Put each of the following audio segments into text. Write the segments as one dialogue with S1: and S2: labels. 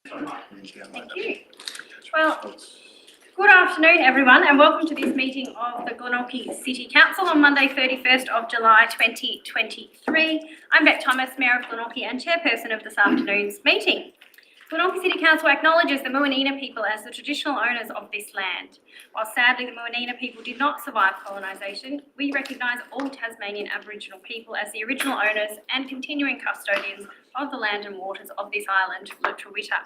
S1: Thank you. Well, good afternoon everyone and welcome to this meeting of the Glenorchy City Council on Monday 31st of July 2023. I'm Beck Thomas, Mayor of Glenorchy and Chairperson of this afternoon's meeting. Glenorchy City Council acknowledges the Muwinina people as the traditional owners of this land. While sadly the Muwinina people did not survive colonisation, we recognise all Tasmanian Aboriginal people as the original owners and continuing custodians of the land and waters of this island, Lutruwita.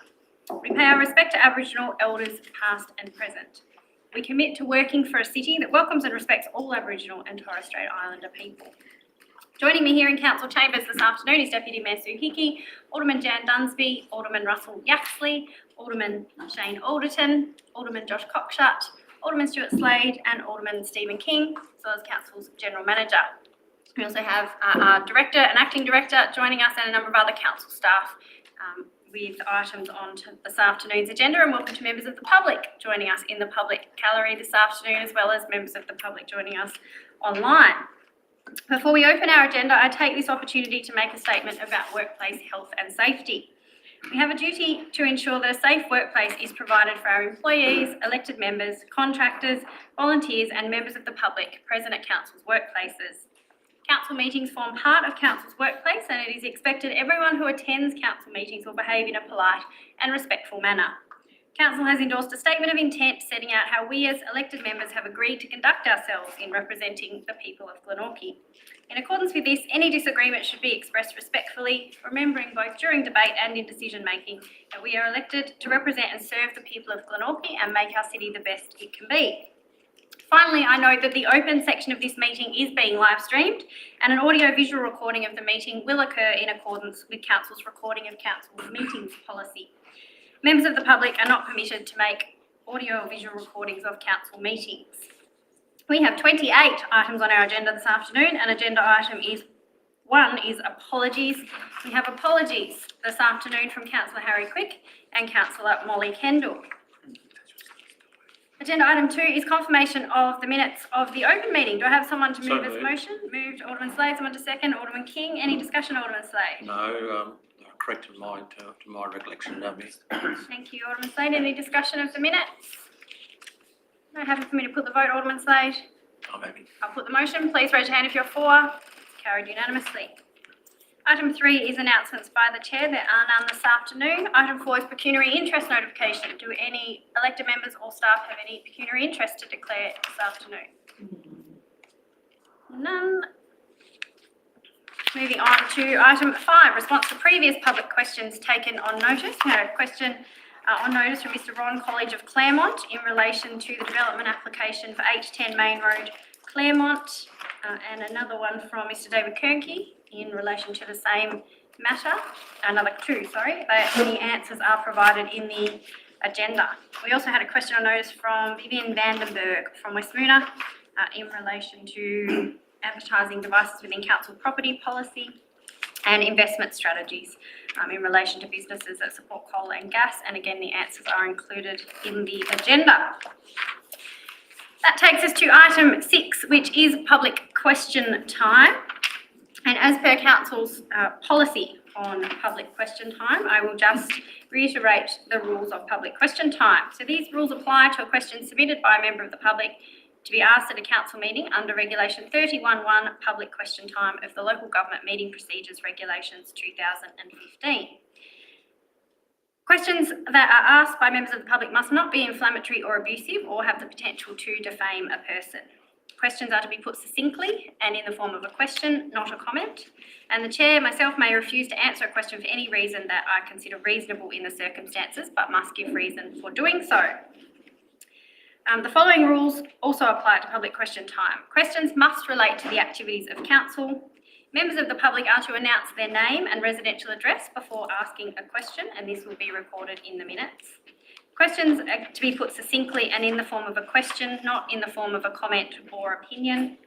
S1: We pay our respect to Aboriginal elders past and present. We commit to working for a city that welcomes and respects all Aboriginal and Torres Strait Islander people. Joining me here in Council Chambers this afternoon is Deputy Mayor Sue Hickey, Alderman Jan Dunsby, Alderman Russell Yaxley, Alderman Shane Alderton, Alderman Josh Cockshut, Alderman Stuart Slade and Alderman Stephen King, as well as Council's General Manager. We also have our Director and Acting Director joining us and a number of other Council staff with items on to this afternoon's agenda, and welcome to members of the public joining us in the public gallery this afternoon, as well as members of the public joining us online. Before we open our agenda, I take this opportunity to make a statement about workplace health and safety. We have a duty to ensure that a safe workplace is provided for our employees, elected members, contractors, volunteers and members of the public present at Council's workplaces. Council meetings form part of Council's workplace and it is expected everyone who attends Council meetings will behave in a polite and respectful manner. Council has endorsed a statement of intent setting out how we as elected members have agreed to conduct ourselves in representing the people of Glenorchy. In accordance with this, any disagreement should be expressed respectfully, remembering both during debate and in decision making that we are elected to represent and serve the people of Glenorchy and make our city the best it can be. Finally, I note that the open section of this meeting is being live streamed and an audio-visual recording of the meeting will occur in accordance with Council's recording of Council's meetings policy. Members of the public are not permitted to make audio or visual recordings of Council meetings. We have 28 items on our agenda this afternoon and agenda item one is apologies. We have apologies this afternoon from Councillor Harry Quick and Councillor Molly Kendall. Agenda item 2 is confirmation of the minutes of the open meeting. Do I have someone to move this motion? Moved, Alderman Slade. Someone to second, Alderman King. Any discussion, Alderman Slade?
S2: No, correct in mind to my recollection, Debbie.
S1: Thank you, Alderman Slade. Any discussion of the minutes? No, happy for me to put the vote, Alderman Slade.
S2: I'm happy.
S1: I'll put the motion. Please raise your hand if you're for. Carried unanimously. Item 3 is announcements by the Chair. There are none this afternoon. Item 4 is pecuniary interest notification. Do any elected members or staff have any pecuniary interest to declare this afternoon? None. Moving on to item 5, response to previous public questions taken on notice. We had a question on notice from Mr. Ron College of Claremont in relation to the development application for 810 Main Road, Claremont, and another one from Mr. David Kernke in relation to the same matter. Another two, sorry. The answers are provided in the agenda. We also had a question on notice from Vivian Vandenberg from West Moona in relation to advertising devices within council property policy and investment strategies in relation to businesses that support coal and gas. And again, the answers are included in the agenda. That takes us to item 6, which is public question time. And as per Council's policy on public question time, I will just reiterate the rules of public question time. So these rules apply to a question submitted by a member of the public to be asked at a council meeting under Regulation 31(1) Public Question Time of the Local Government Meeting Procedures Regulations 2015. Questions that are asked by members of the public must not be inflammatory or abusive or have the potential to defame a person. Questions are to be put succinctly and in the form of a question, not a comment. And the Chair, myself, may refuse to answer a question for any reason that I consider reasonable in the circumstances, but must give reason for doing so. The following rules also apply to public question time. Questions must relate to the activities of Council. Members of the public are to announce their name and residential address before asking a question, and this will be recorded in the minutes. Questions are to be put succinctly and in the form of a question, not in the form of a comment or opinion.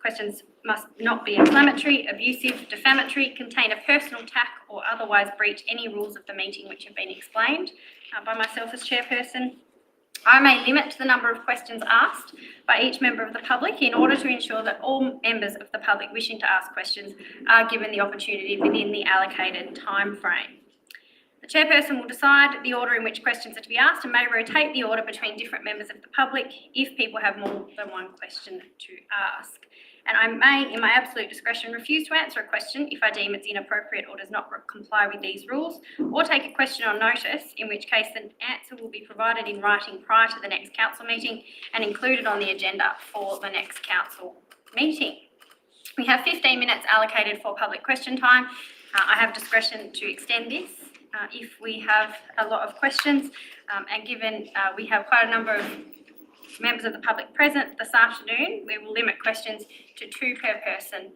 S1: Questions must not be inflammatory, abusive, defamatory, contain a personal attack or otherwise breach any rules of the meeting which have been explained by myself as chairperson. I may limit the number of questions asked by each member of the public in order to ensure that all members of the public wishing to ask questions are given the opportunity within the allocated time frame. The chairperson will decide the order in which questions are to be asked and may rotate the order between different members of the public if people have more than one question to ask. And I may, in my absolute discretion, refuse to answer a question if I deem it's inappropriate or does not comply with these rules, or take a question on notice, in which case the answer will be provided in writing prior to the next council meeting and included on the agenda for the next council meeting. We have 15 minutes allocated for public question time. I have discretion to extend this if we have a lot of questions, and given we have quite a number of members of the public present this afternoon, we will limit questions to 2 per person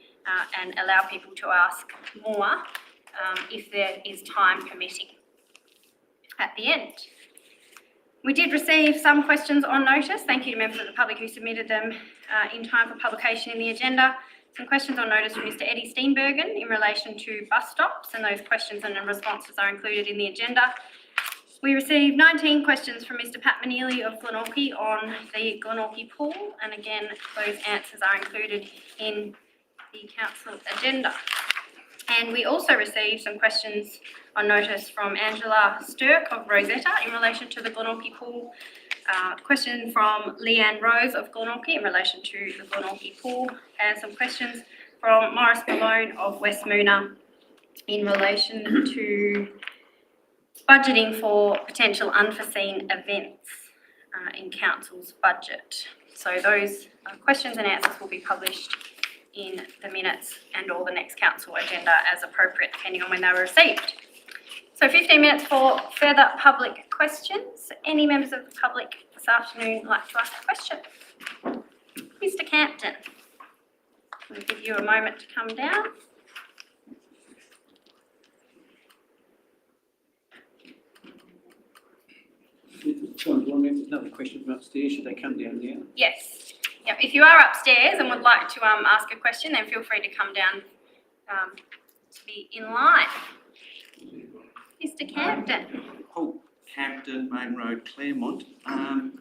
S1: and allow people to ask more if there is time permitting at the end. We did receive some questions on notice. Thank you to members of the public who submitted them in time for publication in the agenda. Some questions on notice from Mr. Eddie Steenbergen in relation to bus stops, and those questions and responses are included in the agenda. We received 19 questions from Mr. Pat Manili of Glenorchy on the Glenorchy pool, and again, those answers are included in the council agenda. And we also received some questions on notice from Angela Sturck of Rosetta in relation to the Glenorchy pool, question from Leanne Rose of Glenorchy in relation to the Glenorchy pool, and some questions from Morris Malone of West Moona in relation to budgeting for potential unforeseen events in council's budget. So those questions and answers will be published in the minutes and or the next council agenda as appropriate, depending on when they were received. So 15 minutes for further public questions. Any members of the public this afternoon like to ask a question? Mr. Campton, I'll give you a moment to come down.
S3: Another question from upstairs. Should they come down now?
S1: Yes. Yep. If you are upstairs and would like to ask a question, then feel free to come down to be in line. Mr. Campton.
S4: Paul Campton, Main Road, Claremont. In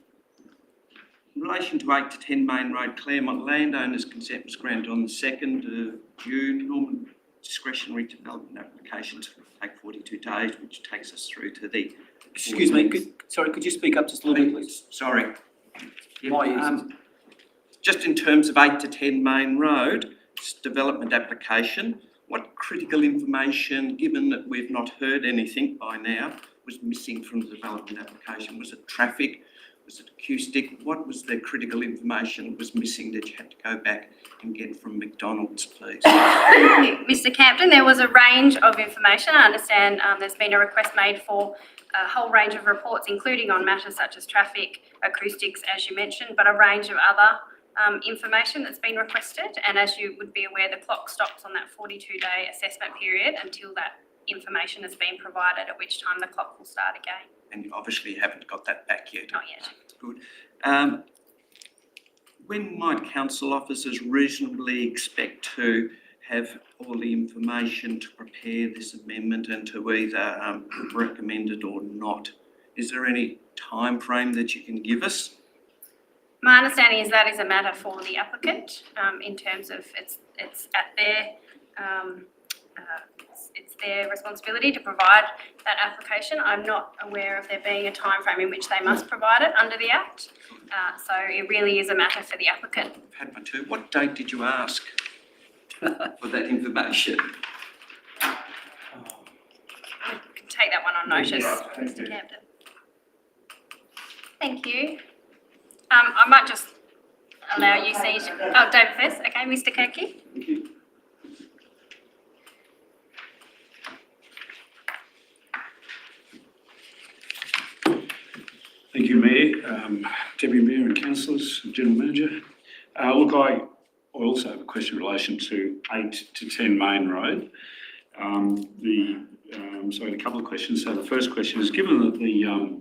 S4: relation to 8 to 10 Main Road, Claremont, landowners' consent was granted on the 2nd of June. Normal discretionary development applications take 42 days, which takes us through to the...
S3: Excuse me, could you speak up just a little bit, please?
S4: Sorry.
S3: My
S4: just in terms of 8 to 10 Main Road, development application, what critical information, given that we've not heard anything by now, was missing from the development application? Was it traffic? Was it acoustic? What was the critical information that was missing that you had to go back and get from McDonald's, please?
S1: Thank you, Mr. Campton. There was a range of information. I understand there's been a request made for a whole range of reports, including on matters such as traffic, acoustics, as you mentioned, but a range of other information that's been requested. And as you would be aware, the clock stops on that 42-day assessment period until that information has been provided, at which time the clock will start again.
S4: And you obviously haven't got that back yet.
S1: Not yet.
S4: That's good. When might council officers reasonably expect to have all the information to prepare this amendment and to either recommend it or not? Is there any time frame that you can give us?
S1: My understanding is that is a matter for the applicant in terms of it's at their it's their responsibility to provide that application. I'm not aware of there being a time frame in which they must provide it under the Act. So it really is a matter for the applicant.
S4: I've had my two. What date did you ask for that information?
S1: We can take that one on notice, Mr. Campton. Thank you. I might just allow you seat. Oh, David first. Okay, Mr. Kirky.
S3: Thank you.
S5: Thank you, Mayor, Deputy Mayor and Councillors, General Manager. Look, I also have a question in relation to 8 to 10 Main Road. So I had a couple of questions. So the first question is, given that the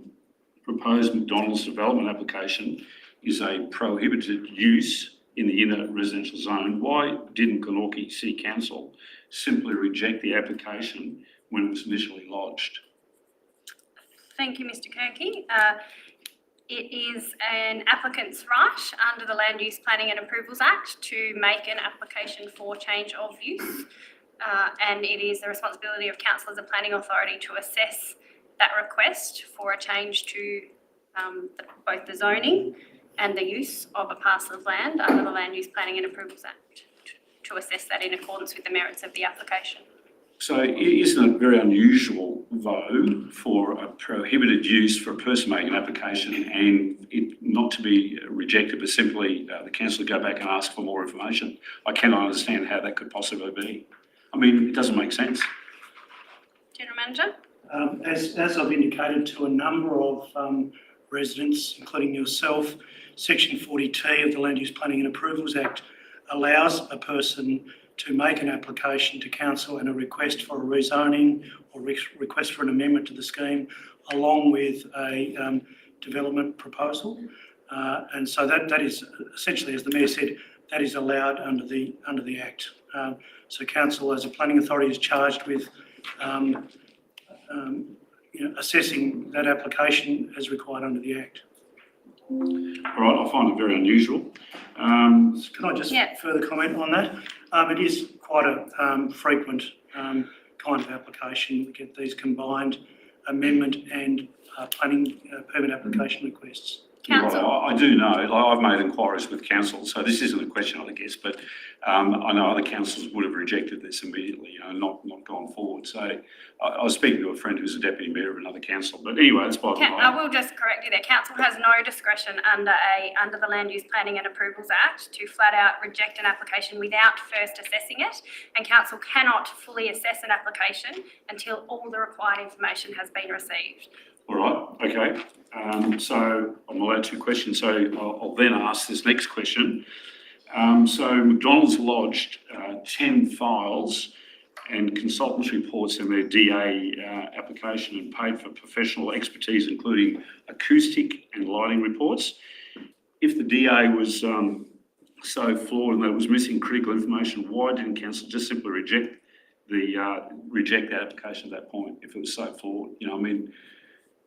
S5: proposed McDonald's development application is a prohibited use in the inner residential zone, why didn't Glenorchy City Council simply reject the application when it was initially lodged?
S1: Thank you, Mr. Kirky. It is an applicant's right under the Land Use Planning and Approvals Act to make an application for change of use. and it is the responsibility of council as a planning authority to assess that request for a change to both the zoning and the use of a parcel of land under the Land Use Planning and Approvals Act, to assess that in accordance with the merits of the application.
S5: So isn't it very unusual, though, for a prohibited use for a person making an application and it not to be rejected, but simply the council go back and ask for more information? I cannot understand how that could possibly be. I mean, it doesn't make sense.
S1: General Manager?
S6: As I've indicated to a number of residents, including yourself, Section 40T of the Land Use Planning and Approvals Act allows a person to make an application to council and a request for a rezoning or request for an amendment to the scheme, along with a development proposal. And so that is essentially, as the Mayor said, that is allowed under the Act. So council, as a planning authority, is charged with assessing that application as required under the Act.
S5: All right, I find it very unusual.
S6: Can I just further comment on that? It is quite a frequent kind of application. We get these combined amendment and planning permit application requests.
S1: Council?
S5: Right, I do know, like I've made inquiries with council, so this isn't a question, I guess, but I know other councils would have rejected this immediately, not gone forward. So I was speaking to a friend who's a deputy mayor of another council, but anyway, that's by the way.
S1: I will just correct you there. Council has no discretion under the Land Use Planning and Approvals Act to flat out reject an application without first assessing it, and council cannot fully assess an application until all the required information has been received.
S5: All right, okay. So I'm allowed two questions, so I'll then ask this next question. So McDonald's lodged 10 files and consultants reports in their DA application and paid for professional expertise, including acoustic and lighting reports. If the DA was so flawed and that it was missing critical information, why didn't council just simply reject that application at that point if it was so flawed?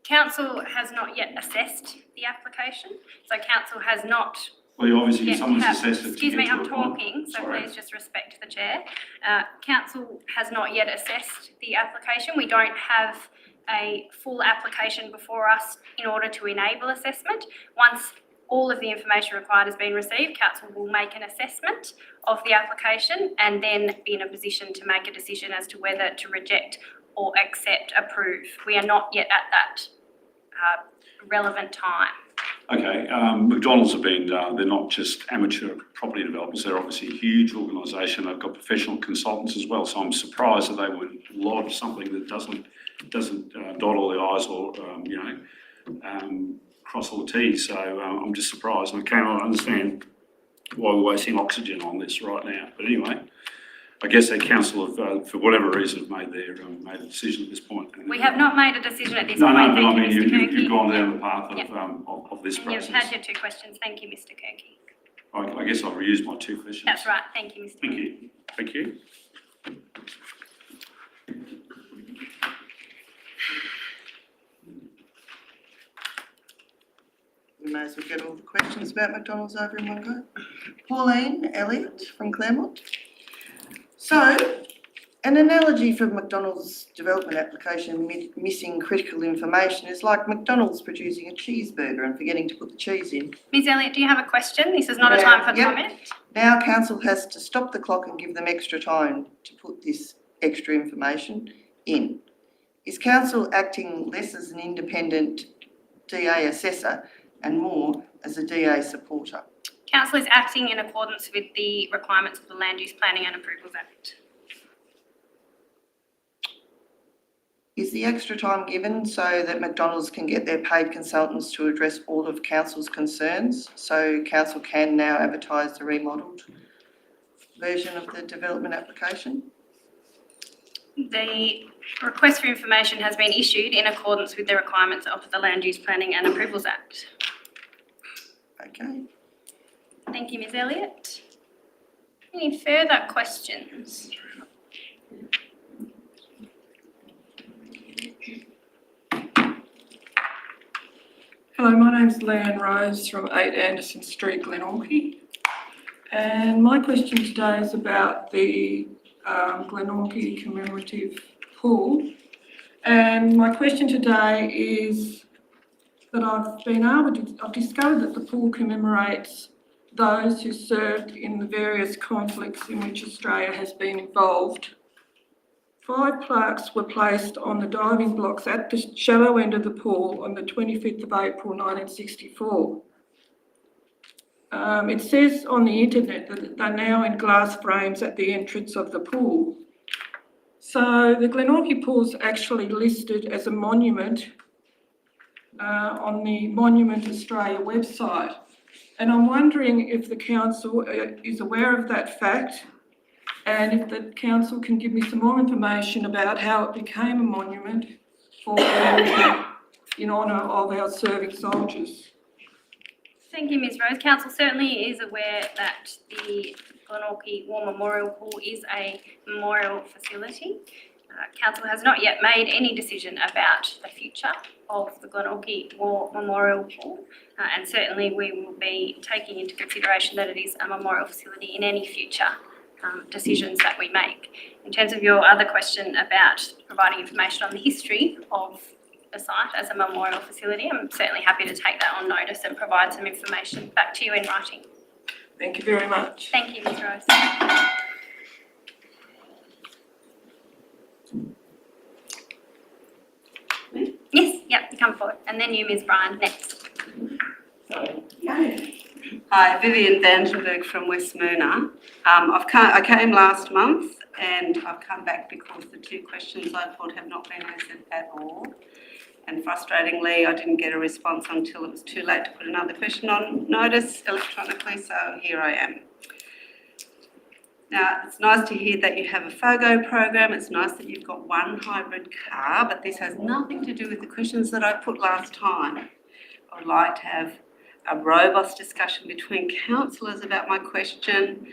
S1: Council has not yet assessed the application, so council has not.
S5: Well, obviously someone's assessed it.
S1: Excuse me, I'm talking, so please just respect the chair. Council has not yet assessed the application. We don't have a full application before us in order to enable assessment. Once all of the information required has been received, council will make an assessment of the application and then be in a position to make a decision as to whether to reject or accept, approve. We are not yet at that relevant time.
S5: Okay, McDonald's have been, they're not just amateur property developers, they're obviously a huge organisation. They've got professional consultants as well, so I'm surprised that they would lodge something that doesn't dot all the I's or, cross all the T's. So I'm just surprised, and I cannot understand why we're wasting oxygen on this right now. But anyway, I guess the council have, for whatever reason, have made a decision at this point.
S1: We have not made a decision at this
S5: No,
S1: point.
S5: but I mean,
S1: Mr. Kirky.
S5: you've gone down the path of this
S1: And
S5: process.
S1: you've had your two questions. Thank you, Mr. Kirky.
S5: I guess I've reused my two questions.
S1: That's right. Thank you, Mr.
S5: Thank
S1: Kirky.
S5: you. Thank you.
S7: We may as well get all the questions about McDonald's over in one go. Pauline Elliott from Claremont. So, an analogy for McDonald's development application missing critical information is like McDonald's producing a cheeseburger and forgetting to put the cheese in.
S1: Ms. Elliott, do you have a question? This is not a time for comment.
S7: Now council has to stop the clock and give them extra time to put this extra information in. Is council acting less as an independent DA assessor and more as a DA supporter?
S1: Council is acting in accordance with the requirements of the Land Use Planning and Approvals Act.
S7: Is the extra time given so that McDonald's can get their paid consultants to address all of council's concerns, so council can now advertise the remodelled version of the development application?
S1: The request for information has been issued in accordance with the requirements of the Land Use Planning and Approvals Act.
S7: Okay.
S1: Thank you, Ms. Elliott. Any further questions?
S8: Hello, my name's Leanne Rose from 8 Anderson Street, Glenorchy. And my question today is about the Glenorchy commemorative pool. And my question today is that I've discovered that the pool commemorates those who served in the various conflicts in which Australia has been involved. 5 plaques were placed on the diving blocks at the shallow end of the pool on the 25th of April 1964. It says on the internet that they're now in glass frames at the entrance of the pool. So the Glenorchy pool's actually listed as a monument on the Monument Australia website. And I'm wondering if the council is aware of that fact, and if the council can give me some more information about how it became a monument for in honour of our serving soldiers.
S1: Thank you, Ms Rose. Council certainly is aware that the Glenorchy War Memorial Pool is a memorial facility. Council has not yet made any decision about the future of the Glenorchy War Memorial Pool, and certainly we will be taking into consideration that it is a memorial facility in any future decisions that we make. In terms of your other question about providing information on the history of the site as a memorial facility, I'm certainly happy to take that on notice and provide some information back to you in writing.
S8: Thank you very much.
S1: Thank you, Ms Rose. Yes, yep, you come forward. And then you, Ms Bryan, next.
S9: Hi, Vivian Vandenberg from West Moona. I came last month and I've come back because the 2 questions I thought have not been answered at all. And frustratingly, I didn't get a response until it was too late to put another question on notice electronically, so here I am. Now, it's nice to hear that you have a FOGO program. It's nice that you've got 1 hybrid car, but this has nothing to do with the questions that I put last time. I would like to have a robust discussion between councillors about my question.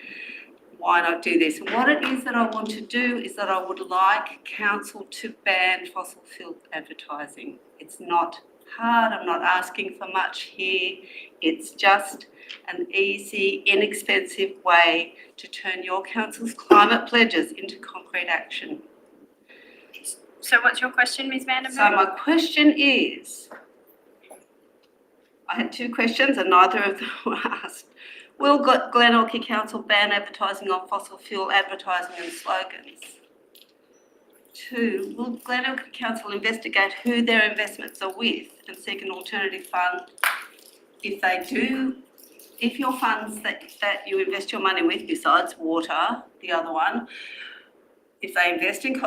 S9: Why not do this? And what it is that I want to do is that I would like council to ban fossil fuel advertising. It's not hard. I'm not asking for much here. It's just an easy, inexpensive way to turn your council's climate pledges into concrete action.
S1: So what's your question, Ms Vandenberg?
S9: So my question is, I had 2 questions and neither of them were asked. Will Glenorchy Council ban advertising on fossil fuel advertising and slogans? 2, will Glenorchy Council investigate who their investments are with and seek an alternative fund? If they do, if your funds that you invest your money with, besides water, the other one, if they invest in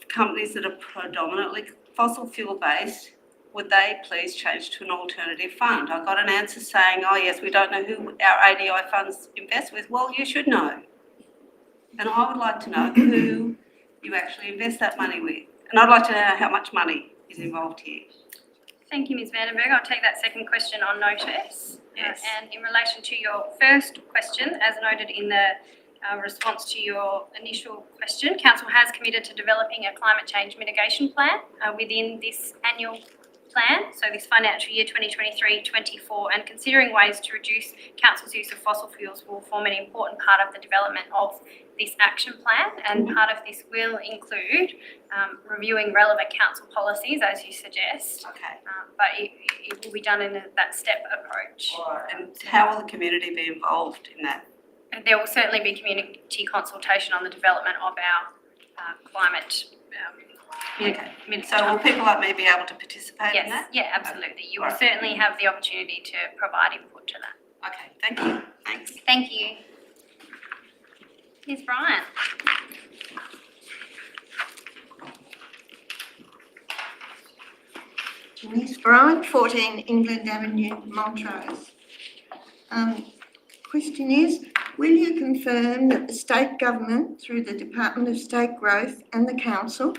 S9: companies that are predominantly fossil fuel based, would they please change to an alternative fund? I got an answer saying, oh yes, we don't know who our ADI funds invest with. Well, you should know. And I would like to know who you actually invest that money with. And I'd like to know how much money is involved here.
S1: Thank you, Ms Vandenberg. I'll take that second question on notice.
S9: Yes.
S1: And in relation to your first question, as noted in the response to your initial question, Council has committed to developing a climate change mitigation plan within this annual plan, so this financial year 2023-24, and considering ways to reduce Council's use of fossil fuels will form an important part of the development of this action plan, and part of this will include reviewing relevant council policies, as you suggest,
S9: Okay.
S1: but it will be done in that step approach.
S9: All right. And how will the community be involved in that?
S1: And there will certainly be community consultation on the development of our climate
S9: Okay. So will people like me be able to participate in
S1: Yes,
S9: that?
S1: yeah, absolutely. You will
S9: Right.
S1: certainly have the opportunity to provide input to that.
S9: Okay, thank you. Thanks.
S1: Thank you. Ms Bryan.
S10: Ms Bryan, 14 England Avenue, Montrose. Question is, will you confirm that the state government, through the Department of State Growth and the council,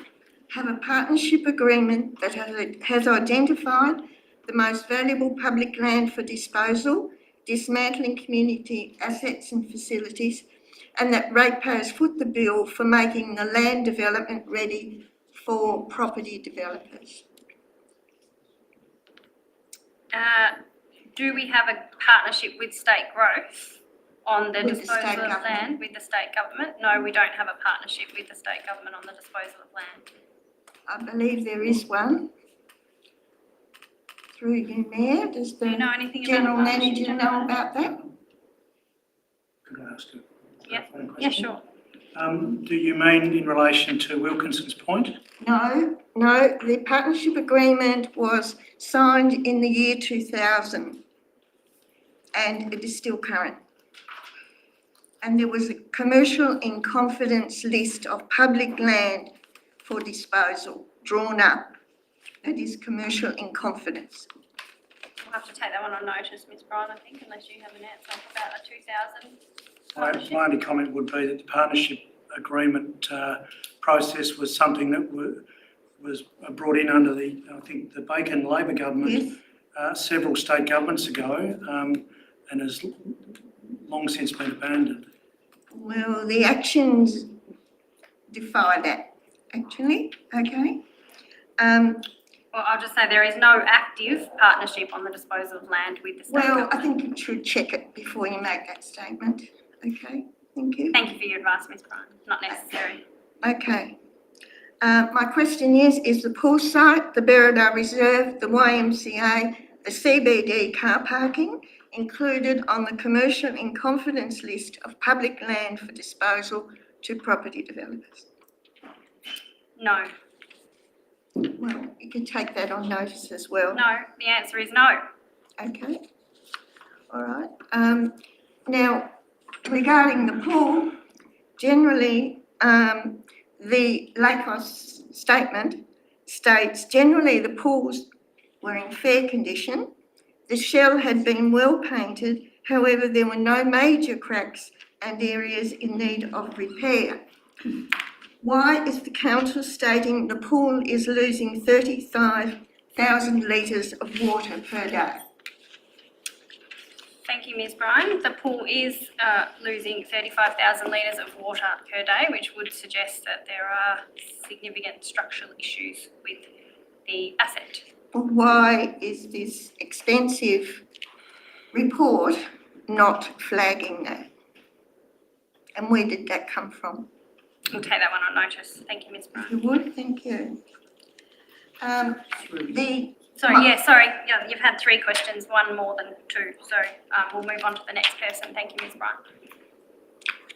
S10: have a partnership agreement that has identified the most valuable public land for disposal, dismantling community assets and facilities, and that ratepayers foot the bill for making the land development ready for property developers?
S1: Do we have a partnership with State Growth On the
S10: With the state
S1: disposal of
S10: government.
S1: land with the state government? No, we don't have a partnership with the state government on the disposal of land.
S10: I believe there is one. Through you, Mayor, does
S1: Do you
S10: the
S1: know anything about
S10: General
S1: the partnership,
S10: Manager
S1: gentlemen?
S10: know about that?
S6: Could I ask a
S1: Yeah.
S6: clarifying
S1: Yeah,
S6: question?
S1: sure.
S6: Do you mean in relation to Wilkinson's Point?
S10: No, the partnership agreement was signed in the year 2000 and it is still current. And there was a commercial in confidence list of public land for disposal drawn up. That is commercial in confidence.
S1: We'll have to take that one on notice, Ms Bryan, I think, unless you have an answer about the 2000 partnership.
S6: My only comment would be that the partnership agreement process was something that was brought in under I think, the Bacon Labor government several state governments ago and has long since been abandoned.
S10: Well, the actions defy that, actually, okay?
S1: Well, I'll just say there is no active partnership on the disposal of land with the state
S10: Well,
S1: government.
S10: I think you should check it before you make that statement, okay? Thank you.
S1: Thank you for your advice, Ms Bryan. Not necessary.
S10: Okay. My question is the pool site, the Berridar Reserve, the YMCA, the CBD car parking included on the commercial in confidence list of public land for disposal to property developers?
S1: No.
S10: Well, you can take that on notice as well.
S1: No, the answer is no.
S10: Okay. All right. Now, regarding the pool, generally, the LACOS statement states generally the pools were in fair condition. The shell had been well painted, however, there were no major cracks and areas in need of repair. Why is the council stating the pool is losing 35,000 litres of water per day?
S1: Thank you, Ms Bryan. The pool is losing 35,000 litres of water per day, which would suggest that there are significant structural issues with the asset.
S10: Why is this extensive report not flagging that? And where did that come from?
S1: We'll take that one on notice. Thank you, Ms Bryan.
S10: If you would, thank you.
S1: Sorry, yeah, you've had 3 questions, one more than 2, so we'll move on to the next person. Thank you, Ms Bryan.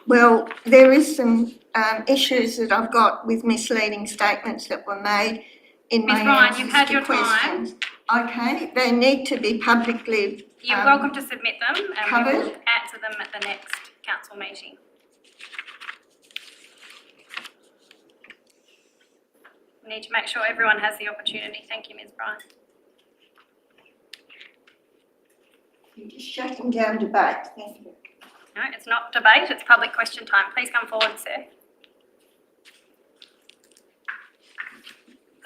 S10: Well, there is some issues that I've got with misleading statements that were made in my
S1: Ms Bryan,
S10: answers
S1: you've had
S10: to
S1: your time.
S10: questions. Okay, they need to be publicly
S1: You're welcome to submit them and we will
S10: covered.
S1: answer them at the next council meeting. We need to make sure everyone has the opportunity. Thank you, Ms Bryan.
S10: You're just shutting down debate, thank you.
S1: No, it's not debate, it's public question time. Please come forward, sir.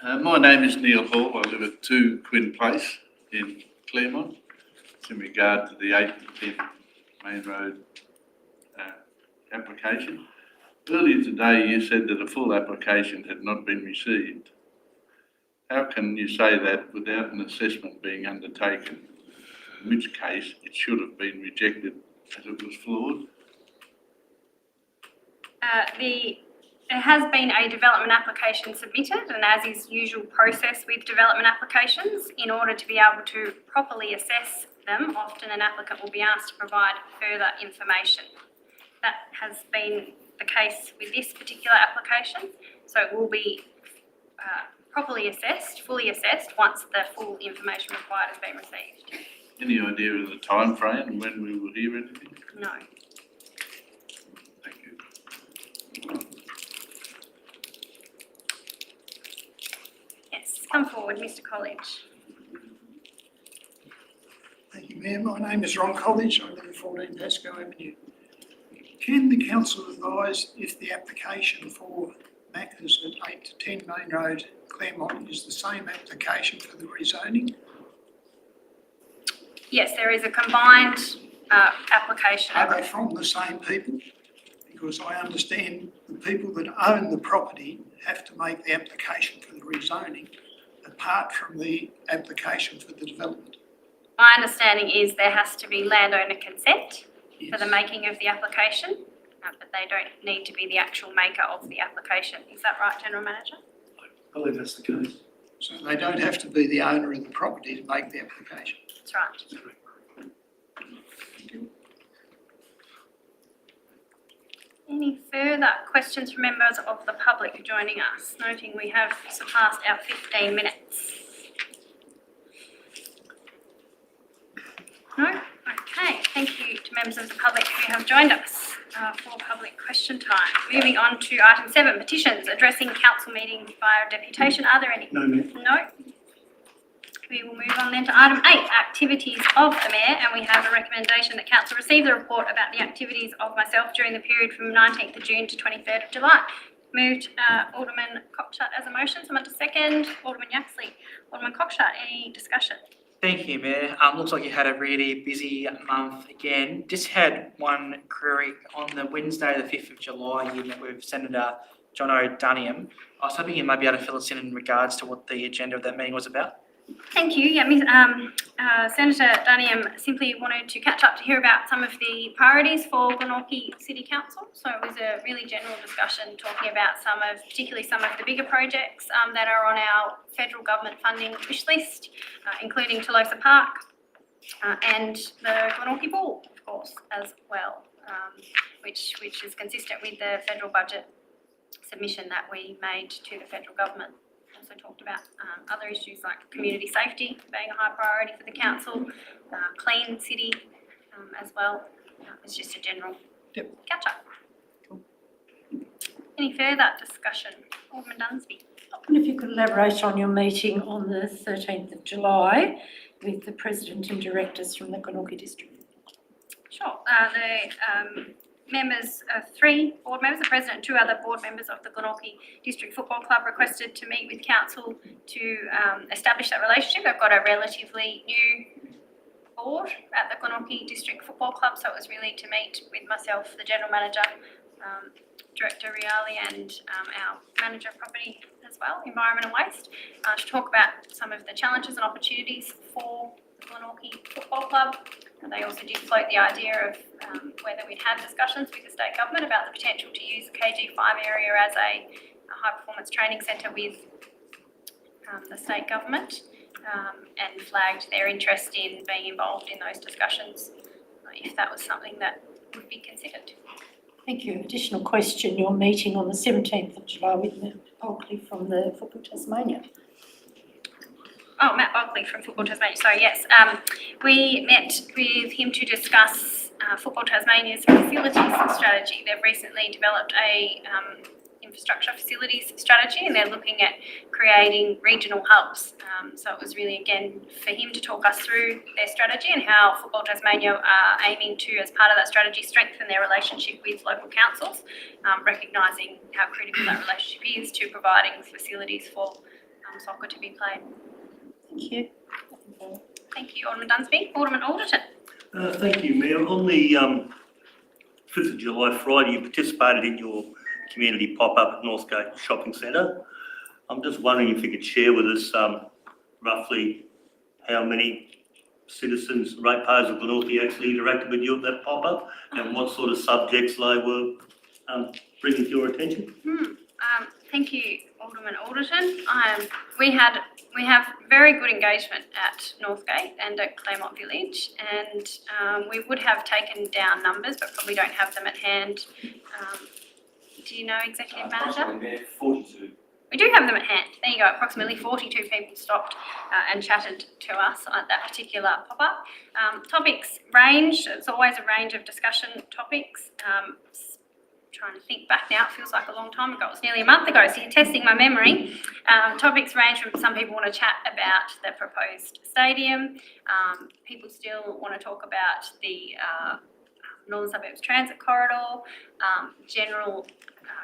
S11: My name is Neil Hall. I live at 2 Quinn Place in Claremont. It's in regard to the 8 to 10 Main Road application. Earlier today you said that a full application had not been received. How can you say that without an assessment being undertaken, in which case it should have been rejected as it was flawed?
S1: There has been a development application submitted, and as is usual process with development applications, in order to be able to properly assess them, often an applicant will be asked to provide further information. That has been the case with this particular application, so it will be properly assessed, fully assessed, once the full information required has been received.
S11: Any idea of the time frame when we will hear anything?
S1: No.
S11: Thank you.
S1: Yes, come forward, Mr College.
S12: Thank you, Mayor. My name is Ron College. I live at 14 Pascoe Avenue. Can the council advise if the application for Macca's at 8 to 10 Main Road, Claremont, is the same application for the rezoning?
S1: Yes, there is a combined application.
S12: Are they from the same people? Because I understand the people that own the property have to make the application for the rezoning apart from the application for the development.
S1: My understanding is there has to be landowner consent for the making of the application, but they don't need to be the actual maker of the application. Is that right, General Manager?
S6: I believe that's the case.
S12: So they don't have to be the owner of the property to make the application.
S1: That's right. Any further questions from members of the public joining us? Noting we have surpassed our 15 minutes. No? Okay, thank you to members of the public who have joined us for public question time. Moving on to item 7, petitions addressing council meetings via deputation. Are there any?
S6: No, Mayor.
S1: No? We will move on then to item 8, activities of the Mayor, and we have a recommendation that Council receive the report about the activities of myself during the period from 19th of June to 23rd of July. Moved Alderman Cockshut as a motion, someone to second. Alderman Yaxley. Alderman Cockshut, any discussion?
S13: Thank you, Mayor. Looks like you had a really busy month again. Just had one query. On the Wednesday, the 5th of July, you met with Senator John O'Duniam. I was hoping you might be able to fill us in regards to what the agenda of that meeting was about.
S1: Thank you. Yeah, Senator Duniam simply wanted to catch up to hear about some of the priorities for Glenorchy City Council. So it was a really general discussion talking about particularly some of the bigger projects that are on our federal government funding wish list, including Tolosa Park and the Glenorchy Ball, of course, as well, which is consistent with the federal budget submission that we made to the federal government. Also talked about other issues like community safety being a high priority for the council, clean city as well. It's just a general catch up.
S13: Cool.
S1: Any further discussion? Alderman Dunsby.
S14: I wonder if you could elaborate on your meeting on the 13th of July with the President and Directors from the Glenorchy District.
S1: Sure. Members, 3 board members, the President and 2 other board members of the Glenorchy District Football Club requested to meet with Council to establish that relationship. They've got a relatively new board at the Glenorchy District Football Club, so it was really to meet with myself, the General Manager, Director Riali and our Manager of Property as well, Environment and Waste, to talk about some of the challenges and opportunities for the Glenorchy Football Club. And they also did float the idea of whether we'd had discussions with the state government about the potential to use the KG5 area as a high performance training centre with the state government, and flagged their interest in being involved in those discussions if that was something that would be considered.
S14: Thank you. Additional question, your meeting on the 17th of July with Matt Bulkley from the Football Tasmania.
S1: Oh, Matt Bulkley from Football Tasmania. Sorry, yes. We met with him to discuss Football Tasmania's facilities strategy. They've recently developed a infrastructure facilities strategy, and they're looking at creating regional hubs. So it was really, again, for him to talk us through their strategy and how Football Tasmania are aiming to, as part of that strategy, strengthen their relationship with local councils, recognising how critical that relationship is to providing facilities for soccer to be played.
S14: Thank you.
S1: Thank you, Alderman Dunsby. Alderman Alderton.
S15: Thank you, Mayor. On the 5th of July, Friday, you participated in your community pop-up at Northgate Shopping Centre. I'm just wondering if you could share with us roughly how many citizens, ratepayers of Glenorchy actually interacted with you at that pop-up, and what sort of subjects they were bringing to your attention?
S1: Thank you, Alderman Alderton. We have very good engagement at Northgate and at Claremont Village, and we would have taken down numbers, but probably don't have them at hand. Do you know, Executive Manager?
S3: 42.
S1: We do have them at hand. There you go. Approximately 42 people stopped and chatted to us at that particular pop-up. Topics range. It's always a range of discussion topics. Trying to think back now, it feels like a long time ago. It was nearly a month ago, so you're testing my memory. Topics range from some people want to chat about the proposed stadium. People still want to talk about the Northern Suburbs Transit Corridor, general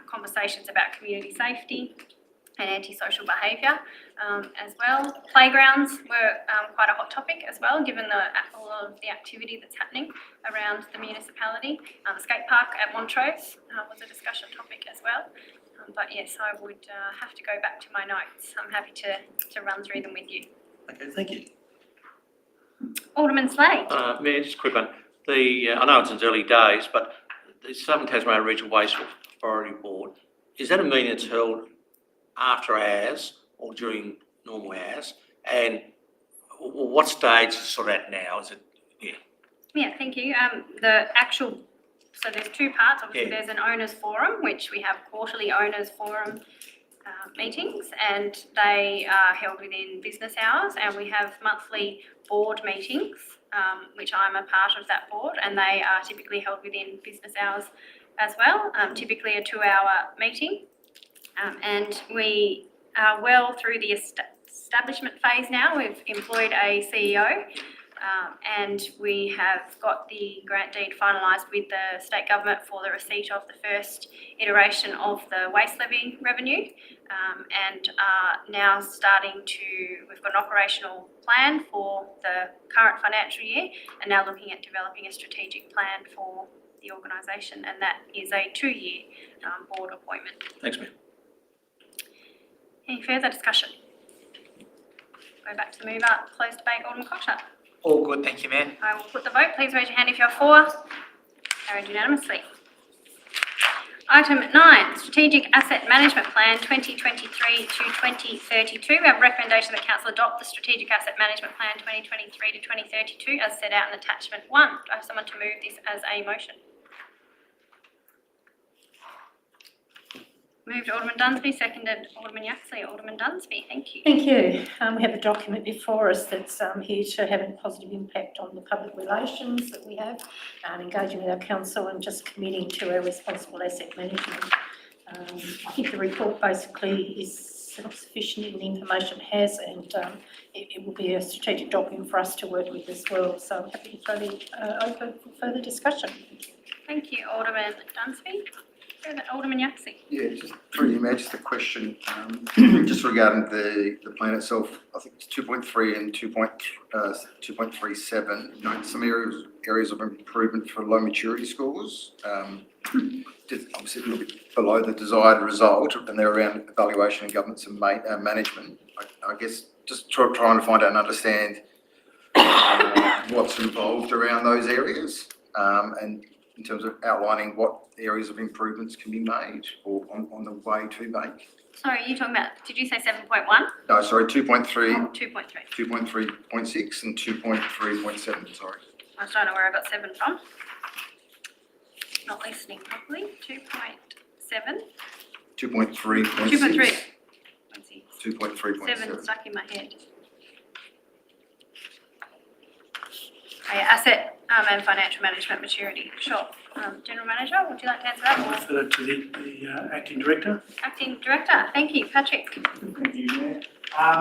S1: conversations about community safety and antisocial behaviour as well. Playgrounds were quite a hot topic as well, given all of the activity that's happening around the municipality. The skate park at Montrose was a discussion topic as well. But yes, I would have to go back to my notes. I'm happy to run through them with you.
S15: Okay, thank you.
S1: Alderman Slade.
S2: Mayor, just a quick one. I know it's in its early days, but the Southern Tasmania Regional Waste Authority Board, is that a meeting that's held after hours or during normal hours? And what stage is it sort of at now? Is it,
S1: Yeah, thank you. So there's two parts. Obviously, there's an owners forum, which we have quarterly owners forum meetings, and they are held within business hours, and we have monthly board meetings, which I'm a part of that board, and they are typically held within business hours as well, typically a 2-hour meeting. And we are well through the establishment phase now. We've employed a CEO, and we have got the grant deed finalised with the state government for the receipt of the first iteration of the waste levy revenue, and are now we've got an operational plan for the current financial year, and now looking at developing a strategic plan for the organisation, and that is a 2-year board appointment.
S2: thanks, Mayor.
S1: Any further discussion? Go back to the mover, closed debate, Alderman Cotter.
S13: All good, thank you, Mayor.
S1: I will put the vote. Please raise your hand if you're for. Carried unanimously. Item 9, Strategic Asset Management Plan 2023 to 2032. We have a recommendation that Council adopt the Strategic Asset Management Plan 2023 to 2032 as set out in Attachment 1. Do I have someone to move this as a motion? Moved Alderman Dunsby, seconded Alderman Yaxley. Alderman Dunsby, thank you.
S14: Thank you. We have a document before us that's here to have a positive impact on the public relations that we have, engaging with our council and just committing to our responsible asset management. I think the report basically is sufficient in the information it has, and it will be a strategic document for us to work with as well. So I'm happy to throw it open for further discussion.
S1: Thank you, Alderman Dunsby. Alderman Yaxley.
S16: Yeah, just through you, Mayor, just a question, just regarding the plan itself. I think it's 2.3 and 2.37, note some areas of improvement for low maturity scores. Just obviously a little bit below the desired result, and they're around evaluation and governance and management. I guess just trying to find out and understand what's involved around those areas, and in terms of outlining what areas of improvements can be made or on the way to make.
S1: Sorry, are you talking about, did you say 7.1?
S16: No, sorry, 2.3,
S1: 2.3.
S16: 2.3.6 and 2.3.7, sorry.
S1: I just don't know where I got 7 from. Not listening properly. 2.7.
S16: 2.3.6.
S1: 2.3.
S16: 2.3.7.
S1: 7 stuck in my head. Okay, asset and financial management maturity. Sure. General Manager, would you like to answer that?
S6: I'll refer to the Acting Director.
S1: Acting Director, thank you. Patrick.
S17: Thank you, Mayor.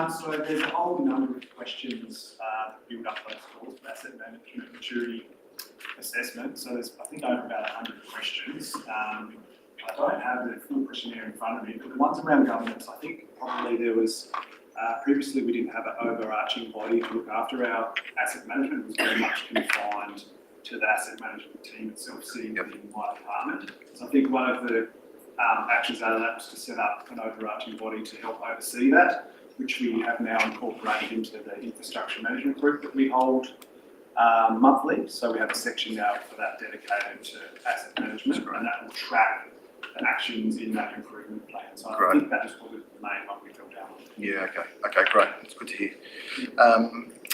S17: So there's a whole number of questions built up those calls for asset management maturity assessment. So there's, I think, over about 100 questions. I don't have the full questionnaire in front of me, but the ones around governance, I think probably there was, previously we didn't have an overarching body to look after our asset management. It was very much confined to the asset management team itself sitting within my department. So I think one of the actions out of that was to set up an overarching body to help oversee that, which we have now incorporated into the infrastructure management group that we hold monthly. So we have a section now for that dedicated to asset management, and that will track the actions in that improvement plan. So I think that is probably the main one we fell down on.
S16: Yeah, okay, great. That's good to hear.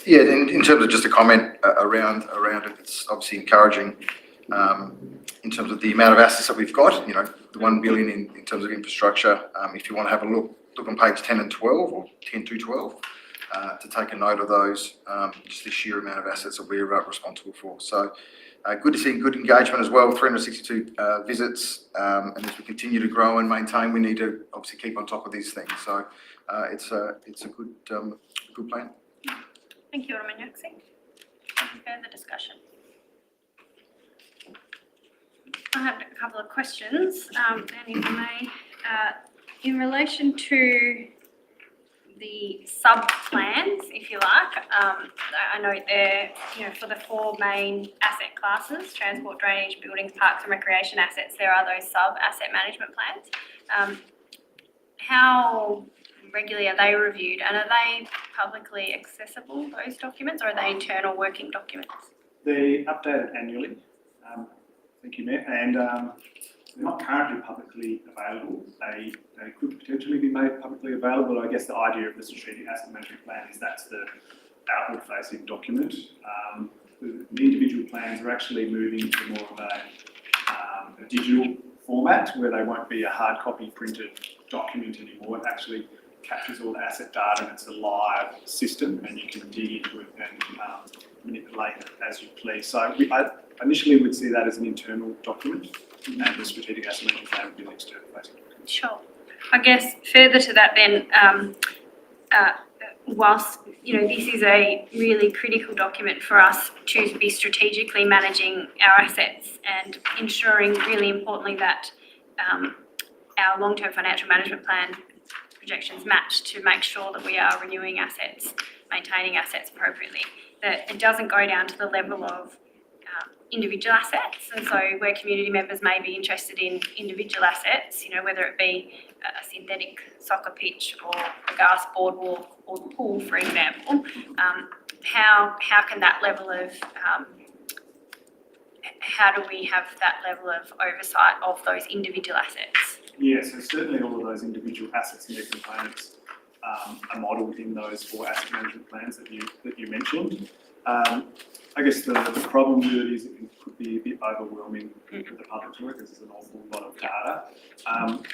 S16: Yeah, in terms of just a comment around it, it's obviously encouraging in terms of the amount of assets that we've got, you know, the 1 billion in terms of infrastructure. If you want to have a look on page 10 and 12 or 10 to 12 to take a note of those, just the sheer amount of assets that we're responsible for. So good to see good engagement as well, 362 visits, and as we continue to grow and maintain, we need to obviously keep on top of these things. So it's a good plan.
S1: Thank you, Alderman Yaxley. Any further discussion? I have a couple of questions, and if I may, in relation to the sub-plans, if you like, I know there, you know, for the 4 main asset classes, transport, drainage, buildings, parks and recreation assets, there are those sub-asset management plans. How regularly are they reviewed, and are they publicly accessible, those documents, or are they internal working documents?
S17: They're updated annually. Thank you, Mayor. And they're not currently publicly available. They could potentially be made publicly available. I guess the idea of the strategic asset management plan is that's the outward-facing document. The individual plans are actually moving to more of a digital format where they won't be a hard copy printed document anymore. It actually captures all the asset data and it's a live system and you can dig into it and manipulate it as you please. So I initially would see that as an internal document and the strategic asset management plan would be an external facing document.
S1: Sure. I guess further to that then, whilst, this is a really critical document for us to be strategically managing our assets and ensuring, really importantly, that our long-term financial management plan projections match to make sure that we are renewing assets, maintaining assets appropriately, that it doesn't go down to the level of individual assets. And so where community members may be interested in individual assets, whether it be a synthetic soccer pitch or a gas boardwalk or the pool, for example, how can that level of, how do we have that level of oversight of those individual assets?
S17: Yeah, so certainly all of those individual assets and their components are modelled in those 4 asset management plans that you mentioned. I guess the problem with it is it could be a bit overwhelming for the public to work because there's an awful lot of data.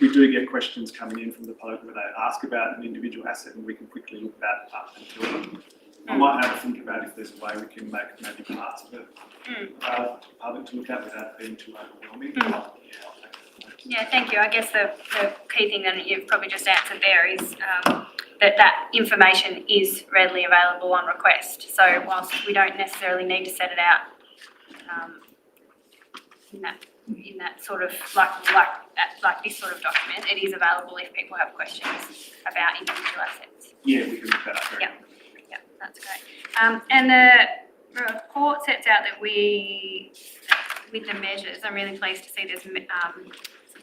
S17: We do get questions coming in from the public where they ask about an individual asset and we can quickly look that up and tell them. I might have to think about if there's a way we can make maybe parts of it public to look at without being too overwhelming.
S1: Yeah, thank you. I guess the key thing that you've probably just answered there is that information is readily available on request. So whilst we don't necessarily need to set it out in that sort of like this sort of document, it is available if people have questions about individual assets.
S17: Yeah, we can look that up.
S1: Yeah, that's great. And the report sets out that with the measures, I'm really pleased to see there's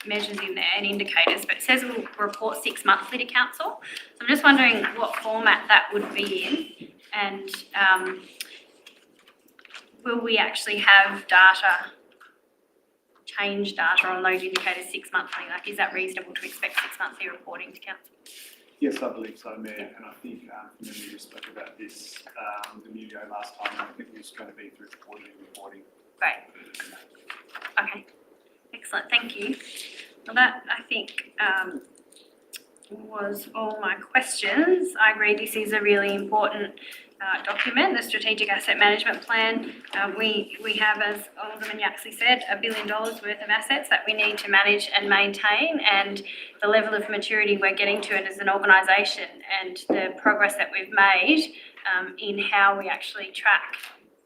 S1: measures in there and indicators, but it says we'll report 6 monthly to council. So I'm just wondering what format that would be in, and will we actually have change data on those indicators 6 monthly? Like, is that reasonable to expect 6 monthly reporting to council?
S17: Yes, I believe so, Mayor, and I think we spoke about this the new year last time, and I think it's going to be through the quarterly reporting.
S1: Great. Okay. Excellent, thank you. Well, that, I think, was all my questions. I agree this is a really important document, the Strategic Asset Management Plan. We have, as Alderman Yaxley said, $1 billion worth of assets that we need to manage and maintain, and the level of maturity we're getting to it as an organisation and the progress that we've made in how we actually track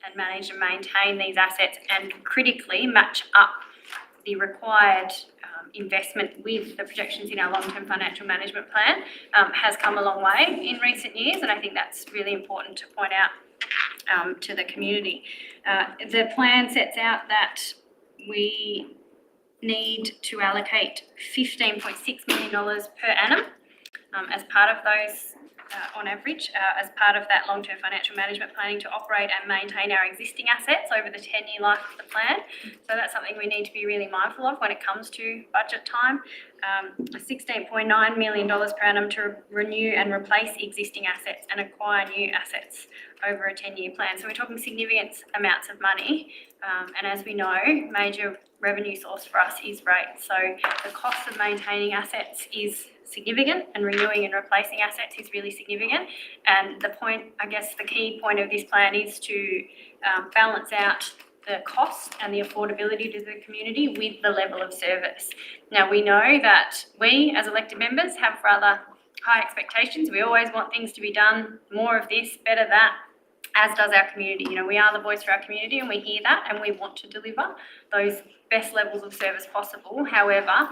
S1: and manage and maintain these assets and critically match up the required investment with the projections in our long-term financial management plan has come a long way in recent years, and I think that's really important to point out to the community. The plan sets out that we need to allocate $15.6 million per annum as part of those, on average, as part of that long-term financial management planning to operate and maintain our existing assets over the 10-year life of the plan. So that's something we need to be really mindful of when it comes to budget time. $16.9 million per annum to renew and replace existing assets and acquire new assets over a 10-year plan. So we're talking significant amounts of money. And as we know, major revenue source for us is rates. So the cost of maintaining assets is significant, and renewing and replacing assets is really significant. And the point, I guess the key point of this plan is to balance out the cost and the affordability to the community with the level of service. Now, we know that we as elected members have rather high expectations. We always want things to be done, more of this, better that, as does our community. You know, we are the voice for our community and we hear that and we want to deliver those best levels of service possible. However,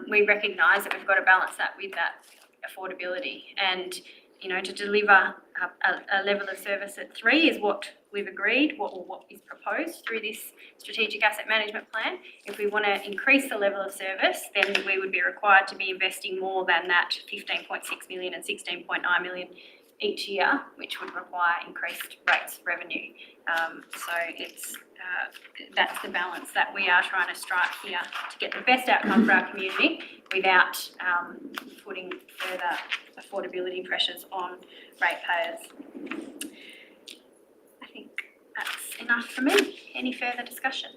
S1: we recognise that we've got to balance that with that affordability. And, you know, to deliver a level of service at 3 is what we've agreed, what is proposed through this strategic asset management plan. If we want to increase the level of service, then we would be required to be investing more than that $15.6 million and $16.9 million each year, which would require increased rates of revenue. So it's that's the balance that we are trying to strike here to get the best outcome for our community without putting further affordability pressures on ratepayers. I think that's enough for me. Any further discussion?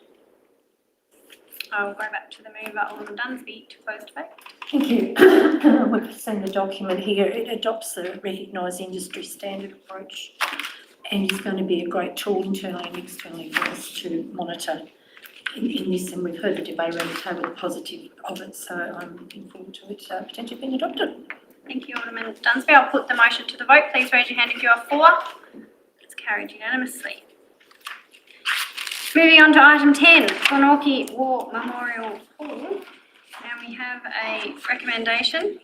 S1: I will go back to the mover, Alderman Dunsby, to close debate.
S14: Thank you. We've seen the document here. It adopts the recognised industry standard approach and is going to be a great tool internally and externally for us to monitor in this, and we've heard the debate around the table, the positive of it, so I'm looking forward to it potentially being adopted.
S1: Thank you, Alderman Dunsby. I'll put the motion to the vote. Please raise your hand if you are for. It's carried unanimously. Moving on to item 10, Glenorchy War Memorial Hall. And we have a recommendation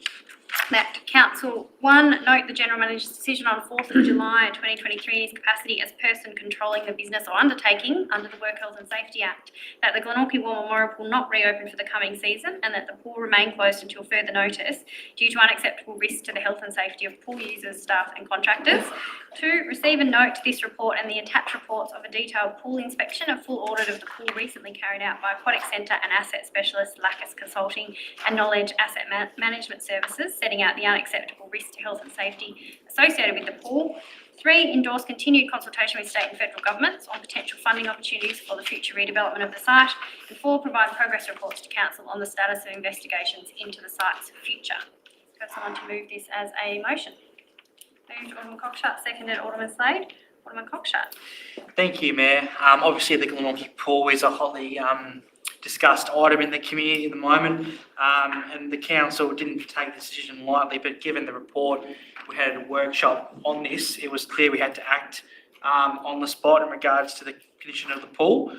S1: that Council 1 note the General Manager's decision on 4th of July 2023 in his capacity as person controlling the business or undertaking under the Work Health and Safety Act, that the Glenorchy War Memorial Pool not reopen for the coming season and that the pool remain closed until further notice due to unacceptable risk to the health and safety of pool users, staff and contractors. 2, receive and note this report and the attached reports of a detailed pool inspection, a full audit of the pool recently carried out by Aquatic Centre and asset specialist Lacus Consulting and Knowledge Asset Management Services, setting out the unacceptable risk to health and safety associated with the pool. 3, endorse continued consultation with state and federal governments on potential funding opportunities for the future redevelopment of the site. And 4, provide progress reports to Council on the status of investigations into the site's future. Got someone to move this as a motion? Moved Alderman Cockshott, seconded Alderman Slade. Alderman Cockshott.
S13: Thank you, Mayor. Obviously, the Glenorchy pool is a hotly discussed item in the community at the moment, and the council didn't take the decision lightly, but given the report, we had a workshop on this, it was clear we had to act on the spot in regards to the condition of the pool.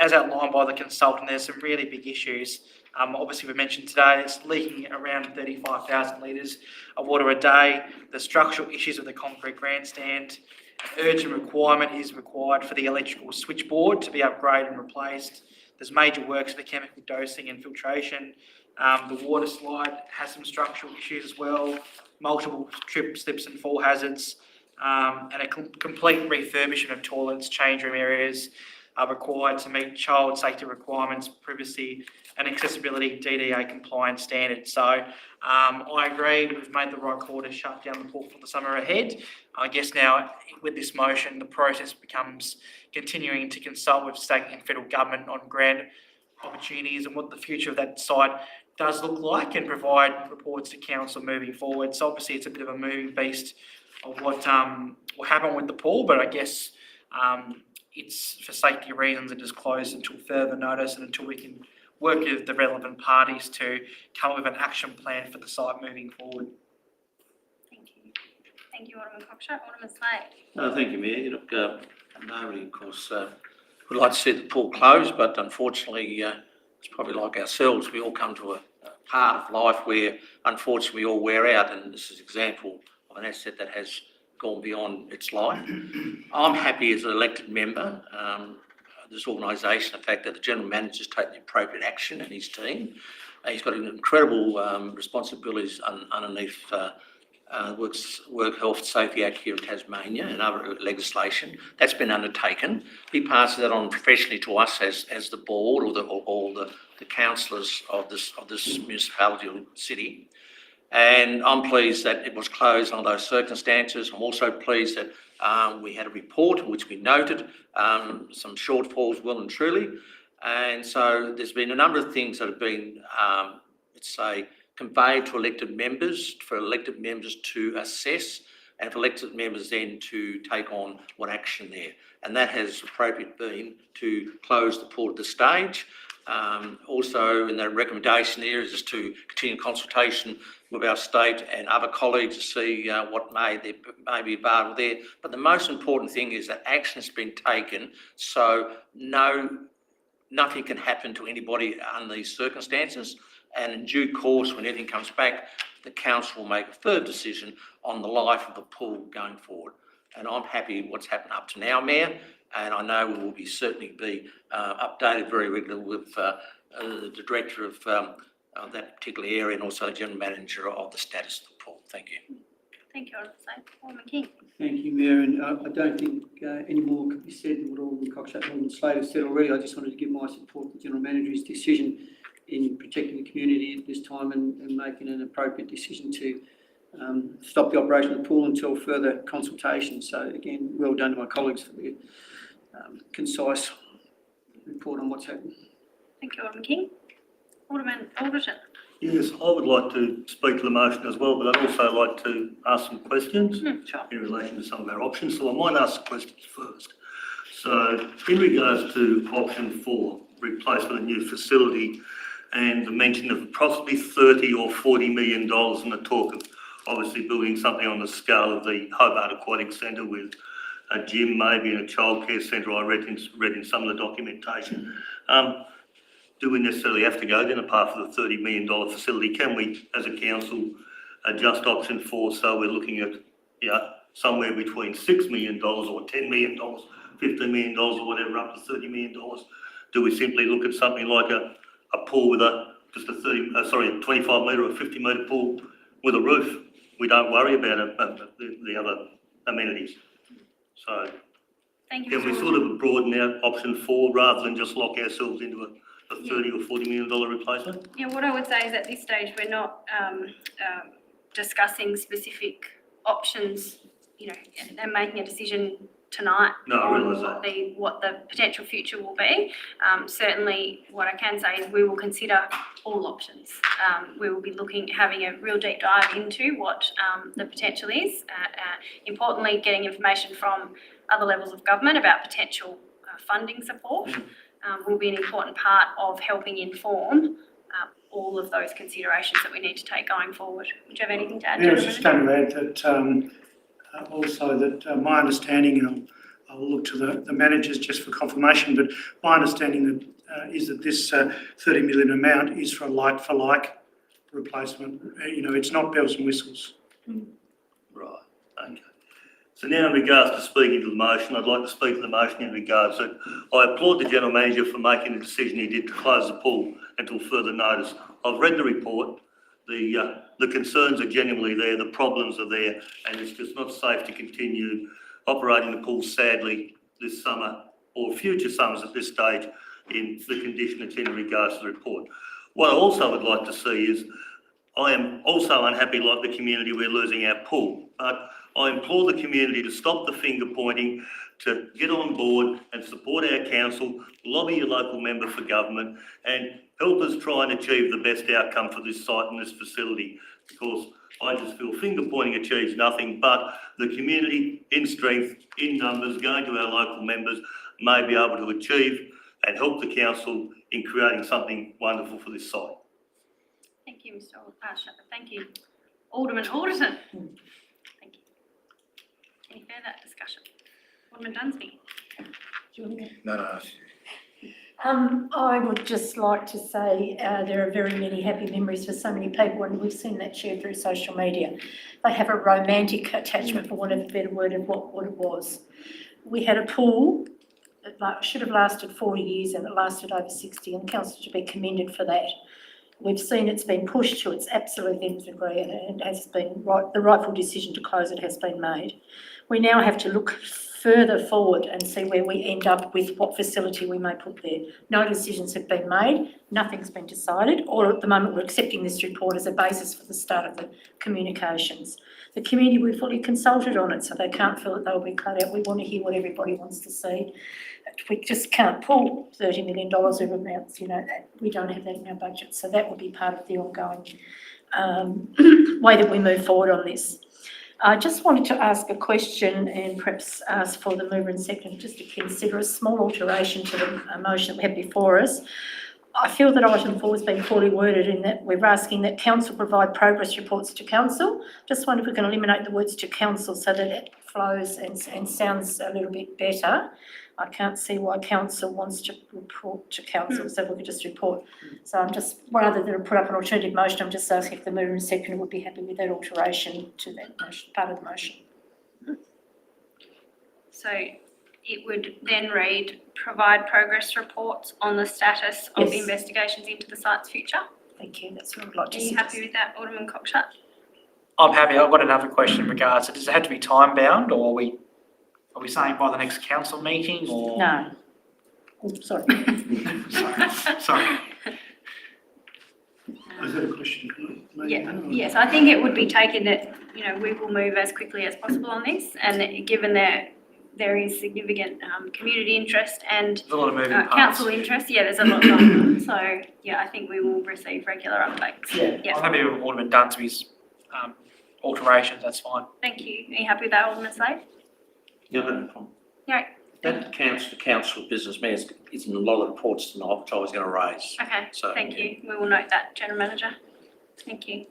S13: As outlined by the consultant, there's some really big issues. Obviously, we mentioned today it's leaking around 35,000 litres of water a day. The structural issues of the concrete grandstand. An urgent requirement is required for the electrical switchboard to be upgraded and replaced. There's major works for the chemical dosing and filtration. The water slide has some structural issues as well. Multiple trip, slips and fall hazards. And a complete refurbishment of toilets, change room areas are required to meet child safety requirements, privacy and accessibility DDA compliance standards. So I agree, we've made the right call to shut down the pool for the summer ahead. I guess now with this motion, the process becomes continuing to consult with state and federal government on grant opportunities and what the future of that site does look like and provide reports to council moving forward. So obviously it's a bit of a moving beast of what will happen with the pool, but I guess it's for safety reasons it is closed until further notice and until we can work with the relevant parties to come up with an action plan for the site moving forward.
S1: Thank you. Thank you, Alderman Cockshott. Alderman Slade.
S2: Thank you, Mayor. Look, nobody, of course, would like to see the pool closed, but unfortunately, it's probably like ourselves. We all come to a part of life where, unfortunately, we all wear out, and this is an example of an asset that has gone beyond its life. I'm happy as an elected member of this organisation, the fact that the General Manager's taken the appropriate action and his team. He's got incredible responsibilities underneath Work Health Safety Act here in Tasmania and other legislation. That's been undertaken. He passes that on professionally to us as the board or the councillors of this municipality or city. And I'm pleased that it was closed under those circumstances. I'm also pleased that we had a report in which we noted some shortfalls well and truly. And so there's been a number of things that have been, let's say, conveyed to elected members, for elected members to assess and for elected members then to take on what action there. And that has appropriate been to close the pool at this stage. Also in the recommendation there is just to continue consultation with our state and other colleagues to see what may be available there. But the most important thing is that action has been taken, so nothing can happen to anybody under these circumstances. And in due course, when everything comes back, the council will make a further decision on the life of the pool going forward. And I'm happy with what's happened up to now, Mayor, and I know we will certainly be updated very regularly with the Director of that particular area and also the General Manager of the status of the pool. Thank you.
S1: Thank you, Alderman Slade. Alderman King.
S3: Thank you, Mayor, and I don't think any more could be said than what Alderman Cockshott and Alderman Slade have said already. I just wanted to give my support to the General Manager's decision in protecting the community at this time and making an appropriate decision to stop the operation of the pool until further consultation. So again, well done to my colleagues for the concise report on what's happened.
S1: Thank you, Alderman King. Alderman Alderton.
S15: Yes, I would like to speak to the motion as well, but I'd also like to ask some questions in relation to some of our options. So I might ask the questions first. So in regards to option 4, replacement of new facility, and the mention of approximately 30 or 40 million dollars, and the talk of obviously building something on the scale of the Hobart Aquatic Centre with a gym maybe and a childcare centre, I read in some of the documentation. Do we necessarily have to go down the path of the $30 million facility? Can we, as a council, adjust option 4 so we're looking at, somewhere between $6 million or $10 million, $15 million or whatever, up to $30 million? Do we simply look at something like a pool with a 25 metre or 50 metre pool with a roof? We don't worry about the other amenities. So
S1: Thank you,
S15: can we
S1: Mr.
S15: sort of broaden out option 4 rather than just lock ourselves into a $30 or $40 million replacement?
S1: Yeah, what I would say is at this stage, we're not discussing specific options, and making a decision tonight
S15: No, I realise
S1: on what the potential future will be. Certainly, what I can say is we will consider all options. We will be having a real deep dive into what the potential is. Importantly, getting information from other levels of government about potential funding support will be an important part of helping inform all of those considerations that we need to take going forward. Would you have anything to add?
S6: Yeah, I was just going to add that also that my understanding, and I'll look to the managers just for confirmation, but my understanding is that this 30 million amount is for a like-for-like replacement. It's not bells and whistles.
S15: Right, okay. So now in regards to speaking to the motion, I'd like to speak to the motion in regards to, I applaud the General Manager for making the decision he did to close the pool until further notice. I've read the report, the concerns are genuinely there, the problems are there, and it's just not safe to continue operating the pool sadly this summer or future summers at this stage in the condition it's in regards to the report. What I also would like to see is, I am also unhappy like the community we're losing our pool, but I implore the community to stop the finger pointing, to get on board and support our council, lobby your local member for government and help us try and achieve the best outcome for this site and this facility, because I just feel finger pointing achieves nothing, but the community in strength, in numbers, going to our local members may be able to achieve and help the council in creating something wonderful for this site.
S1: Thank you, Mr. Shepherd. Thank you. Alderman Alderton. Thank you. Any further discussion? Alderman Dunsby.
S16: No.
S14: I would just like to say there are very many happy memories for so many people, and we've seen that shared through social media. They have a romantic attachment, for want of a better word, of what it was. We had a pool that should have lasted 40 years and it lasted over 60, and council should be commended for that. We've seen it's been pushed to its absolute nth degree, and it has been the rightful decision to close it has been made. We now have to look further forward and see where we end up with what facility we may put there. No decisions have been made, nothing's been decided, or at the moment we're accepting this report as a basis for the start of the communications. The community, we fully consulted on it, so they can't feel that they'll be cut out. We want to hear what everybody wants to see. We just can't pull $30 million of amounts, we don't have that in our budget. So that will be part of the ongoing way that we move forward on this. I just wanted to ask a question and perhaps ask for the mover and seconder just to consider a small alteration to the motion that we have before us. I feel that item 4 has been poorly worded in that we're asking that council provide progress reports to council. Just wonder if we can eliminate the words to council so that it flows and sounds a little bit better. I can't see why council wants to report to council, so we could just report. So I'm just, rather than put up an alternative motion, I'm just asking if the mover and seconder would be happy with that alteration to that motion, part of the motion.
S1: So it would then read, provide progress reports on the status of
S14: Yes.
S1: investigations into the site's future.
S14: Thank you, that's what I'd like to
S1: Are you happy with that, Alderman Cockshott?
S13: I'm happy. I've got another question in regards to, does it have to be time bound, or are we saying by the next council meeting, or?
S14: No. Oh, sorry.
S13: Sorry.
S6: Is that a question?
S1: Yes, I think it would be taken that, we will move as quickly as possible on this, and that given that there is significant community interest and
S13: There's a lot of moving parts.
S1: council interest, there's a lot going on. So, I think we will receive regular updates.
S13: Yeah. I'm happy with Alderman Dunsby's alterations, that's fine.
S1: Thank you. Are you happy with that, Alderman Slade?
S2: Yeah, no problem.
S1: Yeah.
S2: That council business, Mayor, is in a lot of reports tonight, which I was going to raise.
S1: Okay,
S2: So,
S1: thank you. We will note that, General Manager. Thank you.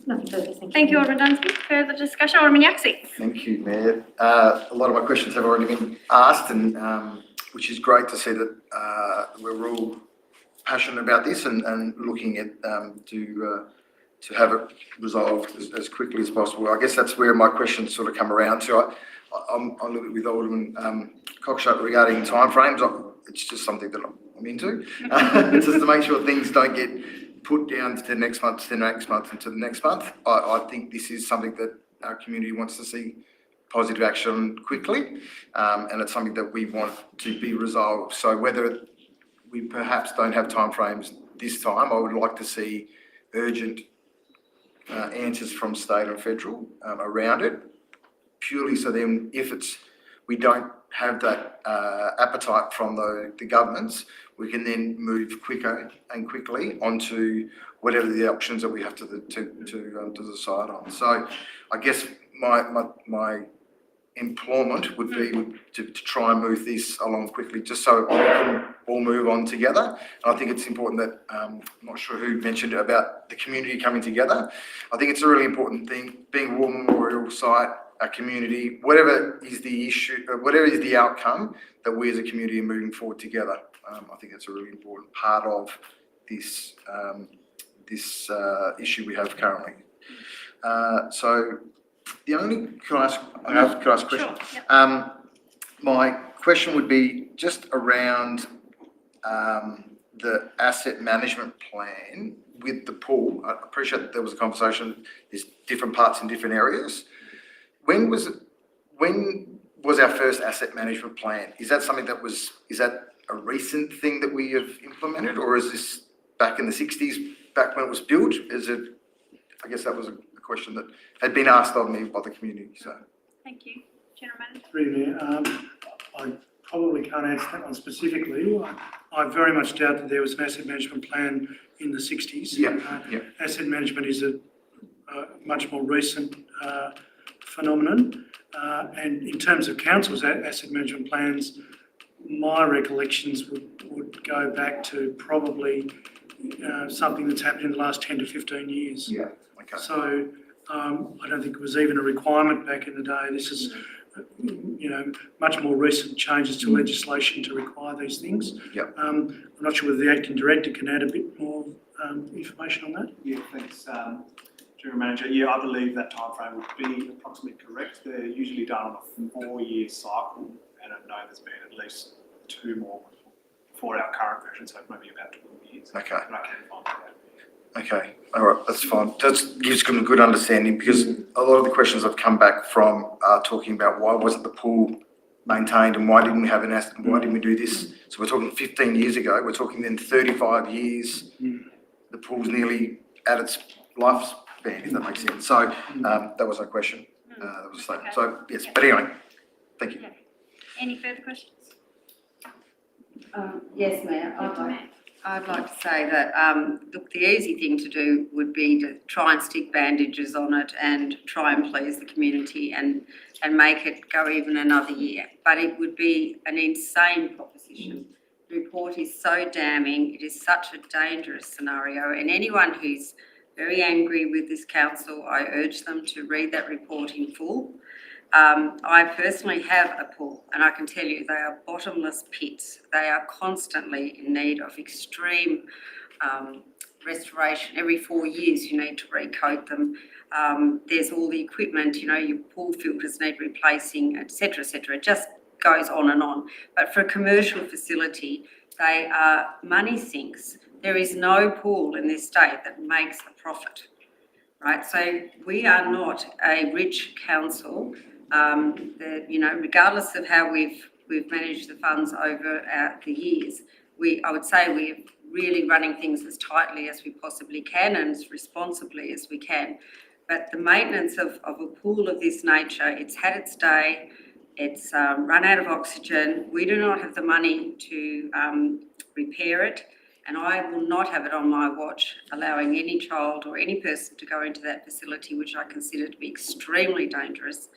S14: Nothing further, thank you.
S1: Thank you, Alderman Dunsby. Further discussion, Alderman Yaxley.
S16: Thank you, Mayor. A lot of my questions have already been asked, and which is great to see that we're all passionate about this and looking at to have it resolved as quickly as possible. I guess that's where my questions sort of come around to. I'm a little bit with Alderman Cockshott regarding timeframes. It's just something that I'm into, just to make sure things don't get put down to the next month, to the next month, and to the next month. I think this is something that our community wants to see positive action quickly, and it's something that we want to be resolved. So whether we perhaps don't have timeframes this time, I would like to see urgent answers from state and federal around it, purely so then if we don't have that appetite from the governments, we can then move quicker and quickly onto whatever the options that we have to decide on. So I guess my employment would be to try and move this along quickly, just so we can all move on together. And I think it's important that, I'm not sure who mentioned it about the community coming together. I think it's a really important thing, being a war memorial site, our community, whatever is the issue, whatever is the outcome, that we as a community are moving forward together. I think it's a really important part of this issue we have currently. So the only, could I ask a question?
S1: Sure, yeah.
S16: My question would be just around the asset management plan with the pool. I appreciate that there was a conversation, there's different parts in different areas. When was our first asset management plan? Is that something is that a recent thing that we have implemented, or is this back in the 60s, back when it was built? I guess that was a question that had been asked of me by the community, so.
S1: Thank you. General Manager.
S6: Really, I probably can't answer that one specifically. I very much doubt that there was an asset management plan in the 60s.
S16: Yeah.
S6: Asset management is a much more recent phenomenon. And in terms of council's asset management plans, my recollections would go back to probably something that's happened in the last 10 to 15 years.
S16: Yeah, okay.
S6: So I don't think it was even a requirement back in the day. This is, much more recent changes to legislation to require these things.
S16: Yep.
S6: I'm not sure whether the acting director can add a bit more information on that.
S17: Yeah, thanks, General Manager. Yeah, I believe that timeframe would be approximately correct. They're usually done on a 4-year cycle, and I know there's been at least 2 more for our current version, so maybe about 12 years.
S16: Okay.
S17: But I can find that.
S16: Okay, all right, that's fine. That gives them a good understanding, because a lot of the questions I've come back from are talking about why wasn't the pool maintained and why didn't we have an asset, why didn't we do this? So we're talking 15 years ago, we're talking then 35 years, the pool's nearly at its lifespan, if that makes sense. So that was our question, that was a statement. So yes, but anyway, thank you.
S1: Yeah. Any further questions?
S18: Yes, Mayor.
S1: Dr. Mayor.
S18: I'd like to say that, look, the easy thing to do would be to try and stick bandages on it and try and please the community and make it go even another year. But it would be an insane proposition. The report is so damning. It is such a dangerous scenario. And anyone who's very angry with this council, I urge them to read that report in full. I personally have a pool, and I can tell you they are bottomless pits. They are constantly in need of extreme restoration. Every 4 years you need to recoat them. There's all the equipment, your pool filters need replacing, etc., etc. It just goes on and on. But for a commercial facility, they are money sinks. There is no pool in this state that makes a profit. right? So we are not a rich council. Regardless of how we've managed the funds over the years, I would say we're really running things as tightly as we possibly can and as responsibly as we can. But the maintenance of a pool of this nature, it's had its day, it's run out of oxygen. We do not have the money to repair it, and I will not have it on my watch allowing any child or any person to go into that facility, which I consider to be extremely dangerous,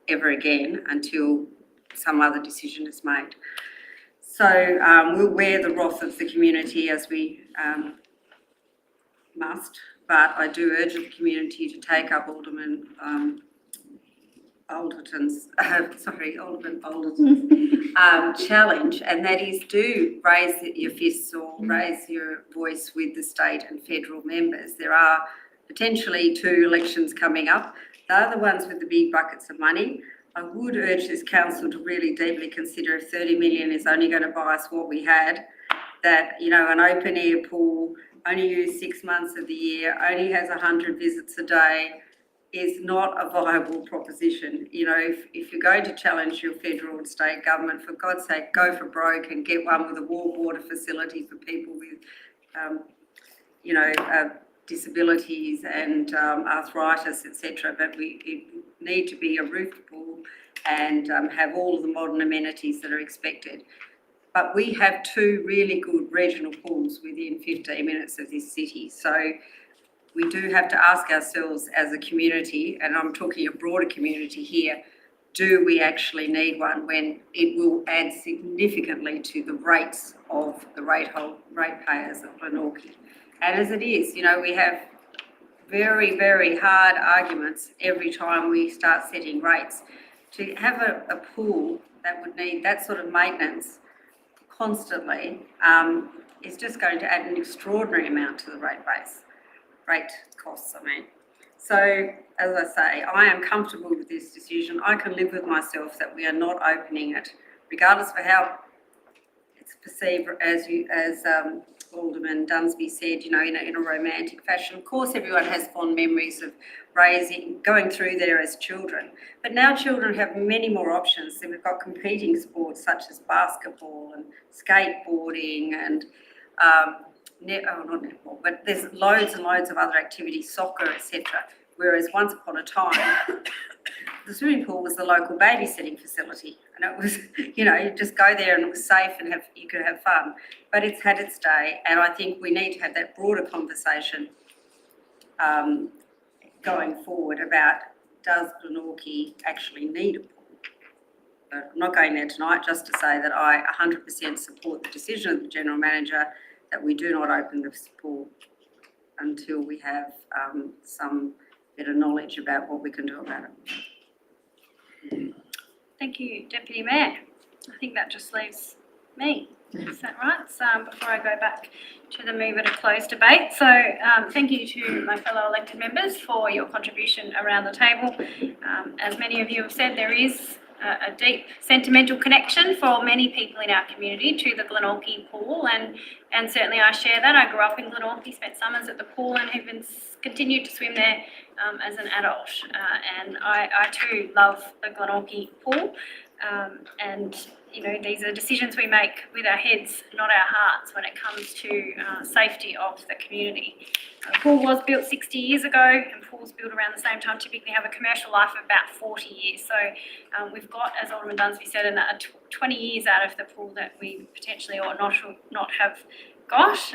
S18: ever again until some other decision is made. So we'll wear the wrath of the community as we must, but I do urge the community to take up Alderman Alderton's challenge, and that is do raise your fists or raise your voice with the state and federal members. There are potentially 2 elections coming up. They're the ones with the big buckets of money. I would urge this council to really deeply consider if 30 million is only going to buy us what we had, that, an open air pool, only used 6 months of the year, only has 100 visits a day, is not a viable proposition. If you're going to challenge your federal and state government, for God's sake, go for broke and get one with a warm water facility for people with, disabilities and arthritis, etc. But it need to be a roofed pool and have all of the modern amenities that are expected. But we have 2 really good regional pools within 15 minutes of this city. So we do have to ask ourselves as a community, and I'm talking a broader community here, do we actually need one when it will add significantly to the rates of the ratepayers of Glenorchy? And as it is, we have very, very hard arguments every time we start setting rates. To have a pool that would need that sort of maintenance constantly is just going to add an extraordinary amount to the rate costs. So, as I say, I am comfortable with this decision. I can live with myself that we are not opening it, regardless of how it's perceived as Alderman Dunsby said, in a romantic fashion. Of course, everyone has fond memories of going through there as children. But now children have many more options. So we've got competing sports such as basketball and skateboarding and not netball, but there's loads and loads of other activities, soccer, etc. Whereas once upon a time, the swimming pool was the local babysitting facility, and it was, you just go there and it was safe and you could have fun. But it's had its day, and I think we need to have that broader conversation going forward about, does Glenorchy actually need a pool? But I'm not going there tonight, just to say that I 100% support the decision of the General Manager that we do not open this pool until we have some better knowledge about what we can do about it.
S1: Thank you, Deputy Mayor. I think that just leaves me. Is that right? So before I go back to the mover to close debate. So thank you to my fellow elected members for your contribution around the table. As many of you have said, there is a deep sentimental connection for many people in our community to the Glenorchy pool, and certainly I share that. I grew up in Glenorchy, spent summers at the pool, and even continued to swim there as an adult. And I too love the Glenorchy pool. And these are decisions we make with our heads, not our hearts, when it comes to safety of the community. The pool was built 60 years ago, and pools built around the same time typically have a commercial life of about 40 years. So we've got, as Alderman Dunsby said, 20 years out of the pool that we potentially or not have got.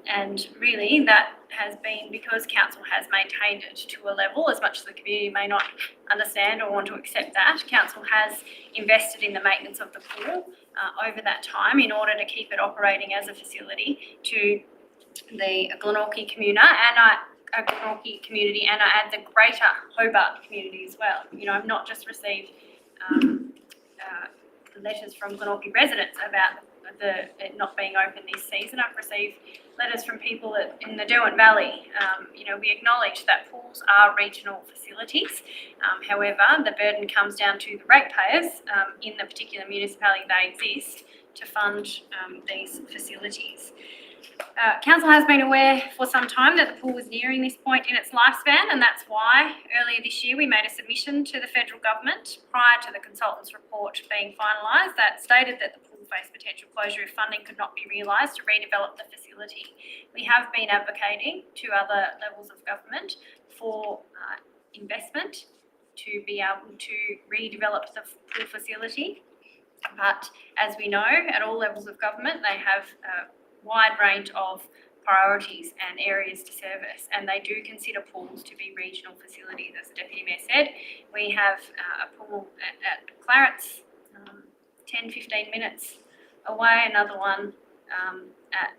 S1: And really that has been because council has maintained it to a level, as much as the community may not understand or want to accept that. Council has invested in the maintenance of the pool over that time in order to keep it operating as a facility to the Glenorchy community and I add the greater Hobart community as well. I've not just received letters from Glenorchy residents about it not being open this season. I've received letters from people in the Derwent Valley. We acknowledge that pools are regional facilities. However, the burden comes down to the ratepayers in the particular municipality they exist to fund these facilities. Council has been aware for some time that the pool was nearing this point in its lifespan, and that's why earlier this year we made a submission to the federal government prior to the consultant's report being finalised that stated that the pool faced potential closure if funding could not be realised to redevelop the facility. We have been advocating to other levels of government for investment to be able to redevelop the pool facility. But as we know, at all levels of government, they have a wide range of priorities and areas to service, and they do consider pools to be regional facilities, as the Deputy Mayor said. We have a pool at Clarence, 10-15 minutes away, another one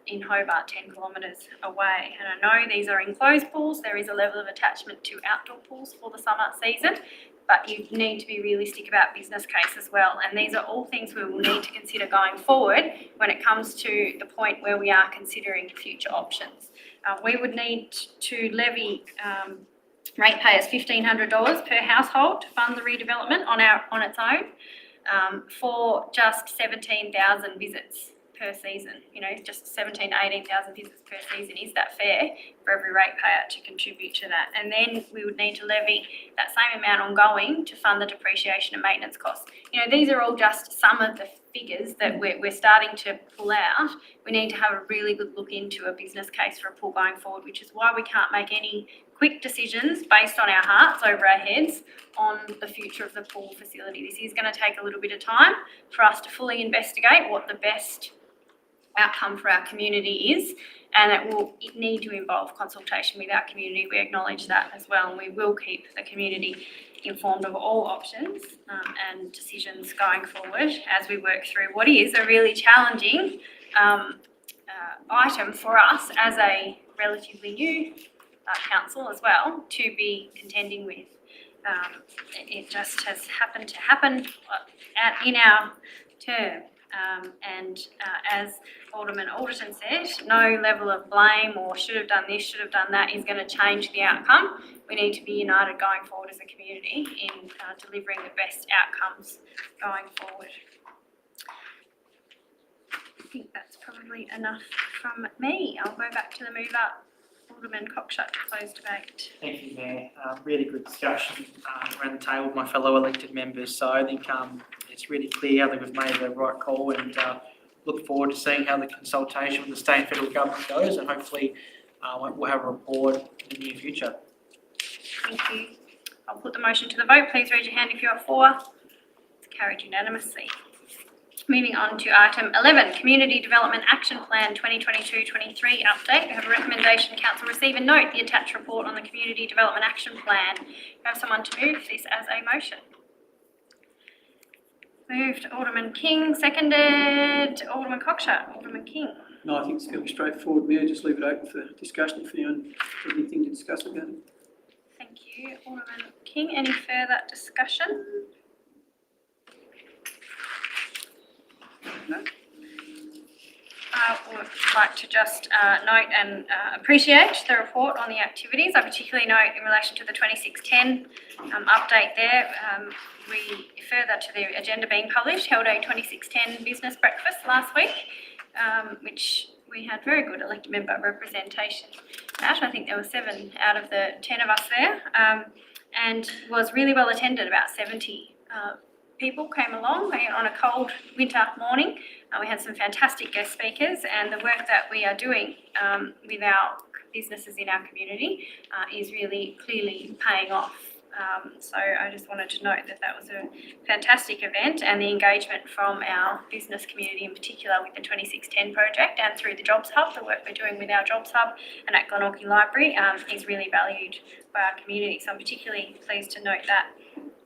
S1: in Hobart, 10 kilometres away. And I know these are enclosed pools. There is a level of attachment to outdoor pools for the summer season, but you need to be realistic about business case as well. And these are all things we will need to consider going forward when it comes to the point where we are considering future options. We would need to levy ratepayers $1,500 per household to fund the redevelopment on its own for just 17,000 visits per season. You know, just 18,000 visits per season. Is that fair for every ratepayer to contribute to that? And then we would need to levy that same amount ongoing to fund the depreciation and maintenance costs. You know, these are all just some of the figures that we're starting to pull out. We need to have a really good look into a business case for a pool going forward, which is why we can't make any quick decisions based on our hearts over our heads on the future of the pool facility. This is going to take a little bit of time for us to fully investigate what the best outcome for our community is, and it will need to involve consultation with our community. We acknowledge that as well, and we will keep the community informed of all options and decisions going forward as we work through what is a really challenging item for us as a relatively new council as well to be contending with. It just has happened to happen in our term. As Alderman Alderton said, no level of blame or should have done this, should have done that is going to change the outcome. We need to be united going forward as a community in delivering the best outcomes going forward. I think that's probably enough from me. I'll go back to the mover, Alderman Cockshut, to close debate.
S13: Thank you, Mayor. Really good discussion around the table with my fellow elected members. So I think it's really clear that we've made the right call, and look forward to seeing how the consultation with the state and federal government goes, and hopefully we'll have a report in the near future.
S1: Thank you. I'll put the motion to the vote. Please raise your hand if you are for. It's carried unanimously. Moving on to item 11, Community Development Action Plan 2022-23 update. We have a recommendation Council receive and note the attached report on the Community Development Action Plan. We have someone to move this as a motion. Moved Alderman King, seconded Alderman Cockshut. Alderman King.
S3: No, I think it's fairly straightforward, Mayor. Just leave it open for discussion if anyone has anything to discuss about it.
S1: Thank you, Alderman King. Any further discussion? No. I would like to just note and appreciate the report on the activities. I particularly note in relation to the 2610 update there, we further to the agenda being published, held a 2610 business breakfast last week, which we had very good elected member representation at. I think there were 7 out of the 10 of us there, and was really well attended. About 70 people came along on a cold winter morning. We had some fantastic guest speakers, and the work that we are doing with our businesses in our community is really clearly paying off. So I just wanted to note that that was a fantastic event, and the engagement from our business community in particular with the 2610 project and through the Jobs Hub, the work we're doing with our Jobs Hub and at Glenorchy Library is really valued by our community. So I'm particularly pleased to note that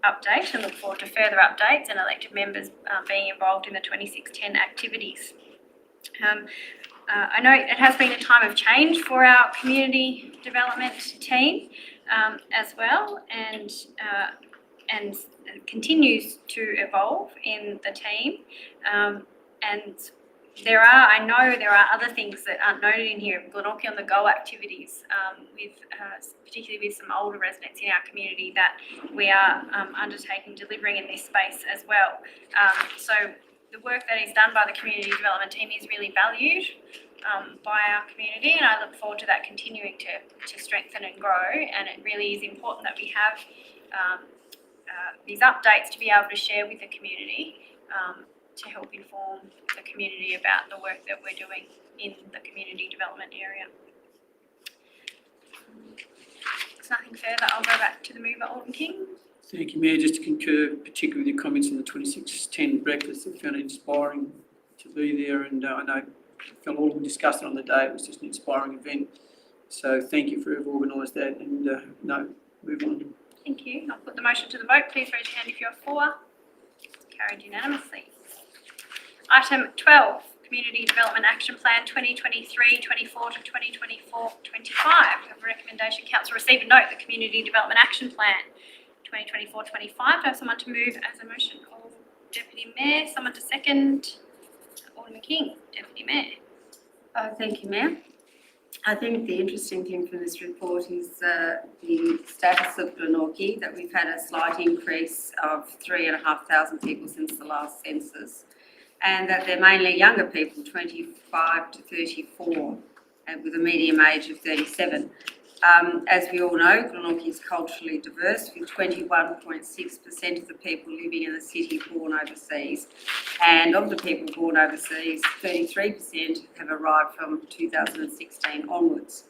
S1: update and look forward to further updates and elected members being involved in the 2610 activities. I know it has been a time of change for our community development team as well, and continues to evolve in the team. And I know there are other things that aren't noted in here. Glenorchy on the Go activities, particularly with some older residents in our community that we are undertaking, delivering in this space as well. So the work that is done by the community development team is really valued by our community, and I look forward to that continuing to strengthen and grow. And it really is important that we have these updates to be able to share with the community to help inform the community about the work that we're doing in the community development area. There's nothing further. I'll go back to the mover, Alderman King.
S3: Thank you, Mayor. Just to concur, particularly with your comments on the 2610 breakfast. I found it inspiring to be there, and I know fellow Alderman discussed it on the day. It was just an inspiring event. So thank you for whoever organised that, and no, move on.
S1: Thank you. I'll put the motion to the vote. Please raise your hand if you're for. Carried unanimously. Item 12, Community Development Action Plan 2023-24 to 2024-25. Have a recommendation. Council receive and note the Community Development Action Plan 2024-25. Do I have someone to move as a motion? Or Deputy Mayor, someone to second? Alderman King, Deputy Mayor.
S18: Thank you, Mayor. I think the interesting thing from this report is the status of Glenorchy, that we've had a slight increase of 3,500 people since the last census, and that they're mainly younger people, 25 to 34, and with a median age of 37. As we all know, Glenorchy is culturally diverse, with 21.6% of the people living in the city born overseas. And of the people born overseas, 33% have arrived from 2016 onwards.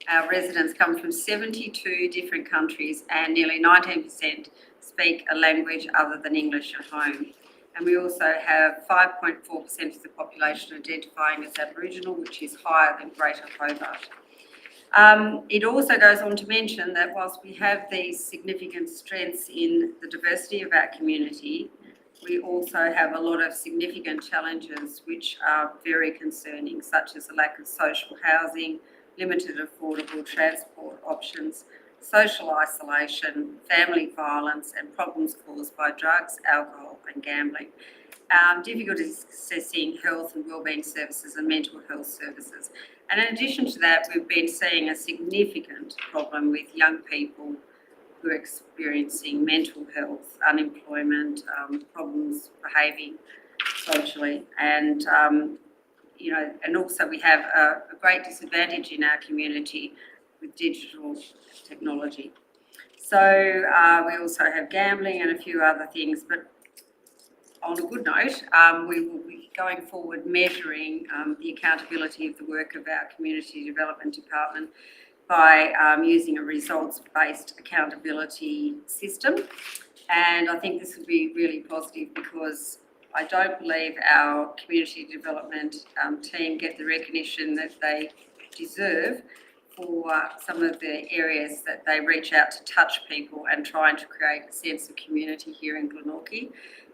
S18: Our residents come from 72 different countries, and nearly 19% speak a language other than English at home. And we also have 5.4% of the population identifying as Aboriginal, which is higher than Greater Hobart. It also goes on to mention that whilst we have these significant strengths in the diversity of our community, we also have a lot of significant challenges which are very concerning, such as the lack of social housing, limited affordable transport options, social isolation, family violence, and problems caused by drugs, alcohol and gambling. Difficulties accessing health and wellbeing services and mental health services. And in addition to that, we've been seeing a significant problem with young people who are experiencing mental health, unemployment, problems behaving socially, and and also we have a great disadvantage in our community with digital technology. So we also have gambling and a few other things, but on a good note, we will be going forward measuring the accountability of the work of our Community Development Department by using a results-based accountability system. And I think this will be really positive because I don't believe our community development team get the recognition that they deserve for some of the areas that they reach out to touch people and trying to create a sense of community here in Glenorchy.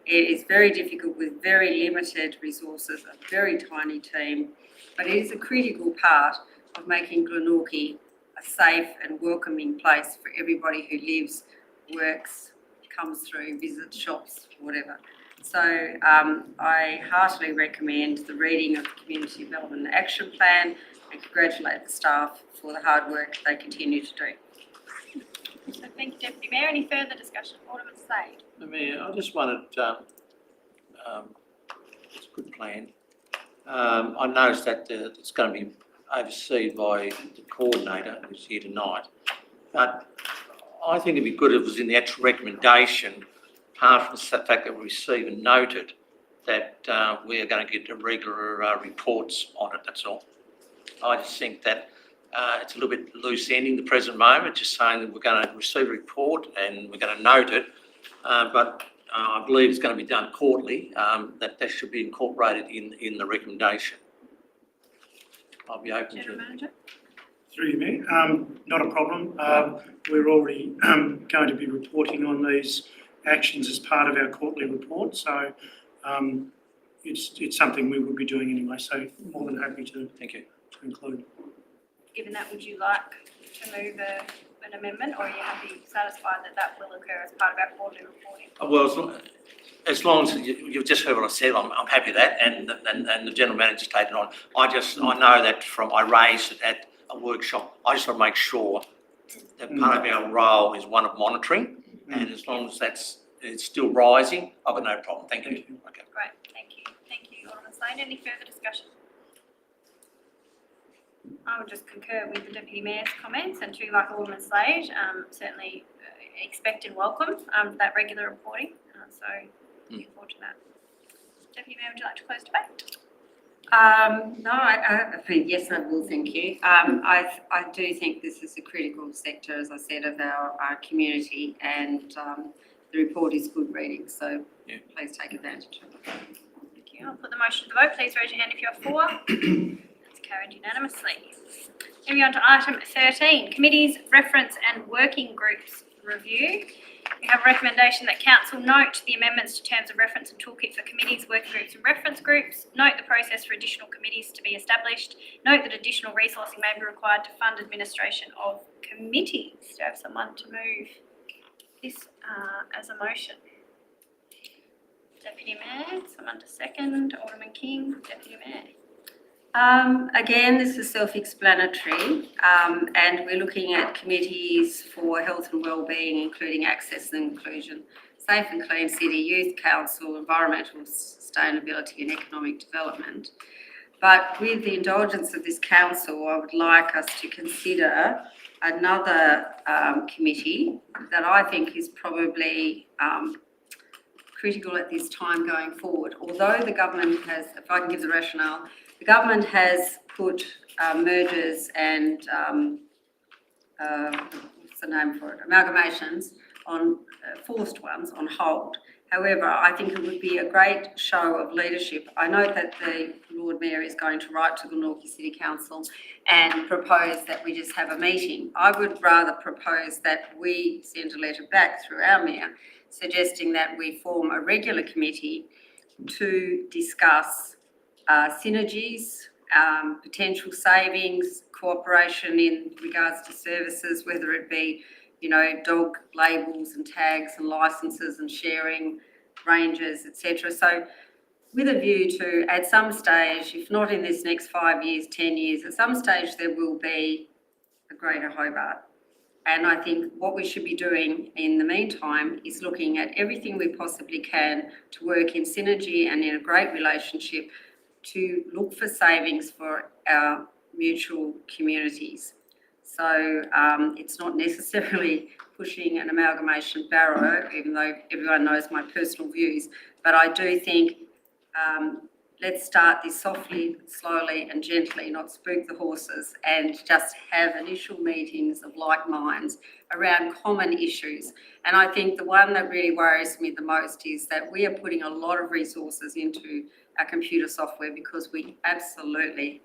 S18: It is very difficult with very limited resources, a very tiny team, but it is a critical part of making Glenorchy a safe and welcoming place for everybody who lives, works, comes through, visits, shops, whatever. So I heartily recommend the reading of the Community Development Action Plan and congratulate the staff for the hard work they continue to do.
S1: So thank you, Deputy Mayor. Any further discussion? Alderman Slade.
S2: Mayor, I just wanted, it's a good plan. I noticed that it's going to be overseen by the coordinator who's here tonight, but I think it'd be good if it was in the actual recommendation, apart from the fact that we receive and noted that we are going to get regular reports on it, that's all. I just think that it's a little bit loose ending the present moment, just saying that we're going to receive a report and we're going to note it, but I believe it's going to be done quarterly, that should be incorporated in the recommendation. I'll be open
S1: General
S2: to it.
S1: Manager.
S6: Through you, Mayor. Not a problem. We're already going to be reporting on these actions as part of our quarterly report, so it's something we will be doing anyway, so more than happy to include.
S1: Given that, would you like to move an amendment, or are you happy, satisfied that will occur as part of our quarterly reporting?
S2: Well, as long as you've just heard what I said, I'm happy with that, and the General Manager's taken on. I know that I raised it at a workshop. I just want to make sure that part of our role is one of monitoring, and as long as it's still rising, I've got no problem. Thank you. Okay.
S1: Great, thank you. Thank you, Alderman Slade. Any further discussion? I would just concur with the Deputy Mayor's comments, and too, like Alderman Slade, certainly expect and welcome that regular reporting. So looking forward to that. Deputy Mayor, would you like to close debate?
S18: No, I think, yes, I will, thank you. I do think this is a critical sector, as I said, of our community, and the report is good reading, so please take advantage of it.
S1: Thank you. I'll put the motion to the vote. Please raise your hand if you're for. That's carried unanimously. Moving on to item 13, committees, reference and working groups review. We have a recommendation that council note the amendments to terms of reference and toolkit for committees, working groups and reference groups. Note the process for additional committees to be established. Note that additional resourcing may be required to fund administration of committees. Do I have someone to move this as a motion? Deputy Mayor, someone to second. Alderman King, Deputy Mayor.
S18: Again, this is self-explanatory, and we're looking at committees for health and wellbeing, including access and inclusion, safe and clean city, youth council, environmental sustainability and economic development. But with the indulgence of this council, I would like us to consider another committee that I think is probably critical at this time going forward. Although the government has, if I can give the rationale, the government has put mergers and what's the name for it? Amalgamations on forced ones on hold. However, I think it would be a great show of leadership. I know that the Lord Mayor is going to write to the Glenorchy City Council and propose that we just have a meeting. I would rather propose that we send a letter back through our Mayor suggesting that we form a regular committee to discuss synergies, potential savings, cooperation in regards to services, whether it be, dog labels and tags and licences and sharing ranges, etc. So with a view to, at some stage, if not in this next 5 years, 10 years, at some stage there will be a Greater Hobart. And I think what we should be doing in the meantime is looking at everything we possibly can to work in synergy and in a great relationship to look for savings for our mutual communities. So it's not necessarily pushing an amalgamation barrow, even though everyone knows my personal views, but I do think let's start this softly, slowly and gently, not spook the horses, and just have initial meetings of like minds around common issues. And I think the one that really worries me the most is that we are putting a lot of resources into our computer software because we absolutely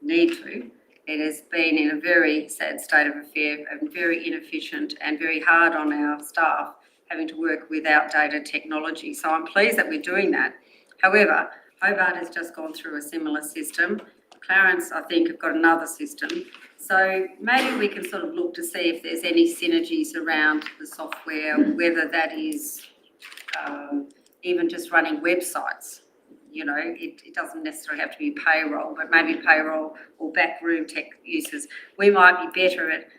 S18: need to. It has been in a very sad state of affair and very inefficient and very hard on our staff having to work with outdated technology. So I'm pleased that we're doing that. However, Hobart has just gone through a similar system. Clarence, I think, have got another system. So maybe we can sort of look to see if there's any synergies around the software, whether that is even just running websites. It doesn't necessarily have to be payroll, but maybe payroll or backroom tech users. We might be better at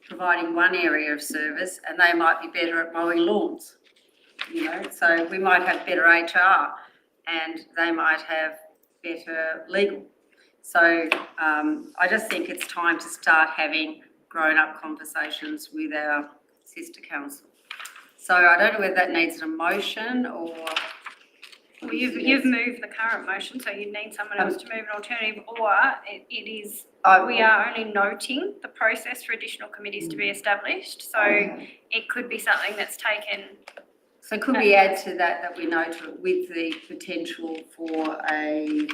S18: providing one area of service and they might be better at mowing lawns. So we might have better HR and they might have better legal. So I just think it's time to start having grown-up conversations with our sister council. So I don't know whether that needs an motion or...
S1: Well, you've moved the current motion, so you need someone else to move an alternative, or it is, we are only noting the process for additional committees to be established, so it could be something that's taken.
S18: So could we add to that we note with the potential for a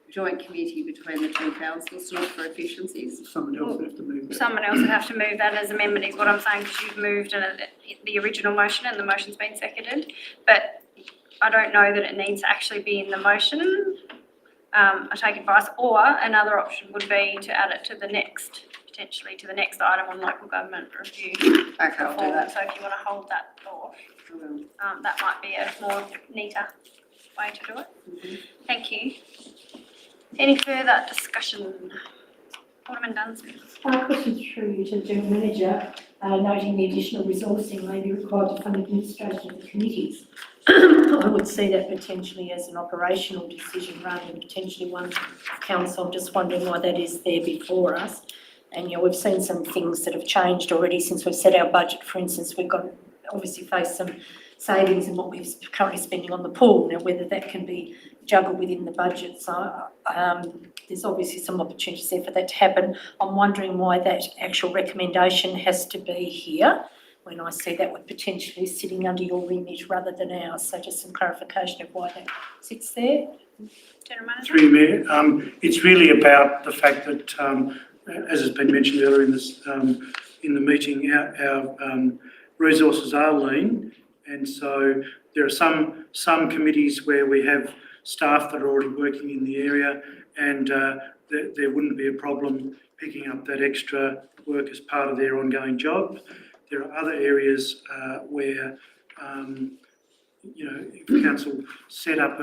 S18: joint committee between the two councils to look for efficiencies?
S3: Someone else would have to move that.
S1: Someone else would have to move that as amendment is what I'm saying, because you've moved the original motion and the motion's been seconded, but I don't know that it needs to actually be in the motion. I take advice, or another option would be to add it to the next, potentially to the next item on local government review.
S18: Okay, I'll do that.
S1: So if you want to hold that off, that might be a more neater way to do it.
S18: Mm-hmm.
S1: Thank you. Any further discussion? Alderman Dunsmith.
S14: My question through you to the General Manager. noting the additional resourcing may be required to fund administration of the committees. I would see that potentially as an operational decision rather than potentially one of council. I'm just wondering why that is there before us. And, you know, we've seen some things that have changed already since we've set our budget. For instance, we've got obviously faced some savings in what we're currently spending on the pool. Now, whether that can be juggled within the budget. So there's obviously some opportunities there for that to happen. I'm wondering why that actual recommendation has to be here when I see that would potentially sitting under your remit rather than ours. So just some clarification of why that sits there.
S1: General Manager?
S6: Through you, Mayor, it's really about the fact that, as has been mentioned earlier in this, in the meeting, our resources are lean, and so there are some committees where we have staff that are already working in the area, and there wouldn't be a problem picking up that extra work as part of their ongoing job. There are other areas where, you know, if council set up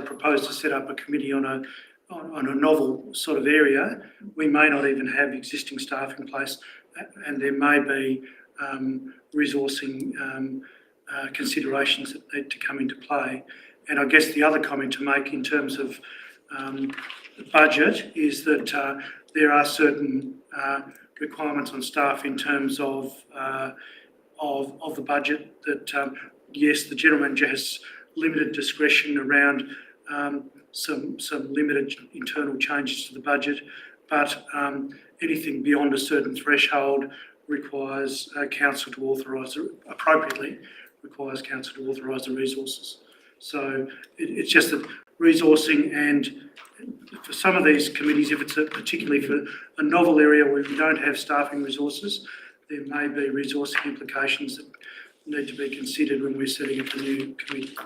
S6: proposed to set up a committee on a novel sort of area, we may not even have existing staff in place, and there may be resourcing considerations that need to come into play. And I guess the other comment to make in terms of the budget is that there are certain requirements on staff in terms of the budget that, yes, the General Manager has limited discretion around some limited internal changes to the budget, but anything beyond a certain threshold requires council to authorise, appropriately requires council to authorise the resources. So it's just that resourcing, and for some of these committees, if it's particularly for a novel area where we don't have staffing resources, there may be resourcing implications that need to be considered when we're setting up a new committee.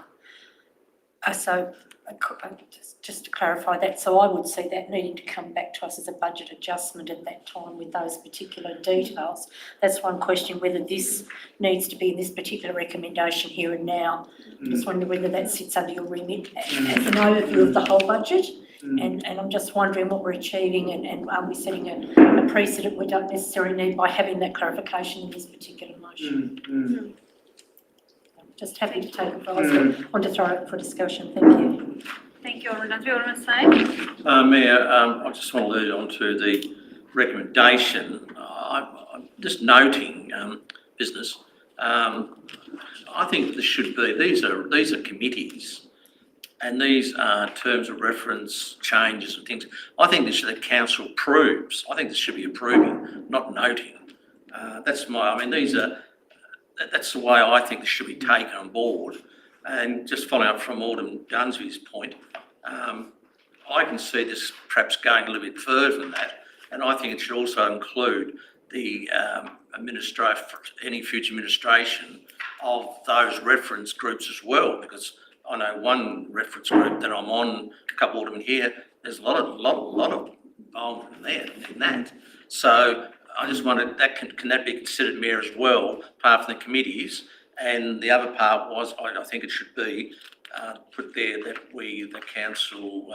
S14: So just to clarify that, so I would see that needing to come back to us as a budget adjustment at that time with those particular details. That's one question, whether this needs to be in this particular recommendation here and now. Just wondering whether that sits under your remit as an overview of the whole budget. And I'm just wondering what we're achieving, and are we setting a precedent we don't necessarily need by having that clarification in this particular motion. Just happy to take advice. I want to throw it for discussion. Thank you.
S1: Thank you, Alderman Dunsby. Alderman Sane?
S2: Mayor, I just want to lead on to the recommendation. I'm just noting business. I think this should be, these are committees, and these are terms of reference changes and things. I think this the council approves. I think this should be approving, not noting. That's the way I think this should be taken on board. And just following up from Alderman Dunsby's point, I can see this perhaps going a little bit further than that, and I think it should also include the any future administration of those reference groups as well, because I know one reference group that I'm on, a couple of them here, there's a lot of involvement in that. So I just wondered, can that be considered, Mayor, as well, part of the committees? And the other part was, I think it should be put there that the council,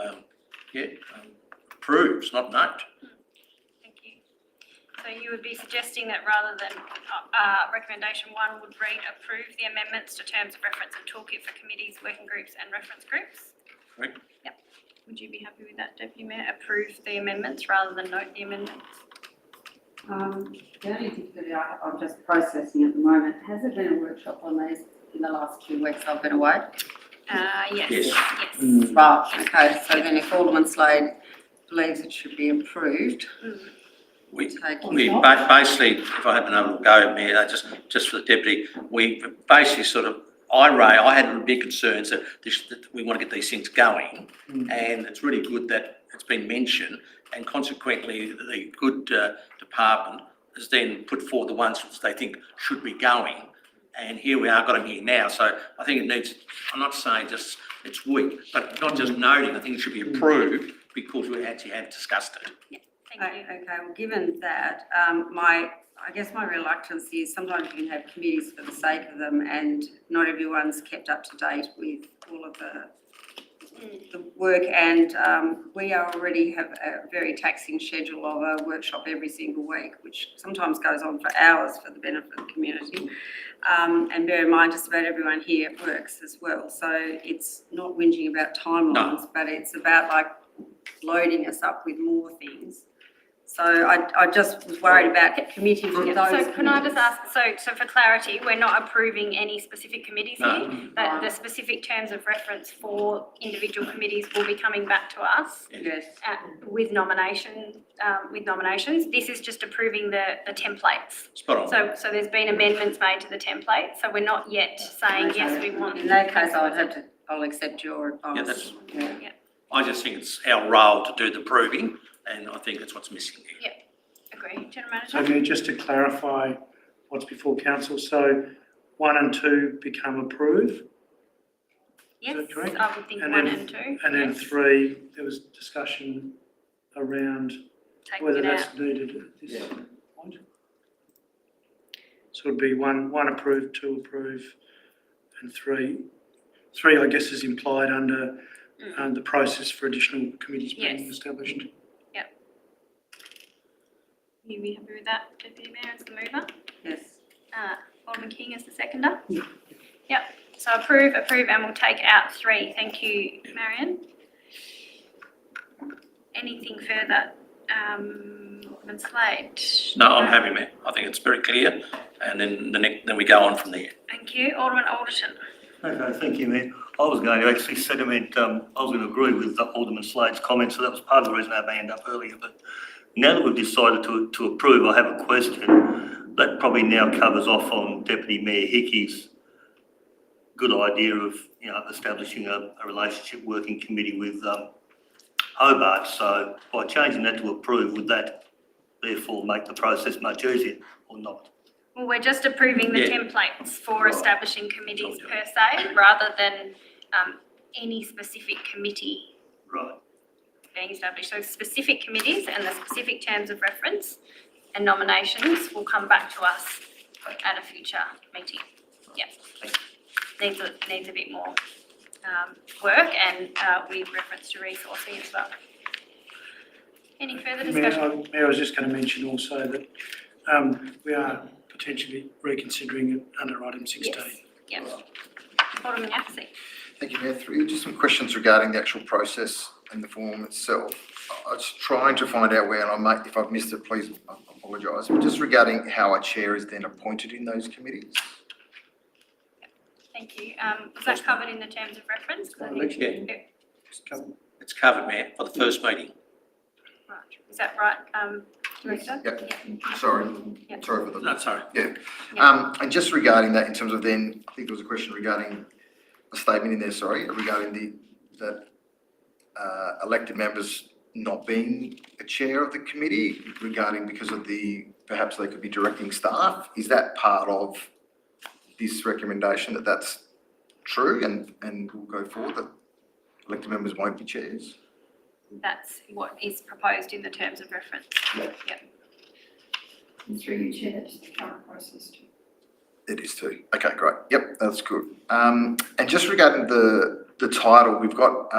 S2: approves, not note.
S1: Thank you. So you would be suggesting that rather than recommendation 1 would read approve the amendments to terms of reference and toolkit for committees, working groups and reference groups?
S2: Correct.
S1: Yep. Would you be happy with that, Deputy Mayor? Approve the amendments rather than note the amendments?
S18: The only thing that I'm just processing at the moment, has there been a workshop on these in the last 2 weeks I've been away?
S1: Yes.
S2: Yes.
S18: Right, okay, so then if Alderman Slade believes it should be approved,
S2: We basically, if I hadn't been able to go, Mayor, just for the deputy, we basically I had big concerns that we want to get these things going, and it's really good that it's been mentioned, and consequently the good department has then put forward the ones which they think should be going, and here we are, got them here now. So I think it needs, I'm not saying just it's weak, but not just noting, I think it should be approved because we actually have discussed it.
S1: Yeah, thank you.
S18: okay, well, given that, I guess my reluctance is sometimes you can have committees for the sake of them and not everyone's kept up to date with all of work, and we already have a very taxing schedule of a workshop every single week, which sometimes goes on for hours for the benefit of the community. And bear in mind, just about everyone here works as well, so it's not whinging about timelines, but it's about like loading us up with more things. So I just was worried about committing to those.
S1: So can I just ask, so for clarity, we're not approving any specific committees here? That the specific terms of reference for individual committees will be coming back to us?
S18: Yes.
S1: With nominations. This is just approving the templates.
S2: Spot on.
S1: So there's been amendments made to the template, so we're not yet saying, yes, we want.
S18: In that case, I'll accept your advice.
S2: Yeah, I just think it's our role to do the proving, and I think that's what's missing here.
S1: Agree. General Manager?
S6: So Mayor, just to clarify what's before council, so 1 and 2 become approved?
S1: Yes,
S6: that correct?
S1: I would think
S6: And
S1: 1
S6: then-
S1: and 2.
S6: And then 3, there was discussion around
S1: Taking
S6: whether
S1: it
S6: that's
S1: out.
S6: needed at this point. So it'd be one approved, 2 approve, and 3. 3, I guess, is implied under the process for additional committees being
S1: Yes.
S6: established.
S1: You be happy with that, Deputy Mayor, as the mover?
S18: Yes.
S1: Alderman King as the seconder? Yep, so approve, and we'll take out 3. Thank you, Marion. Anything further? Alderman Slade?
S2: No, I'm happy, Mayor. I think it's very clear, and then we go on from there.
S1: Thank you. Alderman Alderton?
S15: Okay, thank you, Mayor. I was going to actually sediment, I was going to agree with Alderman Slade's comments, so that was part of the reason I had my hand up earlier, but now that we've decided to approve, I have a question. That probably now covers off on Deputy Mayor Hickey's good idea of, establishing a relationship working committee with Hobart. So by changing that to approve, would that therefore make the process much easier or not?
S1: Well, we're just approving the templates for establishing committees per se, rather than any specific committee being established. So specific committees and the specific terms of reference and nominations will come back to us at a future meeting. Needs a bit more work, and with reference to resourcing as well. Any further discussion?
S6: Mayor, I was just going to mention also that we are potentially reconsidering it under item 16.
S1: Yes. Alderman Yaxley?
S16: Thank you, Mayor. Through just some questions regarding the actual process and the form itself. I was trying to find out where, and if I've missed it, please apologise, but just regarding how a chair is then appointed in those committees.
S1: Thank you. Was that covered in the terms of reference?
S2: It's covered, Mayor, for the first meeting.
S1: Right. Is that right, Director?
S16: Sorry.
S1: Yep.
S16: Sorry for the.
S2: No, sorry.
S16: And just regarding that, in terms of then, I think there was a question regarding a statement in there, regarding that elected members not being a chair of the committee, because of perhaps they could be directing staff. Is that part of this recommendation that that's true and will go forward, that elected members won't be chairs?
S1: That's what is proposed in the terms of reference. Yep.
S8: Through you, Chair, that's the current process too.
S16: It is too. Okay, great. Yep, that's good. And just regarding the title, we've got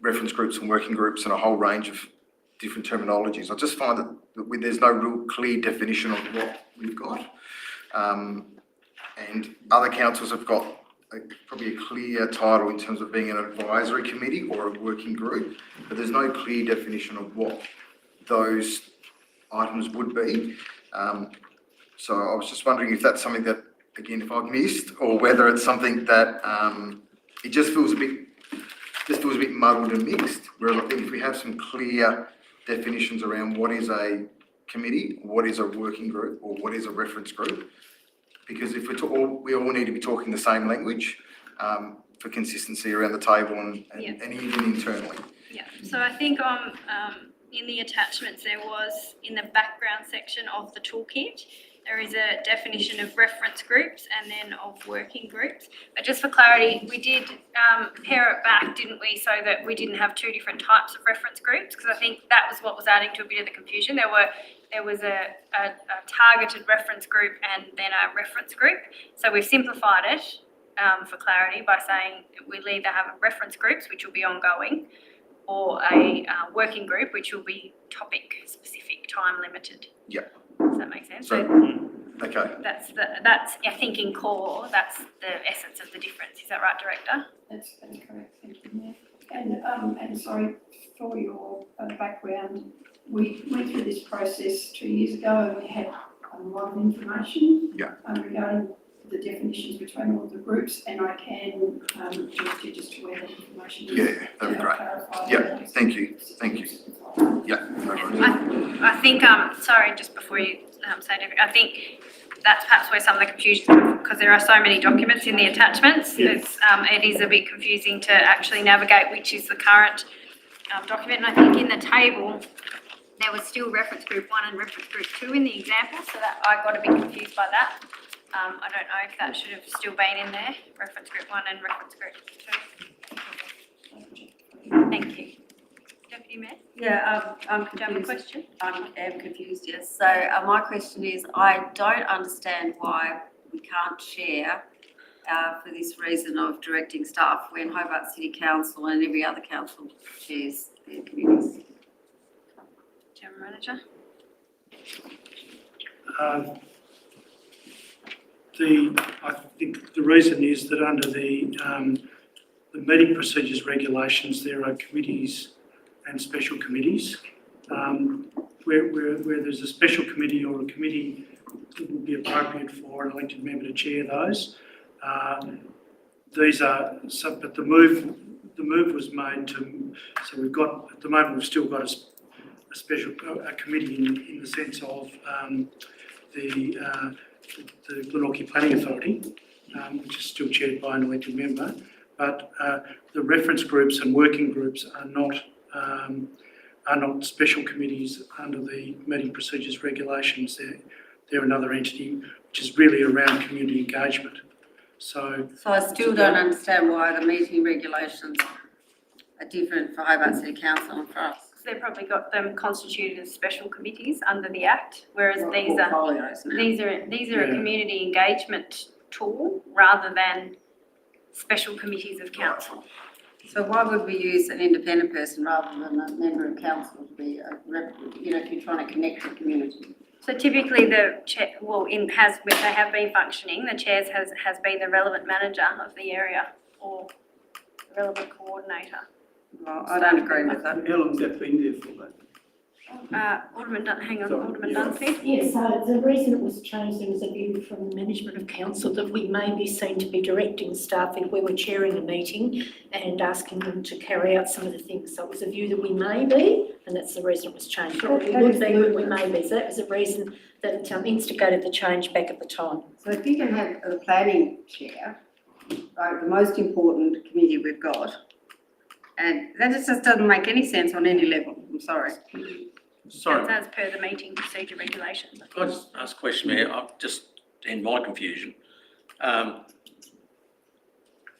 S16: reference groups and working groups and a whole range of different terminologies. I just find that there's no real clear definition of what we've got. And other councils have got probably a clear title in terms of being an advisory committee or a working group, but there's no clear definition of what those items would be. So I was just wondering if that's something that, again, if I've missed, or whether it's something that it just feels a bit muddled and mixed. Whereas I think if we have some clear definitions around what is a committee, what is a working group, or what is a reference group, because if we all need to be talking the same language for consistency around the table and even internally.
S1: Yeah, so I think in the attachments there was, in the background section of the toolkit, there is a definition of reference groups and then of working groups. But just for clarity, we did pare it back, didn't we, so that we didn't have 2 different types of reference groups, because I think that was what was adding to a bit of the confusion. There was a targeted reference group and then a reference group. So we've simplified it for clarity by saying we'll either have reference groups, which will be ongoing, or a working group, which will be topic specific, time limited.
S16: Yeah.
S1: Does that make sense?
S16: So, okay.
S1: That's I think in core, that's the essence of the difference. Is that right, Director?
S14: That's correct, thank you, Mayor. And sorry for your background, we went through this process 2 years ago and we had a lot of information regarding the definitions between all the groups, and I can direct you just to where that information is.
S16: Yeah, that'd be great. Yeah, thank you. Yeah, no worries.
S1: I think, sorry, just before you say anything, I think that's perhaps where some of the confusion comes, because there are so many documents in the attachments. It's, it is a bit confusing to actually navigate which is the current document. And I think in the table, there was still reference group 1 and reference group 2 in the example, so that I got a bit confused by that. I don't know if that should have still been in there, reference group 1 and reference group 2. Thank you. Deputy Mayor?
S9: Yeah, I'm confused.
S1: Do you have a question?
S9: I am confused, yes. So my question is, I don't understand why we can't share for this reason of directing staff when Hobart City Council and every other council shares their committees.
S1: General Manager?
S6: I think the reason is that under the meeting procedures regulations, there are committees and special committees. Where there's a special committee or a committee, it would be appropriate for an elected member to chair those. These are, but the move was made to, so we've got, at the moment, we've still got a special committee in the sense of the Glenorchy Planning Authority, which is still chaired by an elected member, but the reference groups and working groups are not special committees under the meeting procedures regulations. They're another entity which is really around community engagement. So
S9: I still don't understand why the meeting regulations are different for Hobart City Council and for us.
S1: They've probably got them constituted as special committees under the Act, whereas these are a community engagement tool rather than special committees of council.
S9: So why would we use an independent person rather than a member of council to be a rep, if you're trying to connect the community?
S1: So typically the chair, when they have been functioning, the chairs has been the relevant manager of the area or the relevant coordinator.
S9: Well, I don't agree with that.
S3: How long's that been there for, mate?
S1: Alderman Dunsby?
S14: Yes, so the reason it was changed, there was a view from the management of council that we may be seen to be directing staff if we were chairing a meeting and asking them to carry out some of the things. So it was a view that we may be, and that's the reason it was changed. But we would be, but we may be. So that was the reason that instigated the change back at the time.
S9: So if you can have a planning chair, like the most important committee we've got, and that just doesn't make any sense on any level, I'm sorry.
S2: Sorry.
S1: That's as per the meeting procedure regulations.
S2: Can I just ask a question, Mayor? I've just, in my confusion,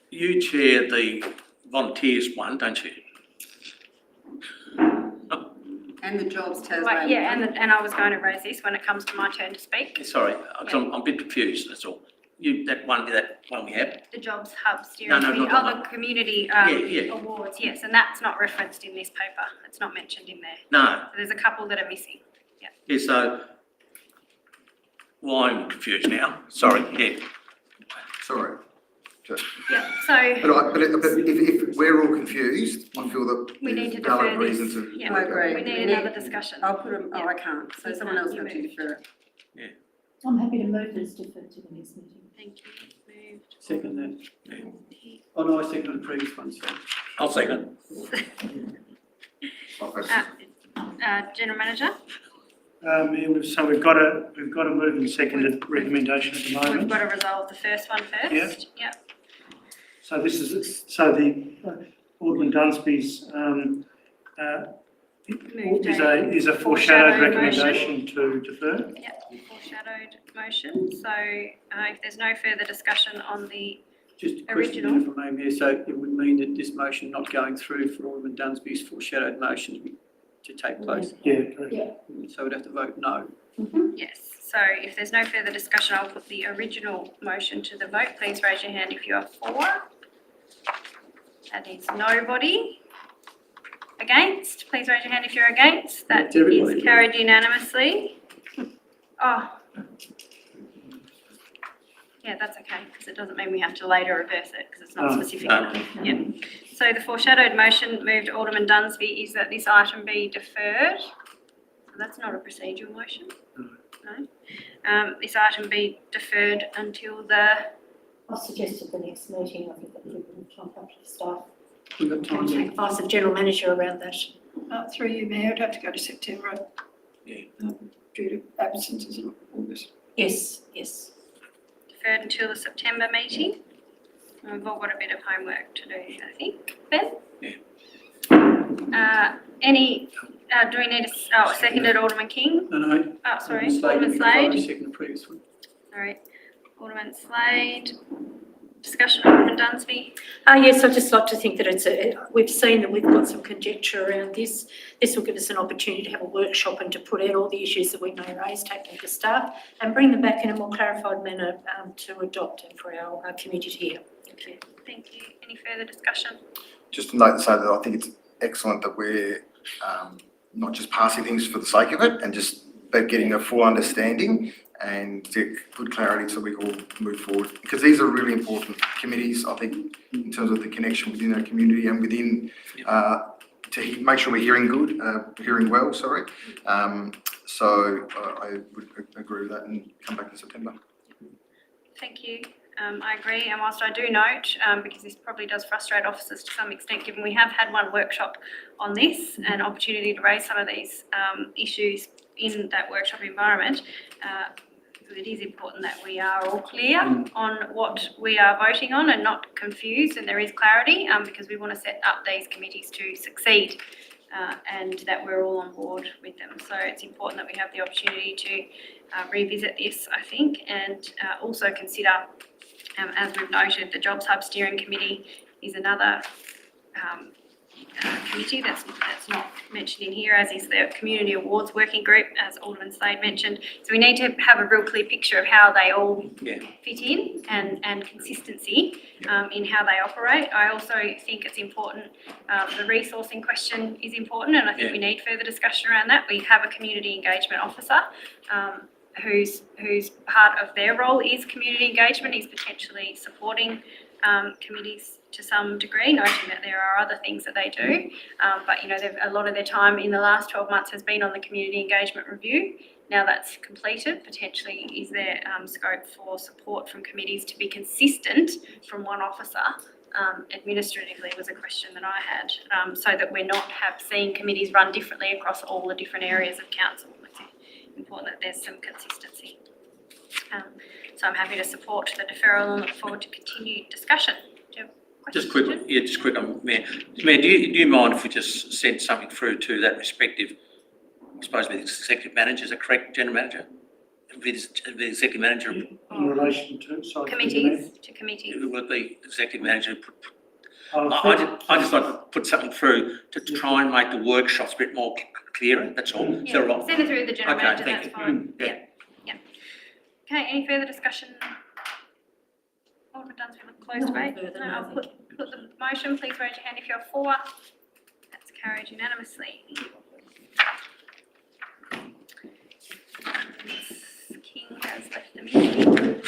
S2: you chair the volunteers one, don't you?
S9: And the jobs Tasmania.
S1: Right, yeah, and I was going to raise this when it comes to my turn to speak.
S2: Sorry, I'm a bit confused, that's all. That one we have?
S1: The Jobs Hub steering
S2: No,
S1: committee,
S2: not that
S1: other community
S2: Yeah.
S1: awards, yes, and that's not referenced in this paper. It's not mentioned in there.
S2: No.
S1: So there's a couple that are missing.
S2: Yeah, so, I'm confused now. Sorry, yeah.
S16: Sorry.
S1: Yeah, so
S16: But if we're all confused, I feel that
S1: we need to
S16: there's valid
S1: defer
S16: reason
S1: this.
S16: to.
S1: Yeah,
S9: I agree.
S1: we need another discussion.
S9: I'll put them, I can't, so someone else has to defer it.
S14: I'm happy to move this deferred to the next meeting.
S1: Thank you. Moved.
S3: Second that. Oh, no, I seconded the previous one, so.
S2: I'll second.
S1: General Manager?
S6: Mayor, so we've got a move and seconded recommendation at the moment.
S1: We've got to resolve the first one first.
S6: Yeah. So this is, the Alderman Dunsby's is a foreshadowed recommendation to defer.
S1: Yep, foreshadowed motion. So if there's no further discussion on the
S3: Just a question
S1: original.
S3: from me, Mayor. So it would mean that this motion not going through for Alderman Dunsby's foreshadowed motion to take place?
S6: Yeah, correct.
S14: Yeah.
S3: So we'd have to vote no.
S1: Yes. So if there's no further discussion, I'll put the original motion to the vote. Please raise your hand if you are for. That is nobody. Against? Please raise your hand if you're against. That is carried unanimously. Oh. Yeah, that's okay, because it doesn't mean we have to later reverse it, because it's not specific enough. Yeah. So the foreshadowed motion moved Alderman Dunsby is that this item be deferred. So that's not a procedural motion. No. This item be deferred until the...
S14: I suggested the next meeting. I think that people will talk up to the staff.
S3: We've got time
S14: And
S3: to
S14: take advice of General Manager around that.
S8: Through you, Mayor, it'd have to go to September.
S2: Yeah.
S8: Due to absences in August.
S14: Yes, yes.
S1: Deferred until the September meeting. And we've all got a bit of homework to do, I think. Ben?
S2: Yeah.
S1: Do we need a, seconded Alderman King?
S3: No.
S1: Oh, sorry,
S3: Alderman
S1: Alderman Slade.
S3: Second the previous one.
S1: Sorry, Alderman Slade. Discussion, Alderman Dunsby.
S14: Yes, I'd just like to think that we've seen that we've got some conjecture around this. This will give us an opportunity to have a workshop and to put out all the issues that we may raise, take them to staff and bring them back in a more clarified manner to adopt and for our community to hear. Thank you.
S1: Thank you. Any further discussion?
S16: Just to note to say that I think it's excellent that we're not just passing things for the sake of it and just but getting a full understanding and get good clarity so we can all move forward. Because these are really important committees, I think, in terms of the connection within our community and within, to make sure we're hearing well, sorry. So I would agree with that and come back in September.
S1: Thank you. I agree, and whilst I do note, because this probably does frustrate officers to some extent, given we have had one workshop on this, an opportunity to raise some of these issues in that workshop environment, it is important that we are all clear on what we are voting on and not confused, and there is clarity, because we want to set up these committees to succeed, and that we're all on board with them. So it's important that we have the opportunity to revisit this, I think, and also consider, as we've noted, the Jobs Hub Steering Committee is another committee that's not mentioned in here, as is the Community Awards Working Group, as Alderman Slade mentioned. So we need to have a real clear picture of how they all fit in and consistency in how they operate. I also think it's important, the resourcing question is important, and I think we need further discussion around that. We have a community engagement officer whose part of their role is community engagement, is potentially supporting committees to some degree, noting that there are other things that they do. But, you know, a lot of their time in the last 12 months has been on the community engagement review. Now that's completed, potentially is there scope for support from committees to be consistent from one officer? Administratively was a question that I had, so that we're not seeing committees run differently across all the different areas of council. It's important that there's some consistency. So I'm happy to support the deferral and look forward to continued discussion. Do you have a question?
S2: Just quick on Mayor. Mayor, do you mind if we just send something through to that respective, I suppose, the executive manager, is that correct, general manager? The executive manager.
S6: In relation to, sorry.
S1: Committees, to committees.
S2: It would be executive manager. I just like to put something through to try and make the workshops a bit more clearer, that's all.
S1: Yeah.
S2: Is that right?
S1: Send it through the general manager,
S2: thank
S1: that's
S2: you.
S1: fine.
S2: Yeah.
S1: Okay, any further discussion? Alderman Dunsby, look close debate. No, I'll put the motion. Please raise your hand if you're for. That's carried unanimously. King has left the meeting.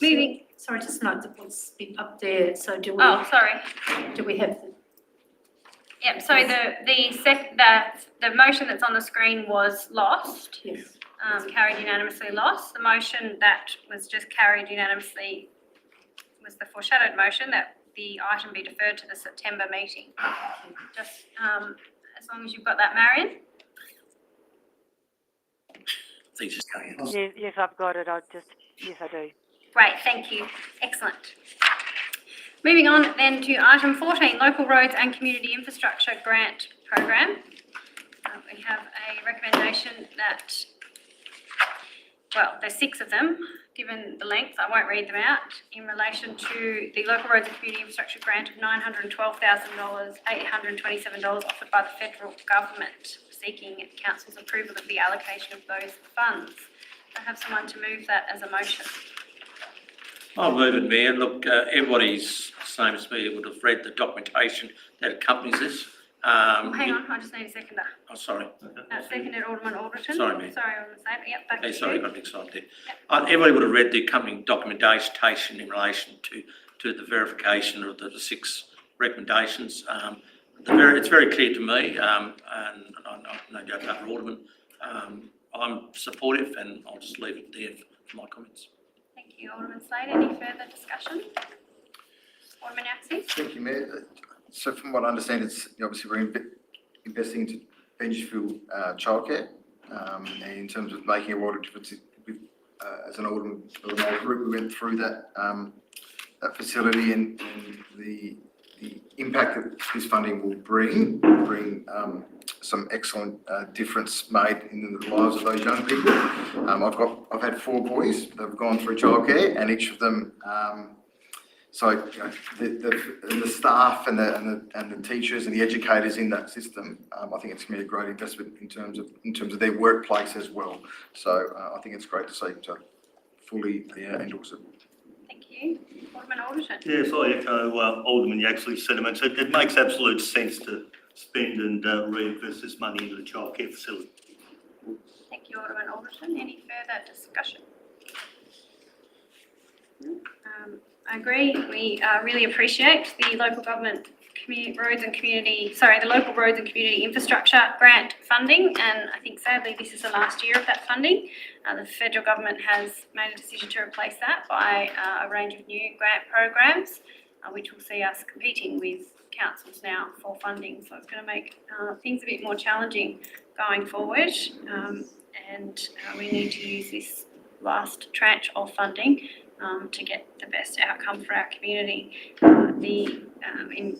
S1: Moving.
S14: Sorry, just note that what's been up there. So do we?
S1: Oh, sorry.
S14: Do we have the?
S1: Yep. So the motion that's on the screen was lost.
S14: Yes.
S1: Carried unanimously lost. The motion that was just carried unanimously was the foreshadowed motion that the item be deferred to the September meeting. Just as long as you've got that, Marion.
S2: Things just going in.
S19: Yes, I've got it. Yes, I do.
S1: Great, thank you. Excellent. Moving on then to item 14, Local Roads and Community Infrastructure Grant Program. We have a recommendation that, well, there's 6 of them, given the length, I won't read them out, in relation to the Local Roads and Community Infrastructure Grant of $912,827 offered by the federal government, seeking Council's approval of the allocation of those funds. I have someone to move that as a motion.
S2: I'll move it, Mayor. Look, everybody's, same as me, would have read the documentation that accompanies this.
S1: Hang on, I just need a seconder.
S2: Oh, sorry.
S1: Seconded Alderman Alderton.
S2: Sorry, Mayor.
S1: Sorry, Alderman Slade. Yep, back to
S2: Hey,
S1: you.
S2: sorry, I got excited there. Everybody would have read the accompanying documentation in relation to the verification of the 6 recommendations. It's very clear to me, and I no doubt other aldermen. I'm supportive, and I'll just leave it there for my comments.
S1: Thank you, Alderman Slade. Any further discussion? Alderman Yaxley?
S16: Thank you, Mayor. So from what I understand, it's obviously we're investing into Benchfield childcare, and in terms of making a water difference, as an alderman group, we went through that facility and the impact that this funding will bring some excellent difference made in the lives of those young people. I've had 4 boys that have gone through childcare, and each of them. So the staff and the teachers and the educators in that system, I think it's going to be a great investment in terms of their workplace as well. So I think it's great to see to fully endorse it.
S1: Thank you. Alderman Alderton?
S15: Yes, I echo Alderman Yaxley's sentiments. It makes absolute sense to spend and reinvest this money into the childcare facility.
S1: Thank you, Alderman Alderton. Any further discussion? I agree. We really appreciate the local government the local roads and community infrastructure grant funding, and I think sadly this is the last year of that funding. The federal government has made a decision to replace that by a range of new grant programs, which will see us competing with councils now for funding. So it's going to make things a bit more challenging going forward, and we need to use this last tranche of funding to get the best outcome for our community. The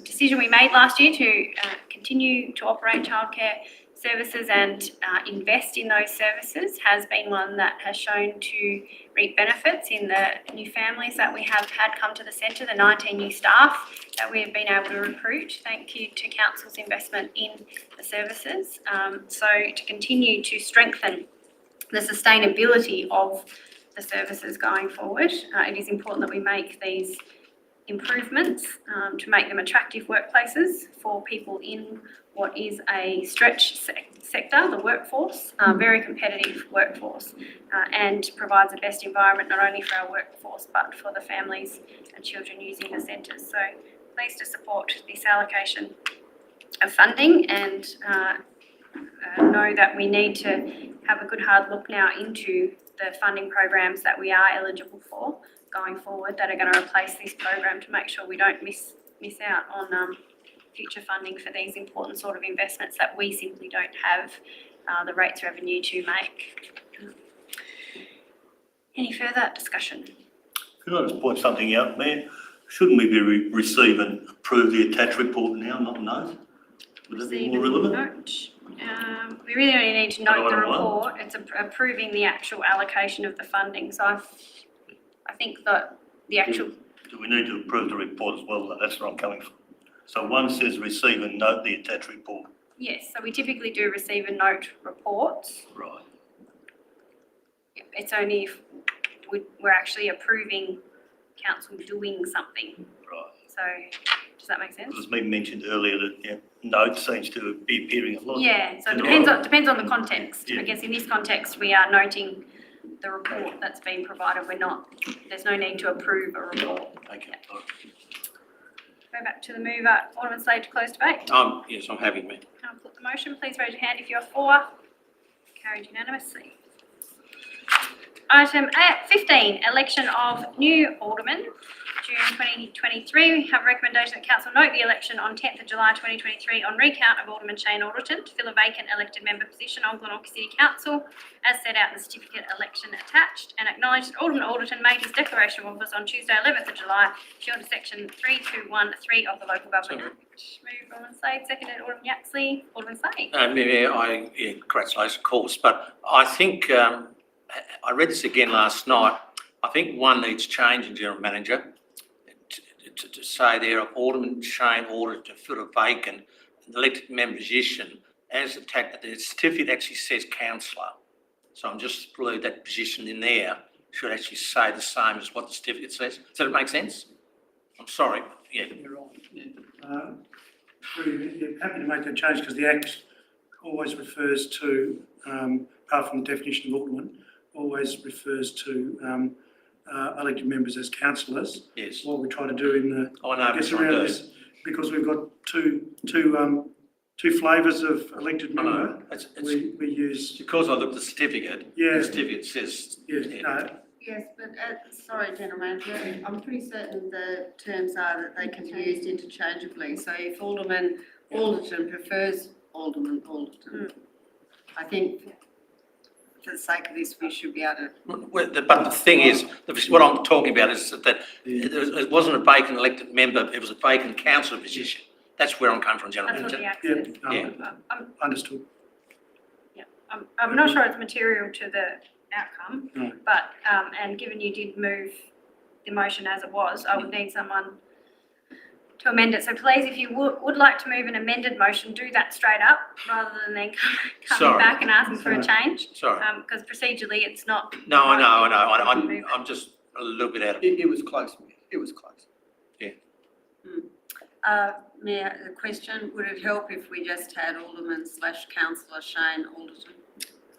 S1: decision we made last year to continue to operate childcare services and invest in those services has been one that has shown to reap benefits in the new families that we have had come to the centre, the 19 new staff that we have been able to recruit. Thank you to Council's investment in the services. So to continue to strengthen the sustainability of the services going forward, it is important that we make these improvements to make them attractive workplaces for people in what is a stretch sector, the workforce, very competitive workforce, and provides the best environment not only for our workforce but for the families and children using the centres. So pleased to support this allocation of funding, and know that we need to have a good hard look now into the funding programs that we are eligible for going forward that are going to replace this program, to make sure we don't miss out on future funding for these important sort of investments that we simply don't have the rates revenue to make. Any further discussion?
S15: Could I just point something out, Mayor? Shouldn't we be receive and approve the attached report now, not note? Would that be more relevant?
S1: We really only need to note the report. It's approving the actual allocation of the funding. So I think that the actual...
S15: Do we need to approve the report as well? That's where I'm coming from. So one says receive and note the attached report.
S1: Yes, so we typically do receive and note reports.
S15: Right.
S1: It's only if we're actually approving council doing something.
S15: Right.
S1: So does that make sense?
S15: It was been mentioned earlier that note seems to be appearing a lot.
S1: Yeah, so it depends on the context. Yeah. I guess in this context we are noting the report that's been provided. There's no need to approve a report.
S15: Okay.
S1: Yeah. Go back to the mover. Alderman Slade to close debate.
S2: Yes, I'm happy, Mayor.
S1: I'll put the motion. Please raise your hand if you're for. Carried unanimously. Item 15, election of new aldermen. June 2023, we have a recommendation that Council note the election on 10th of July 2023 on recount of Alderman Shane Alderton to fill a vacant elected member position on Glenorchy City Council as set out in the certificate election attached, and acknowledge that Alderman Alderton made his declaration of office on Tuesday 11th of July pursuant to section 3213 of the Local Government Act. Moved Alderman Slade, seconded Alderman Yaxley. Alderman Slade.
S2: Mayor, congratulations, of course, but I think I read this again last night. I think one needs change in General Manager. To say there, Alderman Shane Alderton to fill a vacant elected member position, as the certificate actually says councillor. So I'm just believe that position in there should actually say the same as what the certificate says. Does that make sense? I'm sorry, yeah.
S3: You're right, yeah.
S6: We're happy to make that change because the Act always refers to, apart from the definition of alderman, always refers to elected members as councillors.
S2: Yes.
S6: What we try to do in the,
S2: I know,
S6: gets
S2: but I
S6: around
S2: do.
S6: this, because we've got two flavours of elected
S2: I know.
S6: member, we use,
S2: Because I looked at the certificate,
S6: Yeah.
S2: the certificate says.
S18: Yes, but, sorry, General Manager, I'm pretty certain the terms are that they can be used interchangeably. So if Alderman Alderton prefers Alderman Alderton, I think for the sake of this, we should be able to.
S2: But the thing is, what I'm talking about is that it wasn't a vacant elected member, it was a vacant councillor position. That's where I'm coming from, General
S1: That's what
S2: Manager.
S1: the Act says.
S6: Understood.
S1: I'm not sure it's material to the outcome,
S6: No.
S1: but, and given you did move the motion as it was, I would need someone to amend it. So please, if you would like to move an amended motion, do that straight up rather than then coming
S2: Sorry.
S1: back and asking for a change.
S2: Sorry.
S1: Because procedurally, it's not.
S2: No, I know. I'm just a little bit out of it.
S3: It was close, it was close.
S18: Mayor, the question, would it help if we just had Alderman/Councillor Shane Alderton?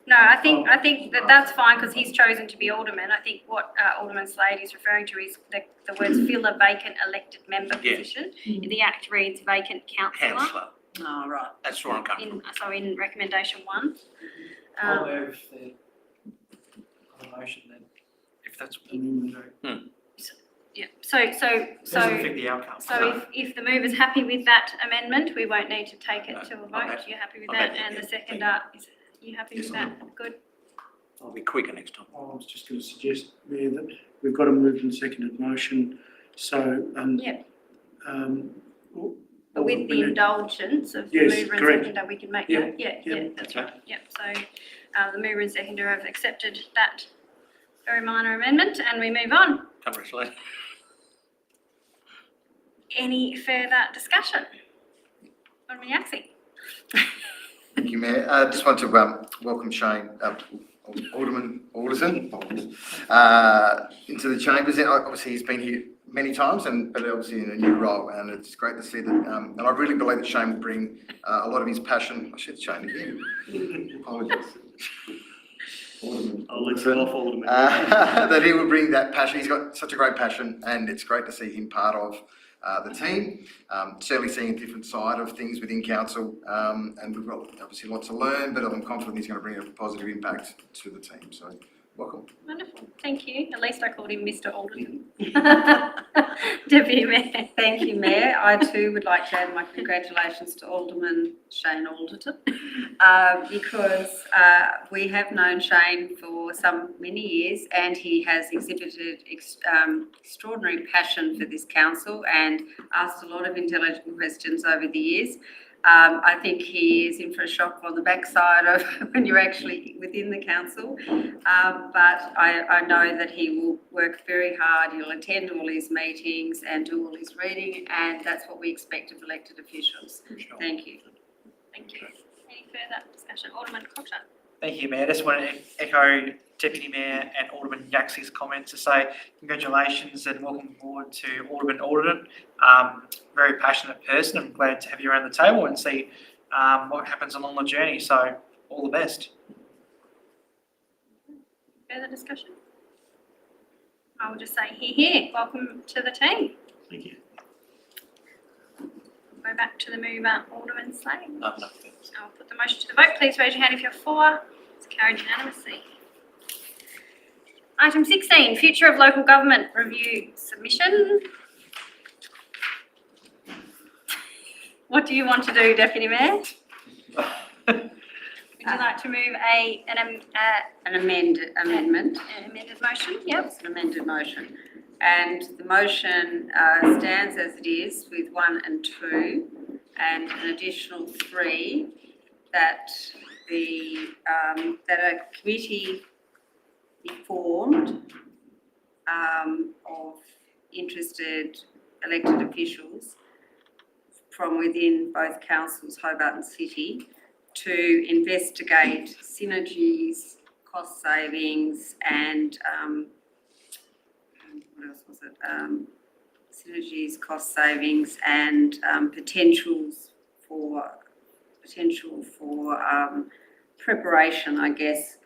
S1: No, I think that's fine because he's chosen to be alderman. I think what Alderman Slade is referring to is the words fill a vacant elected member
S2: Yeah.
S1: position. The Act reads vacant councillor.
S2: Councillor,
S18: Oh, right.
S2: that's where I'm coming from.
S1: So in recommendation 1.
S13: I'll move the motion then, if that's what you do.
S1: Yeah, so
S13: Doesn't affect the outcome.
S1: So if the mover's happy with that amendment, we won't need to take it to a
S2: I'm
S1: vote.
S2: happy.
S1: You're happy with
S2: I'm
S1: that?
S2: happy,
S1: And the
S2: yeah.
S1: seconder, is you happy
S2: Yes,
S1: with
S2: I am.
S1: that? Good.
S2: I'll be quicker next time.
S6: I was just going to suggest, Mayor, that we've got a moved and seconded motion, so,
S1: Yeah.
S6: Well,
S1: But with
S6: we
S1: the
S6: need-
S1: indulgence of the
S6: Yes,
S1: mover and
S6: correct.
S1: seconder, we can make
S6: Yeah,
S1: that. Yeah, that's right. Yeah, so the mover and seconder have accepted that very minor amendment and we move on.
S2: Congratulations.
S1: Any further discussion? Alderman Yaxie?
S16: Thank you, Mayor. I just want to welcome Shane, Alderman Alderton, into the chambers. Obviously, he's been here many times, but obviously in a new role, and it's great to see that. And I really believe that Shane will bring a lot of his passion. I should Shane again. Apologies.
S15: I'll let you off, Alderman.
S16: That he will bring that passion. He's got such a great passion, and it's great to see him part of the team. Certainly seeing a different side of things within council, and we've got obviously lots to learn, but I'm confident he's going to bring a positive impact to the team. So, welcome.
S1: Wonderful, thank you. At least I called him Mr. Alderton. Deputy Mayor.
S18: Thank you, Mayor. I too would like to add my congratulations to Alderman Shane Alderton because we have known Shane for many years and he has exhibited extraordinary passion for this council and asked a lot of intelligent questions over the years. I think he is in for a shock on the backside of when you're actually within the council. But I know that he will work very hard. He'll attend all his meetings and do all his reading, and that's what we expect of elected officials. Thank you.
S1: Thank you. Any further discussion? Alderman Coulter.
S13: Thank you, Mayor. I just want to echo Deputy Mayor and Alderman Yaxie's comments to say congratulations and welcome aboard to Alderman Alderton. Very passionate person. I'm glad to have you around the table and see what happens along the journey. So all the best.
S1: Further discussion? I will just say here. Welcome to the team.
S15: Thank you.
S1: Go back to the mover, Alderman Slade.
S2: No.
S1: I'll put the motion to the vote. Please raise your hand if you're for. It's carried unanimously. Item 16, future of local government review submission. What do you want to do, Deputy Mayor? Would you like to move
S18: An amendment.
S1: an amended motion? Yep.
S18: Yes, an amended motion. And the motion stands as it is with 1 and 2 and an additional 3 that that a committee be formed of interested elected officials from within both councils, Hobart and City, to investigate synergies, cost savings and, what else was it? Synergies, cost savings and potential for preparation, I guess,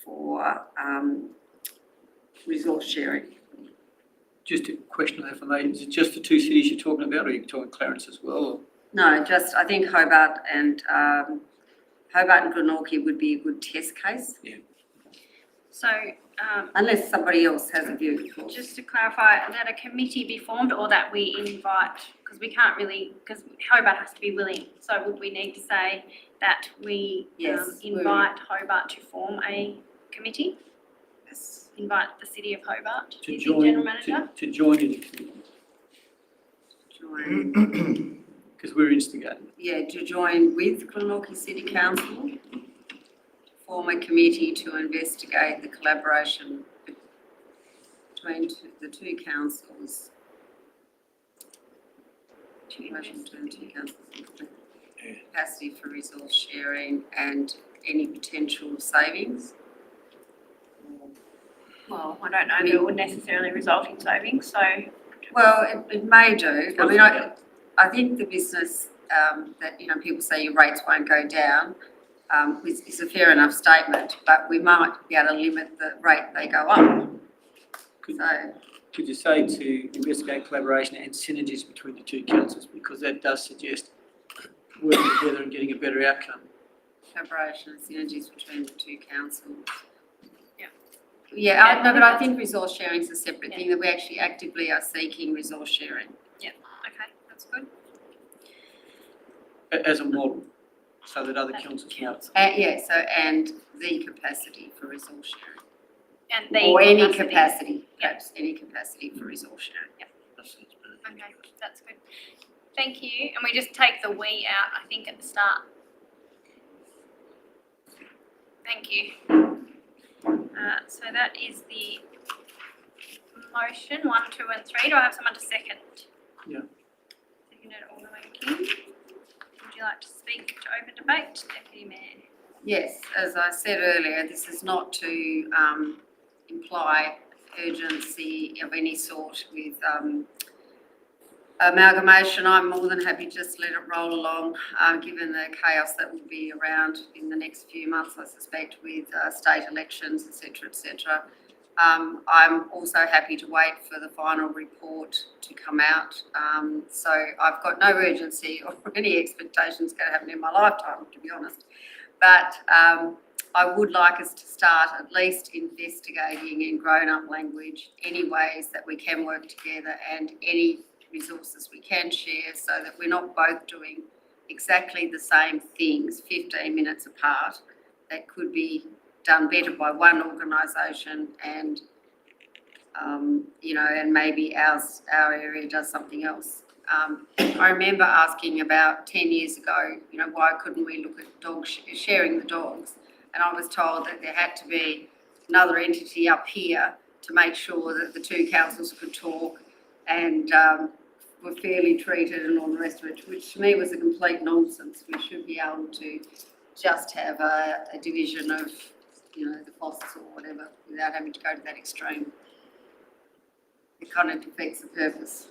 S18: for resource sharing.
S3: Just a question I have for me, is it just the two cities you're talking about, or are you talking Clarence as well? Or?
S18: No, just I think Hobart and Glenorchy would be a good test case.
S3: Yeah.
S1: So,
S18: Unless somebody else has a view, of course.
S1: just to clarify, that a committee be formed or that we invite, because we can't really, because Hobart has to be willing. So would we need to say that we
S18: Yes,
S1: invite Hobart to form a committee?
S18: Yes.
S1: Invite the City of Hobart,
S3: To
S1: is the
S3: join,
S1: General Manager?
S3: to join in the committee,
S18: Join,
S3: because we're instigating.
S18: to join with Glenorchy City Council, form a committee to investigate the collaboration between the two councils. Collaboration between the two councils, capacity for resource sharing and any potential savings.
S1: Well, I don't know that it would necessarily result in savings, so.
S18: Well, it may do. I mean, I think the business that, people say your rates won't go down is a fair enough statement, but we might be able to limit the rate they go up.
S3: Could you say to investigate collaboration and synergies between the two councils, because that does suggest working together and getting a better outcome.
S18: Collaboration and synergies between the two councils.
S1: Yeah,
S18: But I think resource sharing is a separate thing, that we actually actively are seeking resource sharing.
S1: Yeah, okay, that's good.
S3: As a model, so that other councils might.
S18: And the capacity for resource sharing.
S1: And the
S18: Or any
S1: capacity.
S18: capacity, perhaps any capacity for resource sharing.
S1: Okay, that's good. Thank you. And we just take the "we" out, I think, at the start. Thank you. So that is the motion, 1, 2 and 3. Do I have someone to second?
S3: Yeah.
S1: Seconded Alderman King. Would you like to speak to open debate, Deputy Mayor?
S18: Yes, as I said earlier, this is not to imply urgency of any sort with amalgamation. I'm more than happy to just let it roll along, given the chaos that will be around in the next few months, I suspect, with state elections, etc., etc. I'm also happy to wait for the final report to come out. So I've got no urgency or any expectations going to happen in my lifetime, to be honest. But I would like us to start at least investigating in grown-up language any ways that we can work together and any resources we can share, so that we're not both doing exactly the same things 15 minutes apart. That could be done better by one organisation and, and maybe our area does something else. I remember asking about 10 years ago, why couldn't we look at sharing the dogs? And I was told that there had to be another entity up here to make sure that the two councils could talk and were fairly treated and all the rest of it, which to me was a complete nonsense. We should be able to just have a division of, the costs or whatever without having to go to that extreme. It kind of defeats the purpose.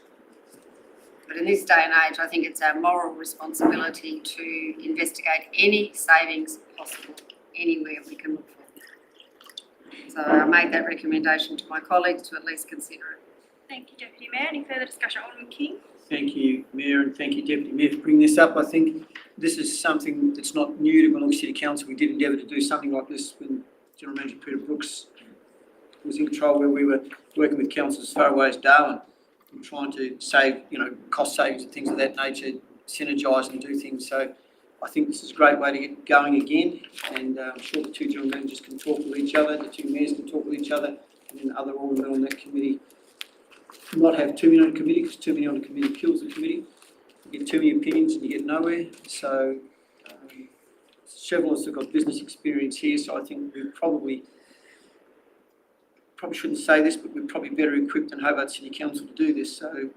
S18: But in this day and age, I think it's our moral responsibility to investigate any savings possible anywhere we can look for. So I made that recommendation to my colleagues to at least consider it.
S1: Thank you, Deputy Mayor. Any further discussion? Alderman King?
S3: Thank you, Mayor, and thank you, Deputy Mayor, for bringing this up. I think this is something that's not new to Glenorchy City Council. We did endeavour to do something like this when General Manager Peter Brooks was in control, where we were working with councils as far away as Darwin and trying to save, cost savings and things of that nature, synergise and do things. So I think this is a great way to get going again, and I'm sure the two general managers can talk with each other, the two mayors can talk with each other, and then other aldermen on that committee. Not have too many on a committee, because too many on a committee kills the committee. You get too many opinions and you get nowhere. So several of us have got business experience here, so I think we probably shouldn't say this, but we're probably better equipped than Hobart City Council to do this. So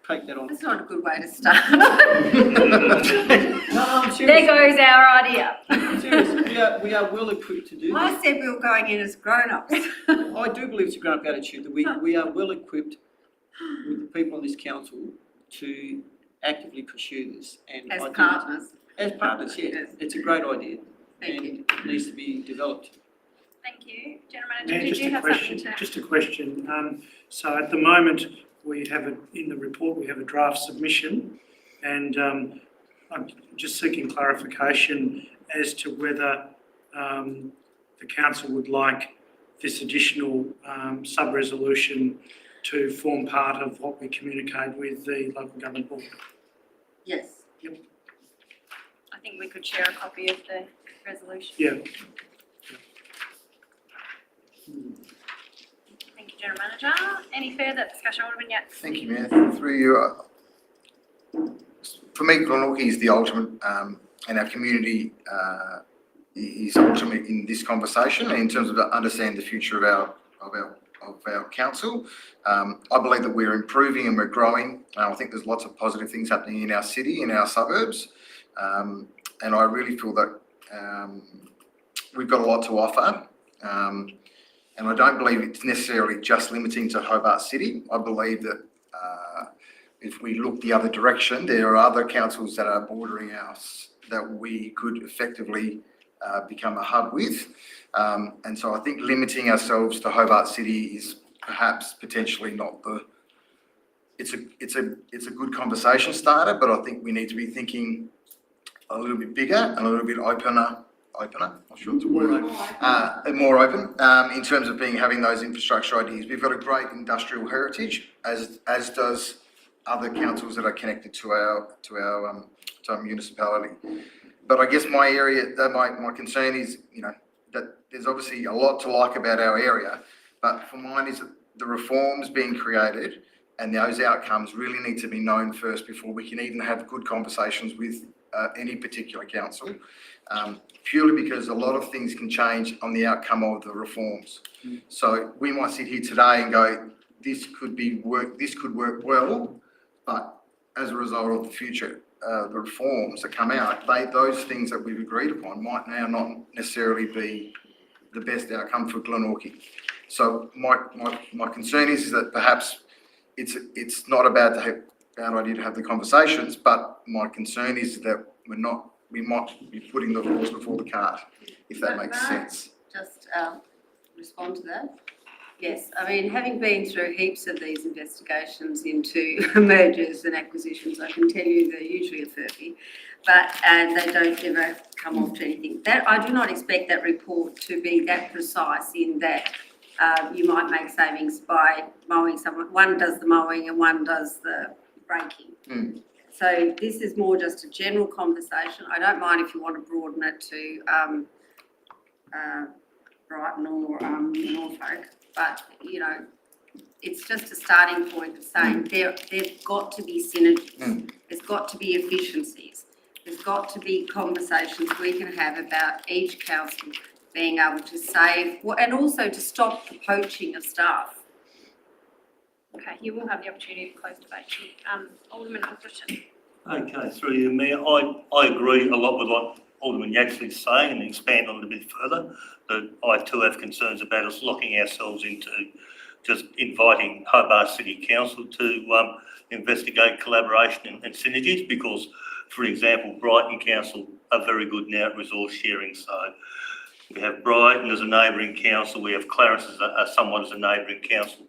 S3: take that on.
S18: That's not a good way to start.
S3: No, I'm serious.
S1: There goes our idea.
S3: I'm serious. we are well equipped to do
S18: I
S3: this.
S18: said we were going in as grown-ups.
S3: I do believe it's a grown-up attitude that we are well equipped with the people on this council to actively pursue this. And
S18: As
S3: I think
S18: partners.
S3: As partners, yeah.
S18: Yes.
S3: It's a great idea.
S18: Thank you.
S3: It needs to be developed.
S1: Thank you. General Manager,
S6: Mayor,
S1: did
S6: just
S1: you
S6: a
S1: have
S6: question,
S1: something to?
S6: just a question. So at the moment, we have in the report, we have a draft submission, and I'm just seeking clarification as to whether the council would like this additional sub-resolution to form part of what we communicate with the local government board.
S18: Yes.
S1: I think we could share a copy of the resolution.
S6: Yeah.
S1: Thank you, General Manager. Any further discussion, Alderman Yatt?
S16: Thank you, Mayor. Through you, for me, Glenorchy is the ultimate, and our community is ultimate in this conversation in terms of understanding the future of our council. I believe that we're improving and we're growing. I think there's lots of positive things happening in our city, in our suburbs, and I really feel that we've got a lot to offer. And I don't believe it's necessarily just limiting to Hobart City. I believe that if we look the other direction, there are other councils that are bordering us that we could effectively become a hub with. And so I think limiting ourselves to Hobart City is perhaps potentially not the, it's a good conversation starter, but I think we need to be thinking a little bit bigger and a little bit opener, not sure it's a word, more open in terms of having those infrastructure ideas. We've got a great industrial heritage, as does other councils that are connected to our municipality. But I guess my concern is, that there's obviously a lot to like about our area, but for mine is that the reforms being created and those outcomes really need to be known first before we can even have good conversations with any particular council, purely because a lot of things can change on the outcome of the reforms. So we might sit here today and go, this could work well, but as a result of the future, the reforms that come out, those things that we've agreed upon might now not necessarily be the best outcome for Glenorchy. So my concern is that perhaps it's not a bad idea to have the conversations, but my concern is that we might be putting the horse before the cart, if that makes sense.
S18: Just respond to that. Yes, I mean, having been through heaps of these investigations into mergers and acquisitions, I can tell you they're usually a furphy, but they don't ever come off to anything. That I do not expect that report to be that precise in that you might make savings by mowing someone. One does the mowing and one does the raking. So this is more just a general conversation. I don't mind if you want to broaden it to Brighton or Norfolk, but it's just a starting point of saying there've got to be synergies. There's got to be efficiencies. There's got to be conversations we can have about each council being able to save and also to stop the poaching of staff.
S1: Okay, you will have the opportunity to close debate. Alderman Alderton.
S15: Okay, through you, Mayor. I agree a lot with what Alderman Yaxley's saying and expand on it a bit further. That I too have concerns about us locking ourselves into just inviting Hobart City Council to investigate collaboration and synergies because, for example, Brighton Council are very good now at resource sharing. So we have Brighton as a neighbouring council, we have Clarence as somewhat as a neighbouring council.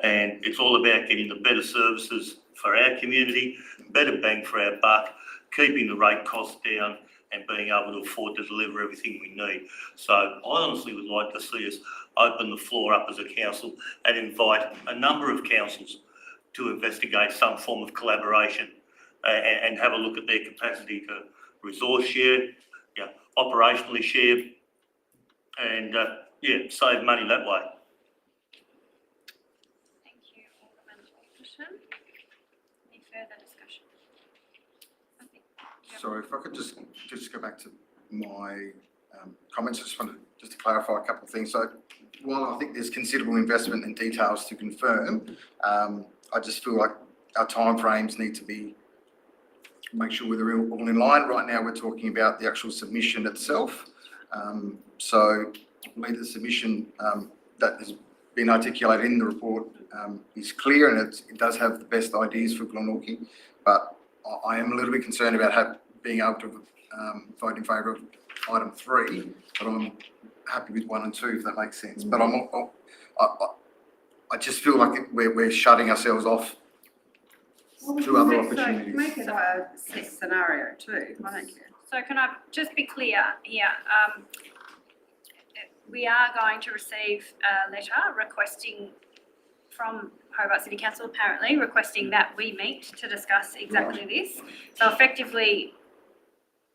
S15: And it's all about getting the better services for our community, better bang for our buck, keeping the rate costs down and being able to afford to deliver everything we need. So I honestly would like to see us open the floor up as a council and invite a number of councils to investigate some form of collaboration and have a look at their capacity to resource share, operationally share, and save money that way.
S1: Thank you, Alderman Alderton. Any further discussion?
S16: Sorry, if I could just go back to my comments, I just wanted to clarify a couple of things. So while I think there's considerable investment and details to confirm, I just feel like our timeframes need to make sure we're all in line. Right now we're talking about the actual submission itself. So I believe the submission that has been articulated in the report is clear, and it does have the best ideas for Glenorchy, but I am a little bit concerned about being able to vote in favour of item 3, but I'm happy with 1 and 2, if that makes sense. But I just feel like we're shutting ourselves off to other opportunities.
S18: Make it a scenario too, I don't care.
S1: So can I just be clear here? We are going to receive a letter requesting from Hobart City Council, apparently, requesting that we meet to discuss exactly this. So effectively,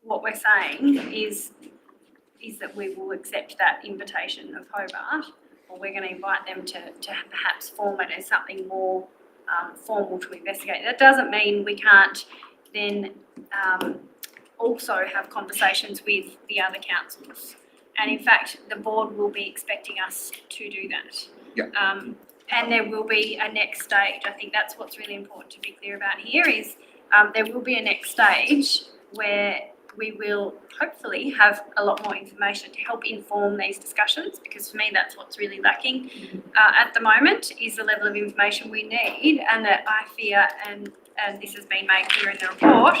S1: what we're saying is that we will accept that invitation of Hobart, or we're going to invite them to perhaps form it as something more formal to investigate. That doesn't mean we can't then also have conversations with the other councils. And in fact, the board will be expecting us to do that.
S16: Yeah.
S1: And there will be a next stage. I think that's what's really important to be clear about here is there will be a next stage where we will hopefully have a lot more information to help inform these discussions, because for me that's what's really lacking at the moment is the level of information we need, and that I fear, and this has been made clear in the report,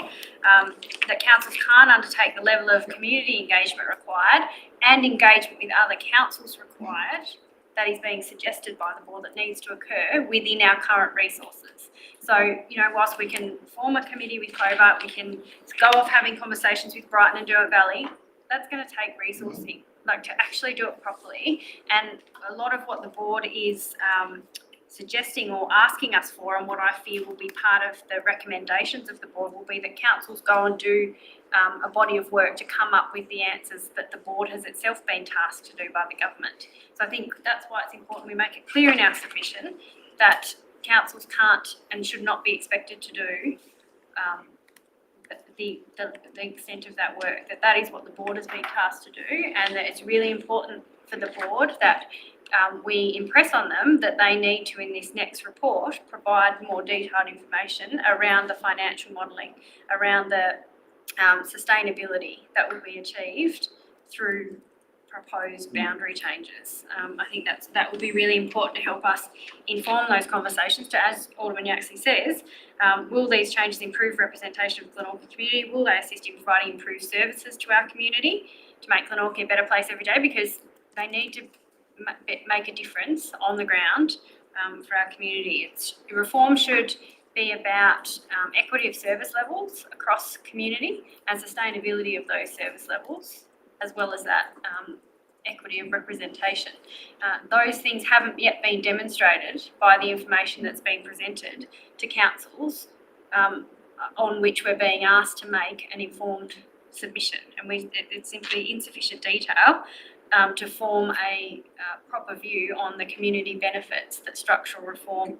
S1: that councils can't undertake the level of community engagement required and engagement with other councils required that is being suggested by the board that needs to occur within our current resources. So, whilst we can form a committee with Hobart, we can go off having conversations with Brighton and Derwent Valley, that's going to take resourcing, to actually do it properly. And a lot of what the board is suggesting or asking us for, and what I fear will be part of the recommendations of the board, will be that councils go and do a body of work to come up with the answers that the board has itself been tasked to do by the government. So I think that's why it's important we make it clear in our submission that councils can't and should not be expected to do the extent of that work, that is what the board has been tasked to do, and that it's really important for the board that we impress on them that they need to, in this next report, provide more detailed information around the financial modelling, around the sustainability that will be achieved through proposed boundary changes. I think that will be really important to help us inform those conversations. To, as Alderman Yaxley says, will these changes improve representation of the Glenorchy community? Will they assist in providing improved services to our community to make Glenorchy a better place every day? Because they need to make a difference on the ground for our community. Reform should be about equity of service levels across community and sustainability of those service levels, as well as that equity of representation. Those things haven't yet been demonstrated by the information that's been presented to councils on which we're being asked to make an informed submission. And it's simply insufficient detail to form a proper view on the community benefits that structural reform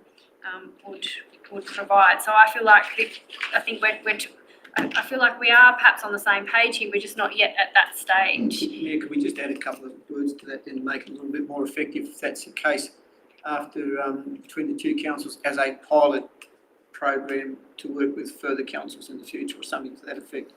S1: would provide. So I feel like I feel like we are perhaps on the same page here. We're just not yet at that stage.
S3: Mayor, could we just add a couple of words to that and make it a little bit more effective, if that's the case, after between the two councils as a pilot program to work with further councils in the future, or something to that effect?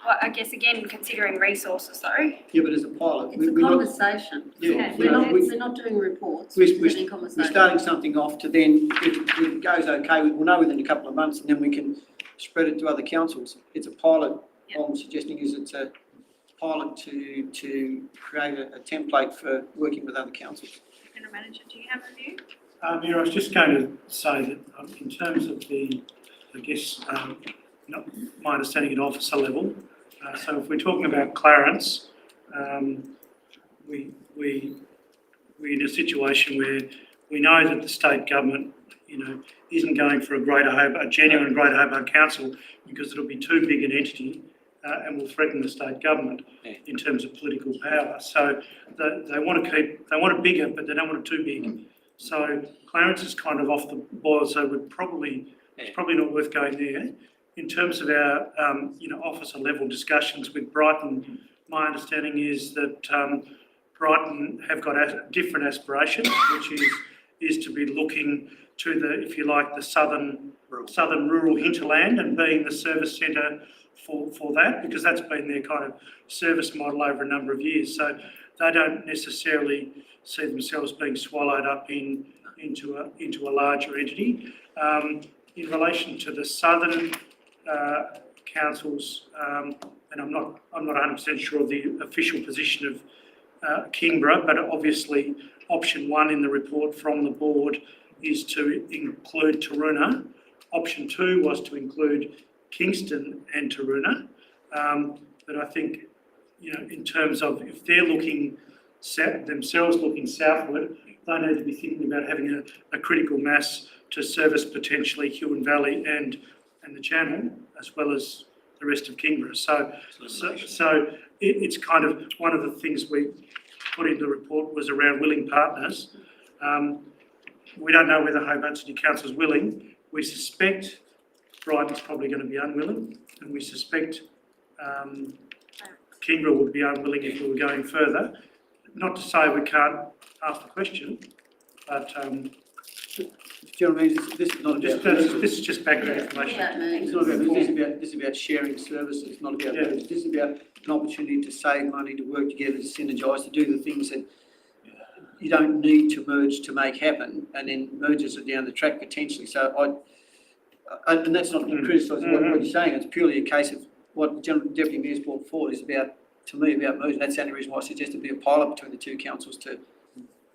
S1: Well, I guess again, considering resources though.
S3: Yeah, but as a pilot.
S18: It's a conversation. We're not doing reports. We're
S3: starting something off to then, if it goes okay, we'll know within a couple of months, and then we can spread it to other councils. It's a pilot.
S1: Yep.
S3: All I'm suggesting is it's a pilot to create a template for working with other councils.
S1: General Manager, do you have a view?
S6: I was just going to say that in terms of the, not my understanding at officer level, so if we're talking about Clarence, we're in a situation where we know that the state government, isn't going for a genuine Greater Hobart Council, because it'll be too big an entity and will threaten the state government in terms of political power. So they want it bigger, but they don't want it too big. So Clarence is kind of off the boil, so it's probably not worth going there. In terms of our, officer level discussions with Brighton, my understanding is that Brighton have got different aspirations, which is to be looking to the, if you like, the southern rural hinterland and being the service centre for that, because that's been their kind of service model over a number of years. So they don't necessarily see themselves being swallowed up into a larger entity. In relation to the southern councils, and I'm not 100% sure of the official position of Kingborough, but obviously option 1 in the report from the board is to include Taroona. Option 2 was to include Kingston and Taroona. But I think, in terms of if they're looking themselves looking southward, they need to be thinking about having a critical mass to service potentially Huon Valley and the Channel, as well as the rest of Kingborough. So it's kind of one of the things we put in the report was around willing partners. We don't know whether Hobart City Council is willing. We suspect Brighton's probably going to be unwilling, and we suspect Kingborough would be unwilling if we were going further. Not to say we can't ask the question, but
S3: General Manager, this is not about...
S6: This is just background information.
S3: It's not about, this is about sharing services, not about... This is about an opportunity to save money, to work together, to synergise, to do the things that you don't need to merge to make happen, and then mergers are down the track potentially. So and that's not criticising what you're saying, it's purely a case of what the General Deputy Mayor's brought forward is about, to me, about merging. That's the only reason why I suggested be a pilot between the two councils to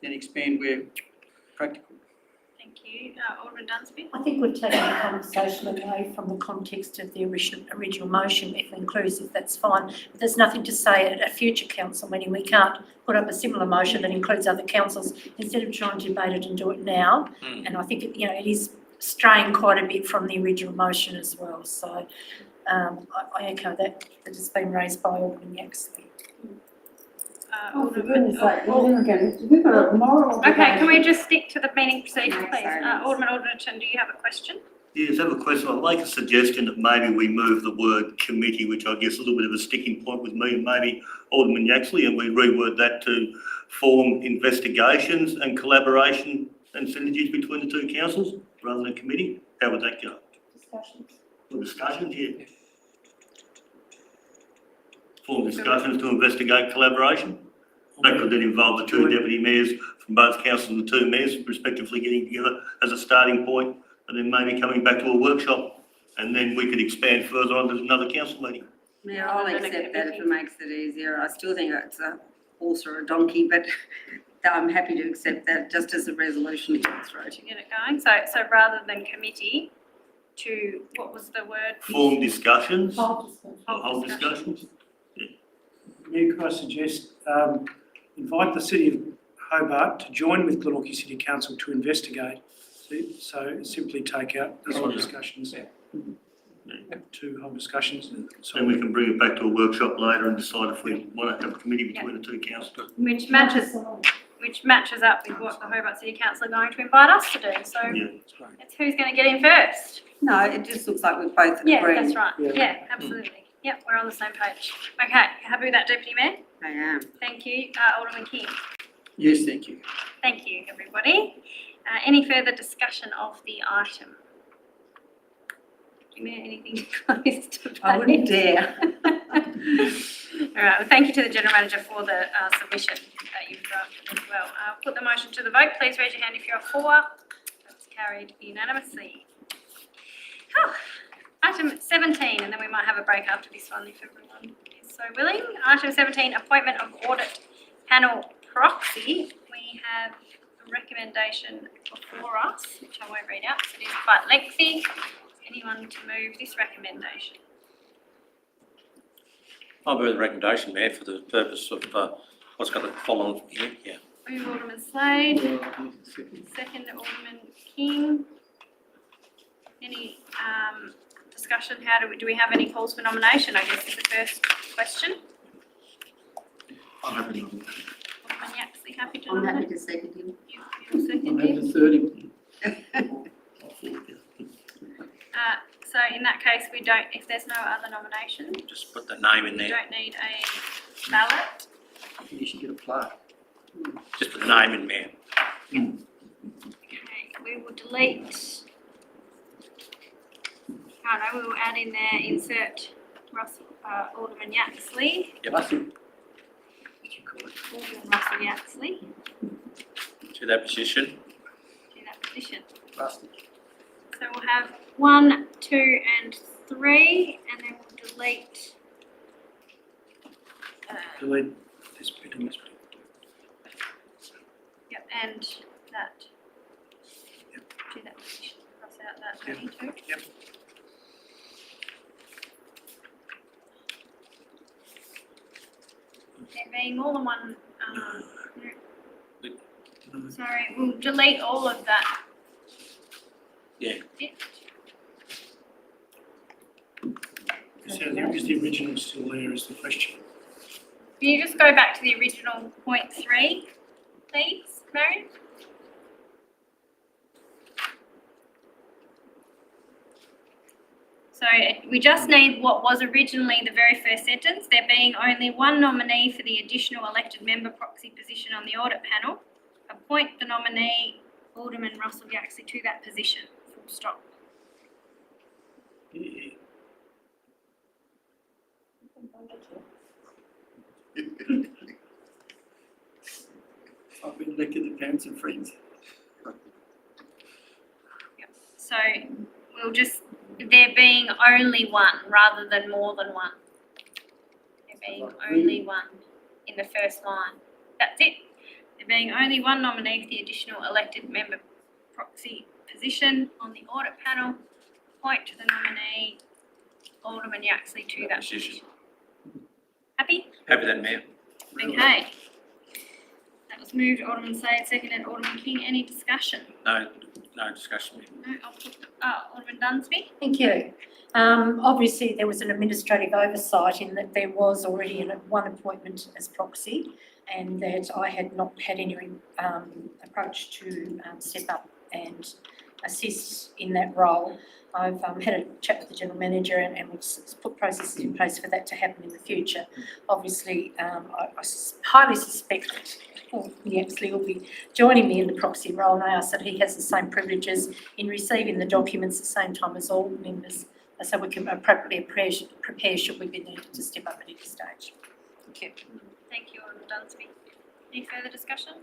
S3: then expand where practical.
S1: Thank you. Alderman Dunsby?
S14: I think we're taking the conversation away from the context of the original motion. If inclusive, that's fine. But there's nothing to say at a future council meeting. We can't put up a similar motion that includes other councils instead of trying to debate it and do it now. And I think, it is straying quite a bit from the original motion as well. So I echo that has been raised by Alderman Yaxley.
S1: Okay, can we just stick to the meeting procedure, please? Alderman Alderton, do you have a question?
S15: Yes, I have a question. I'd make a suggestion that maybe we move the word committee, which I guess is a little bit of a sticking point with me and maybe Alderman Yaxley, and we reword that to form investigations and collaboration and synergies between the two councils rather than committee. How would that go?
S14: Discussions.
S15: Well, discussions, yeah. Form discussions to investigate collaboration. That could then involve the two deputy mayors from both councils and the two mayors respectively getting together as a starting point, and then maybe coming back to a workshop, and then we could expand further on to another council meeting.
S18: Mayor, I'll accept that if it makes it easier. I still think it's a horse or a donkey, but I'm happy to accept that just as a resolution to get through.
S1: To get it going. So rather than committee, to, what was the word?
S15: Form discussions.
S1: Hold
S15: discussions.
S6: Mayor, could I suggest invite the City of Hobart to join with Glenorchy City Council to investigate. So simply take out the hold discussions. To hold discussions.
S15: And we can bring it back to a workshop later and decide if we want to have a committee between the two councils.
S1: Which matches up with what the Hobart City Council are going to invite us to do. So it's who's going to get in first.
S18: No, it just looks like we've both agreed.
S1: Yeah, that's right. Yeah, absolutely. Yep, we're on the same page. Okay, happy with that, Deputy Mayor?
S18: I am.
S1: Thank you. Alderman King?
S3: Yes, thank you.
S1: Thank you, everybody. Any further discussion of the item? Mayor, anything to close today?
S18: I wouldn't dare.
S1: All right, well, thank you to the General Manager for the submission that you've drafted as well. Put the motion to the vote. Please raise your hand if you're for. That's carried unanimously. Item 17, and then we might have a break after this one if everyone is so willing. Item 17, appointment of audit panel proxy. We have a recommendation before us, which I won't read out, so it is quite lengthy. Anyone to move this recommendation?
S2: I'll move the recommendation, Mayor, for the purpose of what's got the following here. Yeah.
S1: Move Alderman Slade. Second, Alderman King. Any discussion? Do we have any calls for nomination? I guess is the first question.
S11: I'm happy to nominate.
S1: Alderman Yaxley, happy to
S18: I'm
S1: nominate?
S18: happy to second him.
S1: You'll second
S3: I'm
S1: him?
S3: happy to third him.
S1: So in that case, we don't, if there's no other nomination,
S2: Just put the name in
S1: we
S2: there.
S1: don't need a ballot.
S3: I think you should get a plaque.
S2: Just put the name in, Mayor.
S1: Okay, we will delete. Oh no, we will add in there, insert Alderman Yaxley.
S2: Yep.
S1: Alderman Russell Yaxley
S2: To that position.
S1: to that position.
S3: Rusty.
S1: So we'll have 1, 2 and 3 and then we'll delete
S6: Delete this bit and this bit.
S1: yep, and that. To that position. Cross out that
S6: Yep.
S1: 22.
S6: Yep.
S1: There being more than one, sorry, we'll delete all of that.
S2: Yeah.
S1: bit.
S6: Is the original still there is the question?
S1: Can you just go back to the original point 3, please, Marion? So we just need what was originally the very first sentence, there being only one nominee for the additional elected member proxy position on the audit panel. Appoint the nominee, Alderman Russell Yaxley, to that position, full stop.
S3: I've been elected to parents and friends.
S1: So we'll just, there being only one rather than more than one. There being only one in the first line. That's it. There being only one nominee for the additional elected member proxy position on the audit panel. Appoint the nominee, Alderman Yaxley, to that position. Happy?
S2: Happy then, Mayor.
S1: Okay. That was moved, Alderman Slade, seconded, Alderman King. Any discussion?
S2: No discussion.
S1: No, I'll put, Alderman Dunsby.
S14: Thank you. Obviously, there was an administrative oversight in that there was already one appointment as proxy and that I had not had any approach to step up and assist in that role. I've had a chat with the General Manager and we've put processes in place for that to happen in the future. Obviously, I highly suspect that he actually will be joining me in the proxy role, and I ask that he has the same privileges in receiving the documents at the same time as all members, so we can appropriately prepare should we be needed to step up at any stage. Thank you.
S1: Thank you, Alderman Dunsby. Any further discussion?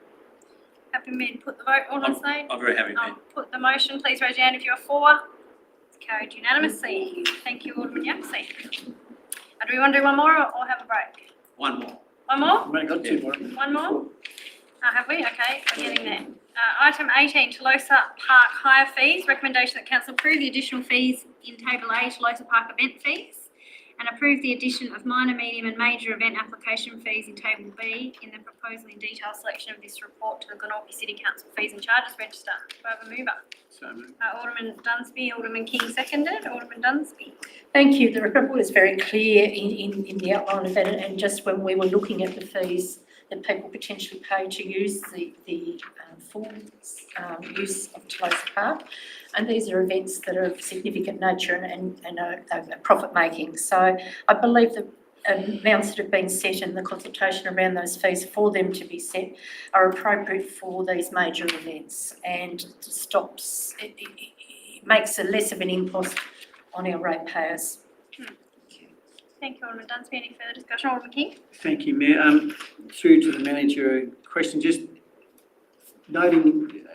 S1: Happy me to put the vote, Alderman Slade?
S2: I'm very happy, Mayor.
S1: I'll put the motion. Please raise your hand if you're for. It's carried unanimously. Thank you, Alderman Yaxley. Do we want to do one more or have a break?
S2: One more.
S1: One more?
S3: I've only got 2 more.
S1: One more? Have we? Okay, we're getting there. Item 18, Tolosa Park hire fees. Recommendation that council approve the additional fees in Table A, Tolosa Park event fees, and approve the addition of minor, medium and major event application fees in Table B in the proposal in detail selection of this report to the Glenorchy City Council fees and charges register. Do I have a mover?
S3: So moved.
S1: Alderman Dunsby, Alderman King seconded. Alderman Dunsby.
S14: Thank you. The report was very clear in the outline of that, and just when we were looking at the fees that people potentially pay to use the full use of Tolosa Park, and these are events that are of significant nature and are profit making. So I believe the amounts that have been set and the consultation around those fees for them to be set are appropriate for these major events, and stops it makes a less of an impost on our ratepayers.
S1: Thank you, Alderman Dunsby. Any further discussion? Alderman King?
S3: Thank you, Mayor. Through to the manager, a question just noting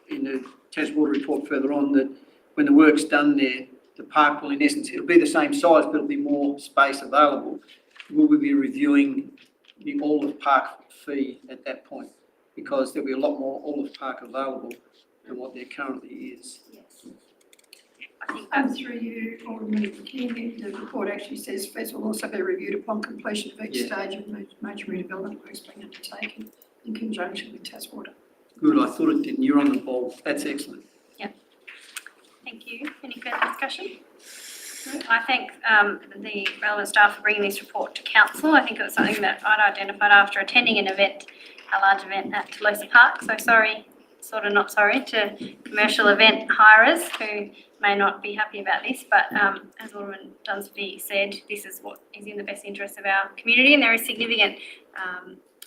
S3: in the Tasmania report further on that when the work's done there, the park will in essence, it'll be the same size, but it'll be more space available. Will we be reviewing the all-of park fee at that point? Because there'll be a lot more all-of park available than what there currently is.
S1: Yes. I think
S20: Through you, Alderman King, the report actually says fees will also be reviewed upon completion of each stage of major redevelopment works being undertaken in conjunction with Taswater.
S3: Good, I thought it didn't. You're on the ball. That's excellent.
S1: Thank you. Any further discussion? No. I thank the relevant staff for bringing this report to council. I think it was something that I'd identified after attending an event, a large event at Tolosa Park. So sorry, sort of not sorry, to commercial event hirers who may not be happy about this. But as Alderman Dunsby said, this is what is in the best interest of our community, and there is significant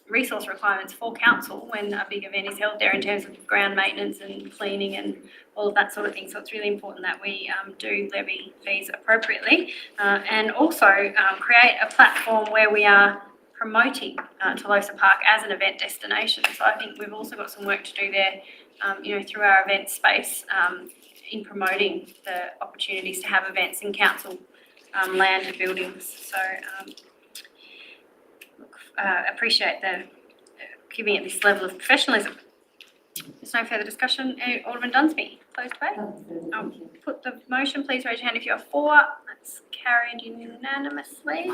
S1: resource requirements for council when a big event is held there in terms of ground maintenance and cleaning and all of that sort of thing. So it's really important that we do levy fees appropriately and also create a platform where we are promoting Tolosa Park as an event destination. So I think we've also got some work to do there, through our event space in promoting the opportunities to have events in council land and buildings. So appreciate the giving it this level of professionalism. There's no further discussion. Alderman Dunsby, close debate. I'll put the motion. Please raise your hand if you're for. That's carried unanimously.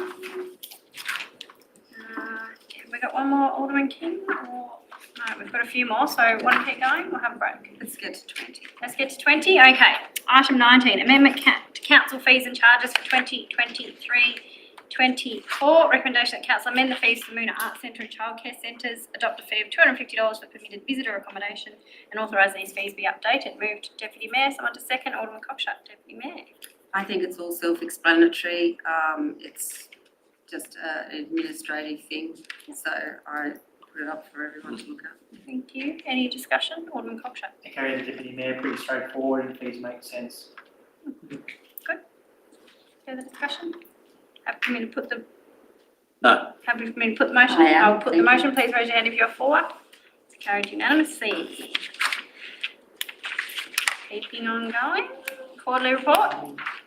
S1: Have we got one more, Alderman King? Or no, we've got a few more. So want to keep going? We'll have a break.
S18: Let's get to 20.
S1: Let's get to 20. Okay. Item 19, amendment to council fees and charges for 2023-24. Recommendation that council amend the fees for the Moona Arts Centre and Childcare Centres, adopt a fee of $250 for permitted visitor accommodation, and authorise these fees be updated. Moved Deputy Mayor. Someone to second. Alderman Cockshut, Deputy Mayor.
S18: I think it's all self-explanatory. It's just an administrative thing, so I put it up for everyone to look at.
S1: Thank you. Any discussion? Alderman Cockshut.
S13: Okay, the Deputy Mayor, pretty straightforward and fees make sense.
S1: Good. Further discussion? Happy for me to put the...
S2: No.
S1: Happy for me to put the motion?
S18: I am.
S1: I'll put the
S18: Thank
S1: motion. Please raise your hand if you're for. It's carried unanimously. Keeping on going. Quarterly report.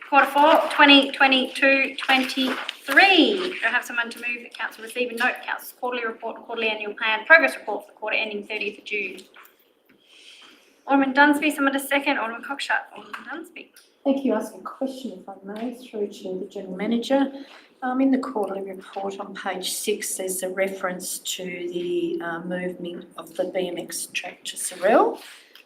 S1: Quarter 4, 2022-23. Do I have someone to move that council receive and note council's quarterly report and quarterly annual plan progress report for the quarter ending 30th of June? Alderman Dunsby, someone to second. Alderman Cockshut. Alderman Dunsby.
S14: Thank you. Ask a question, if I may, through to the General Manager. In the quarterly report on page 6, there's a reference to the movement of the BMX track to Sorrel.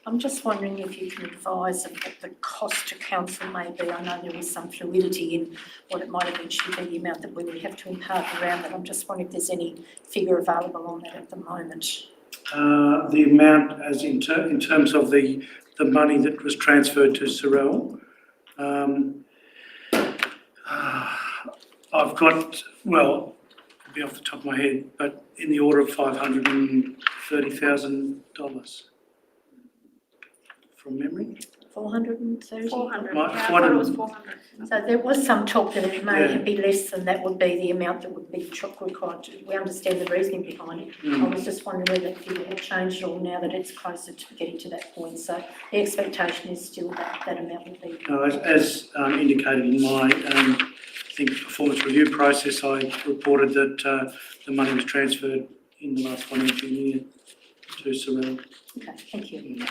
S14: I'm just wondering if you can advise of what the cost to council may be. I know there is some fluidity in what it might eventually be, the amount that we would have to impart around that. I'm just wondering if there's any figure available on that at the moment.
S6: The amount as in terms of the money that was transferred to Sorrel, I've got, well, it'll be off the top of my head, but in the order of $530,000 from memory.
S14: 430?
S1: 400.
S6: Right,
S1: Yeah, I thought it was
S6: 400.
S1: 400.
S14: So there was some talk that it may
S6: Yeah.
S14: be less than that would be the amount that would be required. We understand the reasoning behind it. I was just wondering whether that figure had changed at all now that it's closer to getting to that point. So the expectation is still that amount will be.
S6: No, as indicated in my, performance review process, I reported that the money was transferred in the last financial year to Sorrel.
S14: Okay, thank you.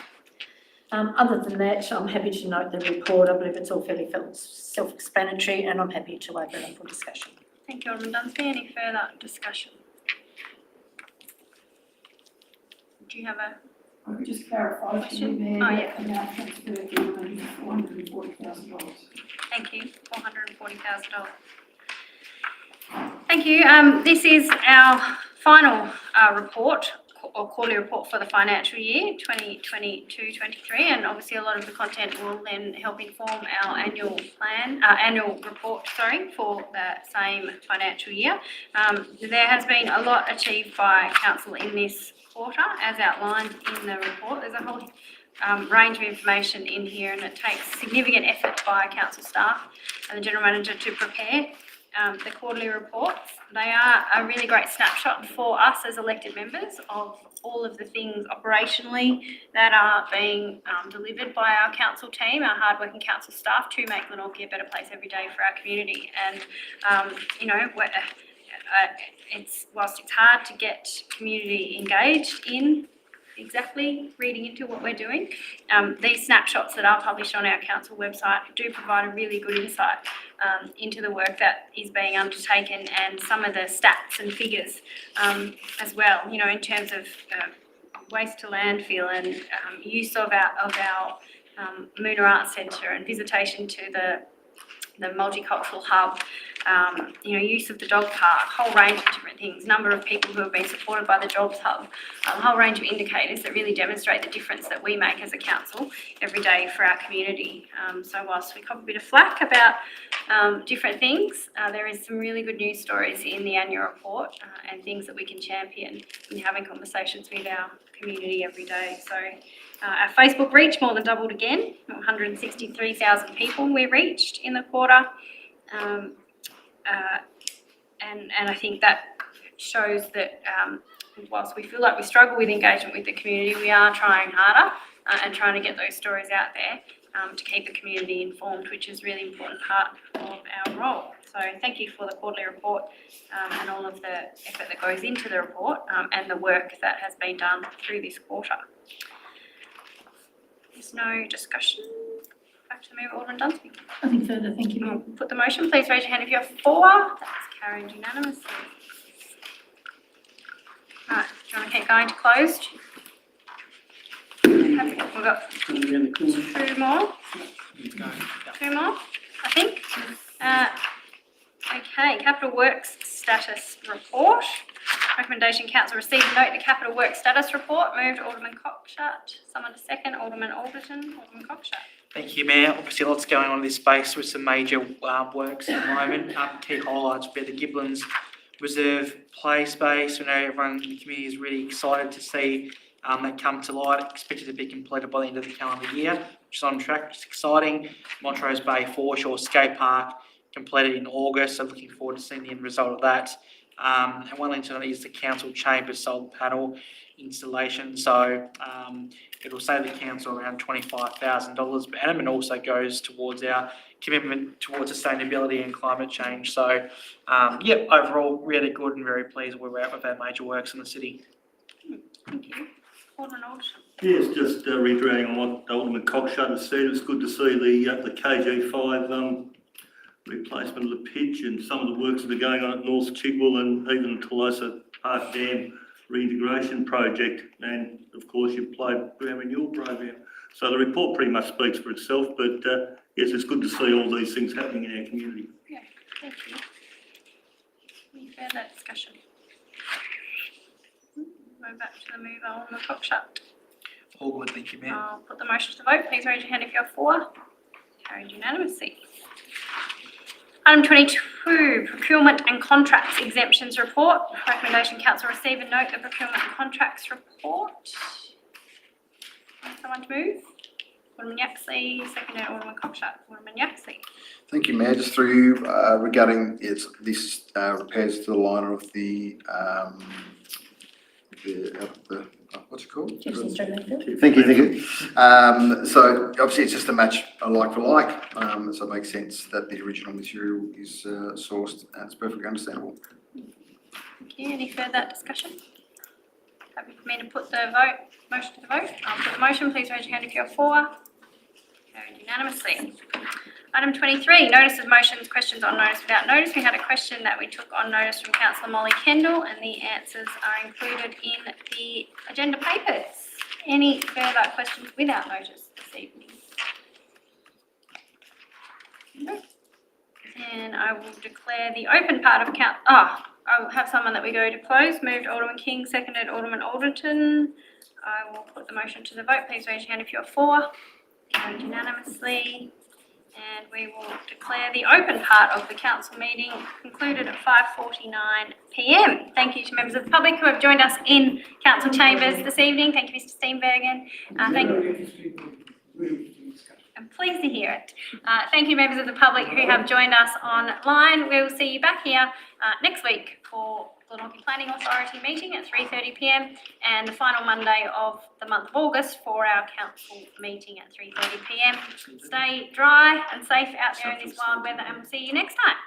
S14: Other than that, I'm happy to note the report. I believe it's all fairly self-explanatory, and I'm happy to open it up for discussion.
S1: Thank you, Alderman Dunsby. Any further discussion? Do you have a
S20: I could just clarify for you there.
S1: Oh, yeah.
S20: Amount transferred to $440,000.
S1: Thank you, $440,000. Thank you. This is our final report or quarterly report for the financial year 2022-23, and obviously a lot of the content will then help inform our annual report, for the same financial year. There has been a lot achieved by council in this quarter, as outlined in the report. There's a whole range of information in here, and it takes significant effort by council staff and the General Manager to prepare the quarterly reports. They are a really great snapshot for us as elected members of all of the things operationally that are being delivered by our council team, our hardworking council staff, to make Glenorchy a better place every day for our community. And, whilst it's hard to get community engaged in exactly reading into what we're doing, these snapshots that are published on our council website do provide a really good insight into the work that is being undertaken, and some of the stats and figures as well, in terms of waste to landfill and use of our Moona Arts Centre and visitation to the multicultural hub, use of the dog park, a whole range of different things, number of people who have been supported by the Jobs Hub, a whole range of indicators that really demonstrate the difference that we make as a council every day for our community. So whilst we cop a bit of flack about different things. There is some really good news stories in the annual report and things that we can champion in having conversations with our community every day. So our Facebook reach more than doubled again, 163,000 people we reached in the quarter. And I think that shows that whilst we feel like we struggle with engagement with the community, we are trying harder and trying to get those stories out there to keep the community informed, which is a really important part of our role. So thank you for the quarterly report and all of the effort that goes into the report and the work that has been done through this quarter. There's no discussion. Back to the mover, Alderman Dunsby.
S14: Nothing further, thank you.
S1: I'll put the motion. Please raise your hand if you're for. That's carried unanimously. Right, do you want to keep going to closed? Okay, we've got two more. Two more, I think. Okay, Capital Works Status Report. Recommendation Council receive and note the Capital Works Status Report. Moved Alderman Cockshut. Someone to second. Alderman Alderton. Alderman Cockshut.
S13: Thank you, Mayor. Obviously, lots going on in this space with some major works at the moment. Key highlights would be the Giblins Reserve play space. We know everyone in the community is really excited to see that come to light. Expected to be completed by the end of the calendar year, which is on track. It's exciting. Montrose Bay Foreshore Skate Park completed in August, so looking forward to seeing the end result of that. And Wellington is the council chamber solar panel installation, so it will save the council around $25,000 per annum, and also goes towards our commitment towards sustainability and climate change. So, overall, really good and very pleased where we're at with our major works in the city.
S1: Thank you. Alderman Alderton.
S15: Yes, just reiterating on what Alderman Cockshut has said, it's good to see the KG5 replacement of the pitch and some of the works that are going on at North Chigwell and even the Tolosa Park Dam reintegration project, and of course your ground renewal program. So the report pretty much speaks for itself, but yes, it's good to see all these things happening in our community.
S1: Yeah, thank you. Any further discussion? Go back to the mover, Alderman Cockshut.
S13: All good, thank you, Mayor.
S1: I'll put the motion to the vote. Please raise your hand if you're for. Carried unanimously. Item 22, Procurement and Contracts Exemptions Report. Recommendation Council receive and note the Procurement and Contracts Report. Someone to move? Alderman Yaxley, seconded Alderman Cockshut. Alderman Yaxley.
S16: Thank you, Mayor. Just through regarding this repairs to the liner of the what's it called? Thank you. So obviously it's just a match, a like for like. So it makes sense that the original material is sourced, and it's perfectly understandable.
S1: Thank you. Any further discussion? Happy for me to put the motion to the vote. I'll put the motion. Please raise your hand if you're for. Carried unanimously. Item 23, notice of motions, questions on notice without notice. We had a question that we took on notice from Councillor Molly Kendall, and the answers are included in the agenda papers. Any further questions without notice this evening? No. And I will declare the open part of I'll have someone that we go to close. Moved Alderman King, seconded Alderman Alderton. I will put the motion to the vote. Please raise your hand if you're for. Carried unanimously. And we will declare the open part of the council meeting concluded at 5:49 p.m. Thank you to members of the public who have joined us in council chambers this evening. Thank you, Mr. Steenbergen. I'm pleased to hear it. Thank you, members of the public who have joined us online. We will see you back here next week for Glenorchy Planning Authority meeting at 3:30 p.m. and the final Monday of the month of August for our council meeting at 3:30 p.m. Stay dry and safe out there in this wild weather, and we'll see you next time.